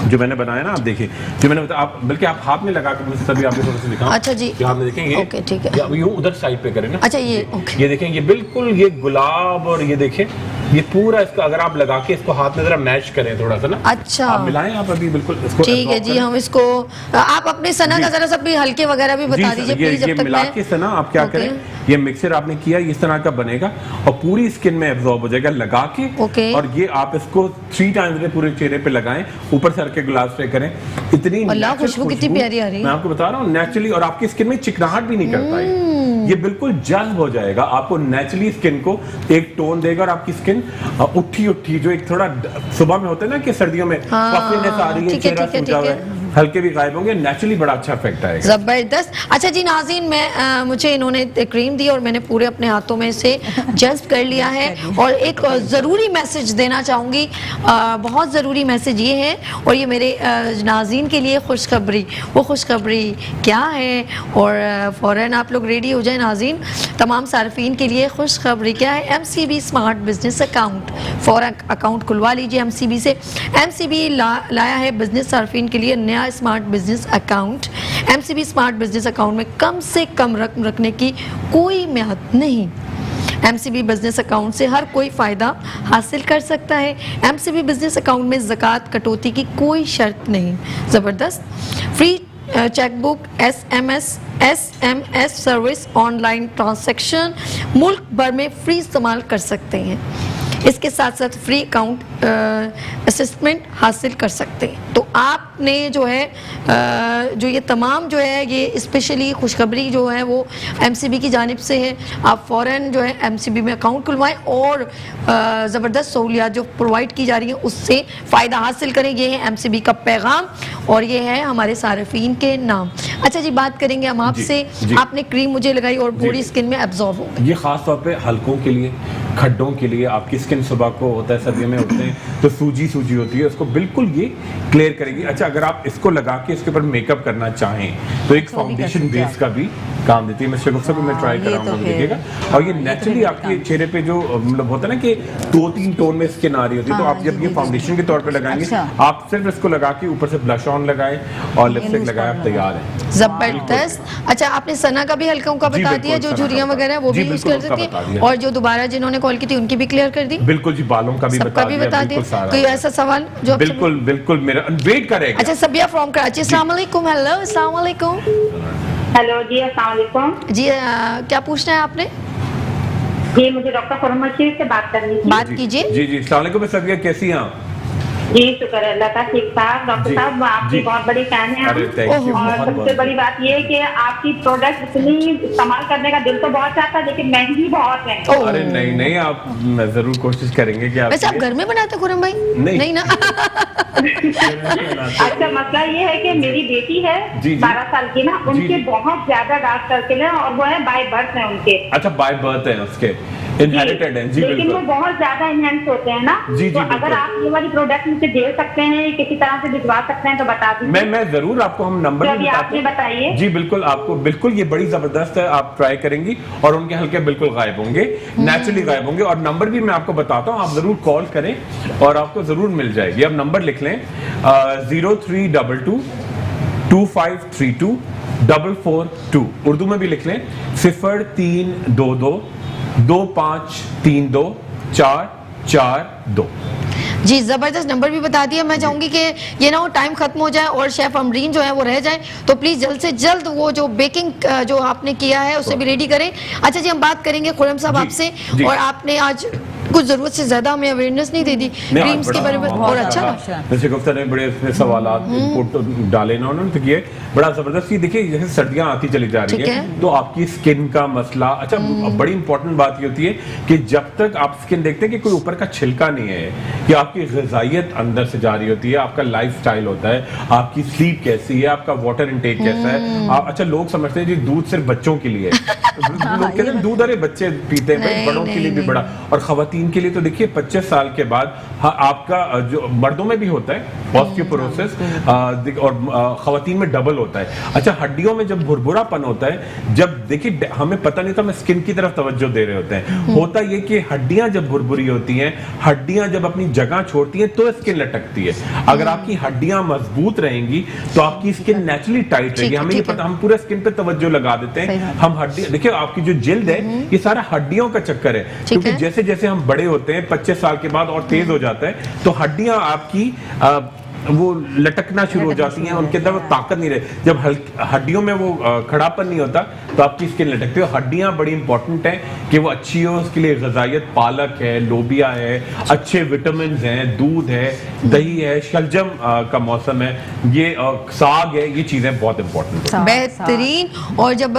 S4: जो मैंने बनाया ना, आप देखिए, जो मैंने बताया, आप बल्कि आप हाथ में लगा के मुझे तभी आपको थोड़ा सा दिखाऊं।
S1: अच्छा जी,
S4: हाथ में देखेंगे,
S1: ओके, ठीक है,
S4: यूं उधर साइड पे करें ना।
S1: अच्छा, ये ओके,
S4: ये देखें, ये बिल्कुल ये गुलाब, और ये देखें, ये पूरा इसका अगर आप लगा के इसको हाथ में जरा मैच करें थोड़ा सा ना,
S1: अच्छा,
S4: आप मिलाएं, आप अभी बिल्कुल इसको,
S1: ठीक है जी। हम इसको, आप अपने सना का जरा सा भी हल्के वगैरह भी बता दीजिए प्लीज।
S4: ये मिला के सना आप क्या करें, ये मिक्सर आपने किया, इस तरह का बनेगा और पूरी स्किन में एब्जॉर्ब हो जाएगा, लगा के, और ये आप इसको 3 टाइम्स में पूरे चेहरे पे लगाएं, ऊपर से हल्के गुलाब स्प्रे करें। इतनी
S1: अल्लाह, खुशबू कितनी प्यारी आ रही है,
S4: मैं आपको बता रहा हूँ, नेचुरली, और आपकी स्किन में चिकनाहट भी नहीं करता है, ये बिल्कुल जज्ब हो जाएगा, आपको नेचुरली स्किन को एक टोन देगा, और आपकी स्किन उठी उठी, जो एक थोड़ा सुबह में होता है ना कि सर्दियों में पफिनेस आ रही है, चेहरा सूजा हुआ है, हल्के भी गायब होंगे, नेचुरली बड़ा अच्छा इफेक्ट आएगा।
S1: जबरदस्त। अच्छा जी नाज़रीन, मैं मुझे इन्होंने क्रीम दी और मैंने पूरे अपने हाथों में से जस्ट कर लिया है, और एक ज़रूरी मैसेज देना चाहूँगी, बहुत ज़रूरी मैसेज ये है, और ये मेरे नाज़रीन के लिए खुशखबरी। वो खुशखबरी क्या है, और फ़ौरन आप लोग रेडी हो जाए नाज़रीन। तमाम सार्फिन के लिए खुशखबरी क्या है, MCB स्मार्ट बिजनेस अकाउंट, फ़ौरन अकाउंट खुलवा लीजिए MCB से। MCB लाया है बिजनेस सार्फिन के लिए नया smart business account. MCB smart business account में कम से कम रकम रखने की कोई मियाद नहीं। MCB बिजनेस अकाउंट से हर कोई फ़ायदा हासिल कर सकता है। MCB बिजनेस अकाउंट में ज़कात कटौती की कोई शर्त नहीं। ज़बरदस्त। Free chequebook, SMS service, online transaction मुल्क भर में फ्री इस्तेमाल कर सकते हैं। इसके साथ साथ फ्री अकाउंट असिस्टमेंट हासिल कर सकते हैं। तो आपने जो है जो ये तमाम जो है ये स्पेशली खुशखबरी जो है वो एमसीबी की जानिब से है। आप फ़ौरन जो है एमसीबी में अकाउंट खुलवाएं और ज़बरदस्त सहूलियात जो प्रोवाइड की जा रही हैं उससे फ़ायदा हासिल करें। ये है एमसीबी का पैगाम और ये है हमारे सारिफीन के नाम। अच्छा जी, बात करेंगे हम आपसे। आपने क्रीम मुझे लगाई और पूरी स्किन में एब्जॉर्ब हो गई।
S4: ये खास तौर पे हल्कों के लिए, खड्डों के लिए, आपकी स्किन सुबह को होता है, सर्दियों में होते हैं तो सूजी सूजी होती है, उसको बिल्कुल ये क्लियर करेगी। अच्छा, अगर आप इसको लगा के इसके ऊपर मेकअप करना चाहें तो एक फाउंडेशन बेस का भी काम देती है। मैं शेखुफ्ता को मैं ट्राई कराऊंगा, देखिएगा। और ये नेचुरली आपके चेहरे पे जो मतलब होता है ना कि 2-3 टोन में स्किन आ रही होती है, तो आप जब ये फाउंडेशन के तौर पे लगाएंगे, आप सिर्फ इसको लगा के ऊपर से ब्लश ऑन लगाएं और लिपस्टिक लगाएं, आप तैयार हैं।
S1: जबरदस्त। अच्छा, आपने सना का भी हल्का का बता दिया, जो झुर्रियां वगैरह वो भी यूज कर सकते हैं, और जो दोबारा जिन्होंने कॉल की थी उनकी भी क्लियर कर दी।
S4: बिल्कुल जी, बालों का भी बता दिया।
S1: कोई ऐसा सवाल जो
S4: बिल्कुल बिल्कुल मेरा वेट करेगा।
S1: अच्छा, सबिया फ्रॉम कराची, अस्सलाम वालेकुम। हेलो, अस्सलाम वालेकुम।
S9: हेलो जी, अस्सलाम वालेकुम
S1: जी, क्या पूछना है आपने?
S9: जी, मुझे डॉक्टर खुरम रशीद से बात करनी थी।
S1: बात कीजिए।
S4: जी जी, अस्सलाम वालेकुम सबिया, कैसी हैं आप?
S9: जी, शुक्र है अल्लाह का, ठीक ठाक। डॉक्टर साहब, आपकी बहुत बड़ी फैन है हम। और सबसे बड़ी बात ये है कि आपकी प्रोडक्ट इतनी इस्तेमाल करने का दिल तो बहुत चाहता है, लेकिन महंगी बहुत है।
S4: अरे नहीं नहीं, आप जरूर कोशिश करेंगे कि
S1: वैसे आप घर में बनाते खुरम भाई? नहीं ना।
S9: अच्छा, मसला ये है कि मेरी बेटी है 12 साल की ना, उनके बहुत ज्यादा डार्क सर्किल है और वो है बाय बर्थ है उनके।
S4: अच्छा, बाय बर्थ है उसके, इनहेरिटेड है। जी
S9: लेकिन वो बहुत ज्यादा इनहेंस होते हैं ना। तो अगर आप ये वाली प्रोडक्ट मुझे दे सकते हैं, किसी तरह से भिजवा सकते हैं तो बता दीजिए।
S4: मैं जरूर आपको हम नंबर भी
S9: आपने बताइए।
S4: जी बिल्कुल, आपको बिल्कुल ये बड़ी जबरदस्त है, आप ट्राई करेंगी और उनके हल्के बिल्कुल गायब होंगे, नेचुरली गायब होंगे। और नंबर भी मैं आपको बताता हूँ, आप जरूर कॉल करें और आपको जरूर मिल जाएगी। आप नंबर लिख लें 0322 2532 442। उर्दू में भी लिख लें 0322 2532 442।
S1: जी, ज़बरदस्त नंबर भी बता दिया। मैं चाहूँगी कि ये ना हो टाइम ख़त्म हो जाए और शेफ़ अमरीन जो है वो रह जाए, तो प्लीज़ जल्द से जल्द वो जो बेकिंग जो आपने किया है उसे भी रेडी करें। अच्छा जी, हम बात करेंगे खुरम साहब आपसे, और आपने आज कुछ ज़रूरत से ज़्यादा हमें अवेयरनेस नहीं दे दी क्रीम्स के बारे में, और अच्छा लगा।
S4: शेखुफ्ता ने बड़े इसमें सवालात इनपुट डाले ना उन्होंने, तो ये बड़ा ज़बरदस्त। ये देखिए, जैसे सर्दियाँ आती चली जा रही है तो आपकी स्किन का मसला, अच्छा बड़ी इंपॉर्टेंट बात ये होती है कि जब तक आप स्किन देखते हैं कि कोई ऊपर का छिलका नहीं है, कि आपकी ग़िज़ाइयत अंदर से जा रही होती है, आपका लाइफ स्टाइल होता है, आपकी स्लीप कैसी है, आपका वाटर इनटेक कैसा है। अच्छा, लोग समझते हैं जी दूध सिर्फ बच्चों के लिए लोग कहते हैं दूध अरे बच्चे पीते हैं, बड़ों के लिए भी बड़ा, और खवातीन के लिए तो देखिए 25 साल के बाद आपका जो मर्दों में भी होता है ऑस्टियोपोरोसिस, और खवातीन में डबल होता है। अच्छा, हड्डियों में जब भुरभुरापन होता है, जब देखिए हमें पता नहीं था, हम स्किन की तरफ तवज्जो दे रहे होते हैं। होता ये कि हड्डियां जब भुरभुरी होती हैं, हड्डियां जब अपनी जगह छोड़ती हैं तो स्किन लटकती है। अगर आपकी हड्डियां मजबूत रहेंगी तो आपकी स्किन नेचुरली टाइट रहेगी। हमें ये पता, हम पूरे स्किन पे तवज्जो लगा देते हैं। हम हड्डी देखिए, आपकी जो जिल्द है ये सारा हड्डियों का चक्कर है, क्योंकि जैसे जैसे हम बड़े होते हैं 25 साल के बाद और तेज हो जाता है, तो हड्डियां आपकी वो लटकना शुरू हो जाती हैं, उनके अंदर वो ताकत नहीं रहे। जब हड्डियों में वो खड़ापन नहीं होता तो आपकी स्किन लटकती है। हड्डियां बड़ी इंपॉर्टेंट हैं कि वो अच्छी हो, उसके लिए ग़िज़ाइयत पालक है, लोबिया है, अच्छे विटामिन हैं, दूध है, दही है, शलजम का मौसम है, ये साग है, ये चीज़ें बहुत इंपॉर्टेंट है,
S1: बेहतरीन। और जब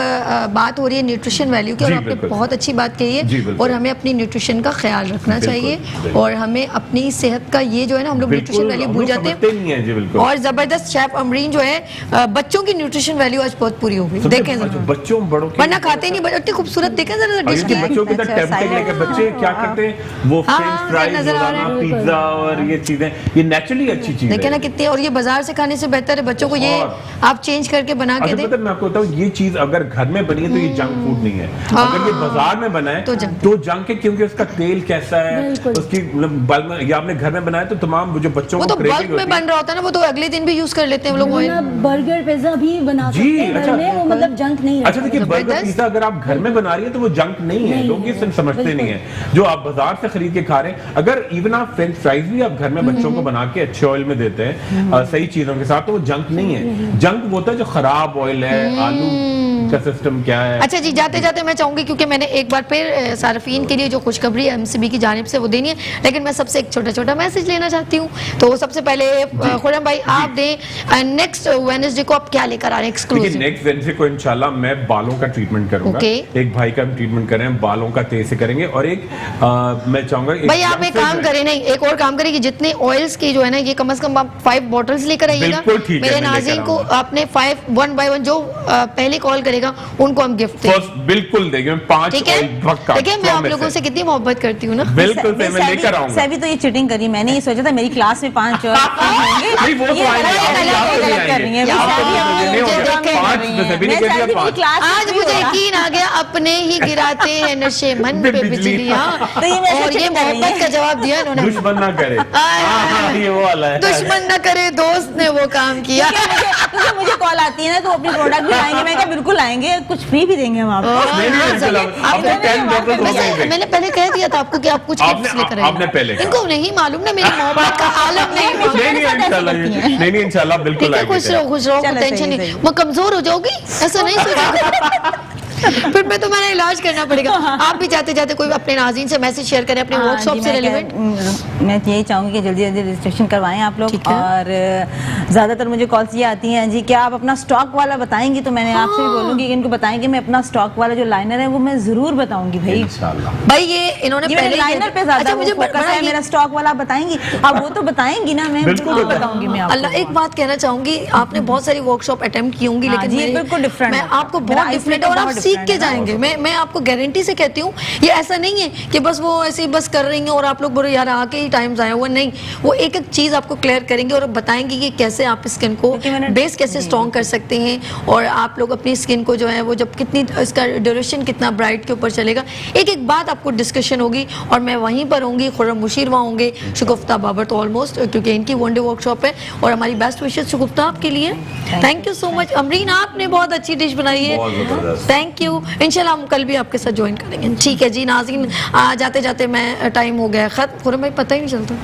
S1: बात हो रही है न्यूट्रिशन वैल्यू की, और आपने बहुत अच्छी बात कही है, और हमें अपनी न्यूट्रिशन का ख्याल रखना चाहिए, और हमें अपनी सेहत का ये जो है ना, हम लोग न्यूट्रिशन वैल्यू भूल जाते हैं।
S4: है जी, बिल्कुल।
S1: और जबरदस्त शेफ अमरीन जो है, बच्चों की न्यूट्रिशन वैल्यू आज बहुत पूरी हो गई। देखें
S4: बच्चों बड़ों की,
S1: वरना खाते नहीं, बच्चे खूबसूरत देखें जरा डिश की।
S4: बच्चों की टेम्पटिंग है कि बच्चे क्या करते हैं, वो फ्रेंच फ्राइज, पिज्जा और ये चीजें, ये नेचुरली अच्छी चीज है।
S1: देखें ना कितनी, और ये बाजार से खाने से बेहतर है। बच्चों को ये आप चेंज करके बना के दें।
S4: मैं आपको बताऊं, ये चीज अगर घर में बनी है तो ये जंक फूड नहीं है। अगर ये बाजार में बना है तो जंक है, क्योंकि उसका तेल कैसा है, उसकी या आपने घर में बनाया तो तमाम जो बच्चों को
S1: बल्क में बन रहा होता है ना वो तो अगले दिन भी यूज कर लेते हैं वो लोग ऑयल।
S7: बर्गर पिज्जा भी बना
S4: जी,
S7: सकते हैं घर
S4: अच्छा।
S7: में, वो मतलब जंक नहीं
S4: अच्छा देखिए,
S1: जबरदस्त।
S4: बर्गर पिज्जा अगर आप घर में बना रही है तो वो जंक नहीं है, लोग ये समझते नहीं है। जो आप बाजार से खरीद के खा रहे हैं, अगर इवन आप फ्रेंच फ्राइज भी आप घर में बच्चों को बना के अच्छे ऑयल में देते हैं सही चीजों के साथ, तो वो जंक नहीं है। जंक वो होता है जो खराब ऑयल है, आलू का सिस्टम क्या है।
S1: अच्छा जी, जाते जाते मैं चाहूंगी क्योंकि मैंने एक बार फिर सार्फिन के लिए जो खुशखबरी एमसीबी की जानिब से वो देनी है, लेकिन मैं सबसे एक छोटा छोटा मैसेज लेना चाहती हूँ। तो सबसे पहले खुरम भाई आप दें नेक्स्ट वेडनेसडे को आप क्या लेकर आ रहे हैं एक्सक्लूसिव?
S4: नेक्स्ट वेडनेसडे को इंशाल्लाह मैं बालों का ट्रीटमेंट करूंगा। एक भाई का हम ट्रीटमेंट कर रहे हैं, बालों का तेज से करेंगे, और एक मैं चाहूंगा
S1: भाई आप एक काम करें, नहीं एक और काम करें कि जितने ऑयल्स की जो है ना ये कम से कम आप 5 बॉटल्स लेकर आइएगा। मेरे नाज़रीन को आपने 5 1 बाय 1 जो पहले कॉल करेगा उनको हम गिफ्ट देंगे।
S4: बिल्कुल देंगे, 5
S1: देखिए मैं आप लोगों से कितनी मोहब्बत करती हूँ ना।
S4: बिल्कुल मैं लेकर आऊंगा।
S5: सभी तो ये चीटिंग करी, मैंने ये सोचा था मेरी क्लास में 5 और होंगे।
S4: नहीं वो तो
S1: आज मुझे यकीन आ गया, अपने ही गिराते हैं नशे मन पे बिजलियां, और ये मोहब्बत का जवाब दिया इन्होंने।
S4: दुश्मन ना करे, ये वो वाला है,
S1: दुश्मन ना करे दोस्त ने वो काम किया।
S5: क्योंकि मुझे कॉल आती है ना तो अपनी प्रोडक्ट भी लाएंगे, मैं क्या बिल्कुल आएंगे, कुछ फ्री भी देंगे हम आपको।
S1: मैंने पहले कह दिया था आपको कि आप कुछ गिफ्ट्स लेकर आइए। इनको नहीं मालूम ना मेरी मोहब्बत का आलम
S4: नहीं इंशाल्लाह बिल्कुल आएंगे।
S1: खुश रहो, टेंशन नहीं, मैं कमजोर हो जाओगी ऐसा नहीं सोचोगे फिर मैं तुम्हारा इलाज करना पड़ेगा। आप भी जाते जाते कोई अपने नाज़रीन से मैसेज शेयर करें अपने वर्कशॉप से रिलेवेंट।
S5: मैं यही चाहूंगी कि जल्दी जल्दी रजिस्ट्रेशन करवाएं आप लोग, और ज़्यादातर मुझे कॉल्स ये आती हैं जी क्या आप अपना स्टॉक वाला बताएंगी, तो मैंने आपसे भी बोलूंगी कि इनको बताएंगे मैं अपना स्टॉक वाला जो लाइनर है वो मैं जरूर बताऊंगी भाई।
S1: भाई ये इन्होंने पहले
S5: लाइनर पे ज्यादा मुझे फोकस है, मेरा स्टॉक वाला आप बताएंगी, अब वो तो बताएंगी ना, मैं बिल्कुल बताऊंगी। मैं
S1: अल्लाह एक बात कहना चाहूंगी, आपने बहुत सारी वर्कशॉप अटेम्प्ट की होंगी, लेकिन
S5: ये बिल्कुल डिफरेंट,
S1: मैं आपको बहुत डिफरेंट और आप सीख के जाएंगे। मैं आपको गारंटी से कहती हूँ, ये ऐसा नहीं है कि बस वो ऐसे ही बस कर रही हैं और आप लोग बोलो यार आके ही टाइम आया हुआ, नहीं, वो एक एक चीज आपको क्लियर करेंगे और बताएंगे कि कैसे आप स्किन को बेस कैसे स्ट्रॉन्ग कर सकते हैं, और आप लोग अपनी स्किन को जो है वो जब कितनी इसका ड्यूरेशन कितना ब्राइट के ऊपर चलेगा, एक एक बात आपको डिस्कशन होगी। और मैं वहीं पर होंगी, खुर्रम मुशीर वहाँ होंगे, शगुफ्ता बाबर तो ऑलमोस्ट, क्योंकि इनकी वन डे वर्कशॉप है, और हमारी बेस्ट विशेष शगुफ्ता आपके लिए। Thank you so much Amreen, आपने बहुत अच्छी डिश बनाई है, थैंक यू। इंशाल्लाह हम कल भी आपके साथ ज्वाइन करेंगे। ठीक है जी नाज़रीन, जाते जाते मैं टाइम हो गया खत्म। खुर्रम भाई पता ही नहीं चलता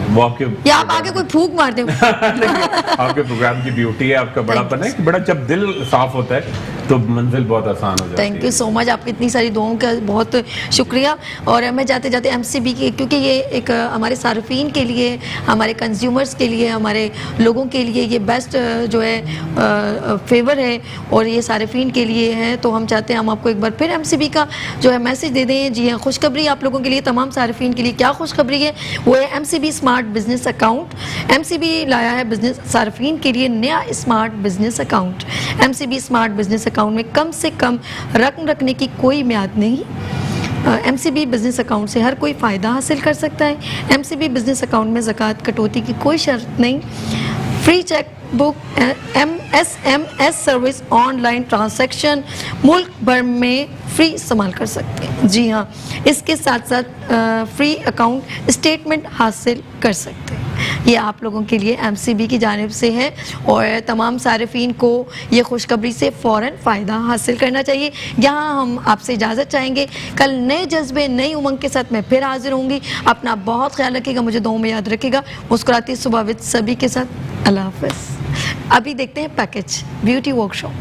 S4: वो आपके,
S1: या आप आगे कोई फूक मार दे
S4: आपके प्रोग्राम की ब्यूटी है, आपका बड़ापन है कि बड़ा जब दिल साफ होता है तो मंजिल बहुत आसान हो जाती है।
S1: थैंक यू सो मच, आपकी इतनी सारी दुआओं का बहुत शुक्रिया। और मैं जाते जाते एमसीबी की, क्योंकि ये एक हमारे सार्फिन के लिए, हमारे कंज्यूमर्स के लिए, हमारे लोगों के लिए ये बेस्ट जो है फेवर है, और ये सार्फिन के लिए है, तो हम चाहते हैं हम आपको एक बार फिर एमसीबी का जो है मैसेज दे दें। जी हाँ, खुशखबरी आप लोगों के लिए, तमाम सार्फिन के लिए क्या खुशखबरी है, वो है MCB smart business account. MCB लाया है बिजनेस सार्फिन के लिए नया smart business account. MCB smart business account में कम से कम रकम रखने की कोई म्याद नहीं। एमसीबी बिजनेस अकाउंट से हर कोई फ़ायदा हासिल कर सकता है। एमसीबी बिजनेस अकाउंट में ज़कात कटौती की कोई शर्त नहीं। Free cheque book, SMS service, online transaction मुल्क भर में फ्री इस्तेमाल कर सकते हैं। जी हाँ, इसके साथ साथ फ्री अकाउंट स्टेटमेंट हासिल कर सकते हैं। ये आप लोगों के लिए एमसीबी की जानिब से है, और तमाम सारिफीन को ये खुशखबरी से फ़ौरन फ़ायदा हासिल करना चाहिए। यहाँ हम आपसे इजाज़त चाहेंगे, कल नए जज्बे नई उमंग के साथ मैं फिर हाजिर होंगी। अपना बहुत ख्याल रखिएगा, मुझे दुआओं में याद रखिएगा। मुस्कुराती सुबह विद सभी के साथ, अल्लाह हाफ़िज़। अभी देखते हैं पैकेज ब्यूटी वर्कशॉप।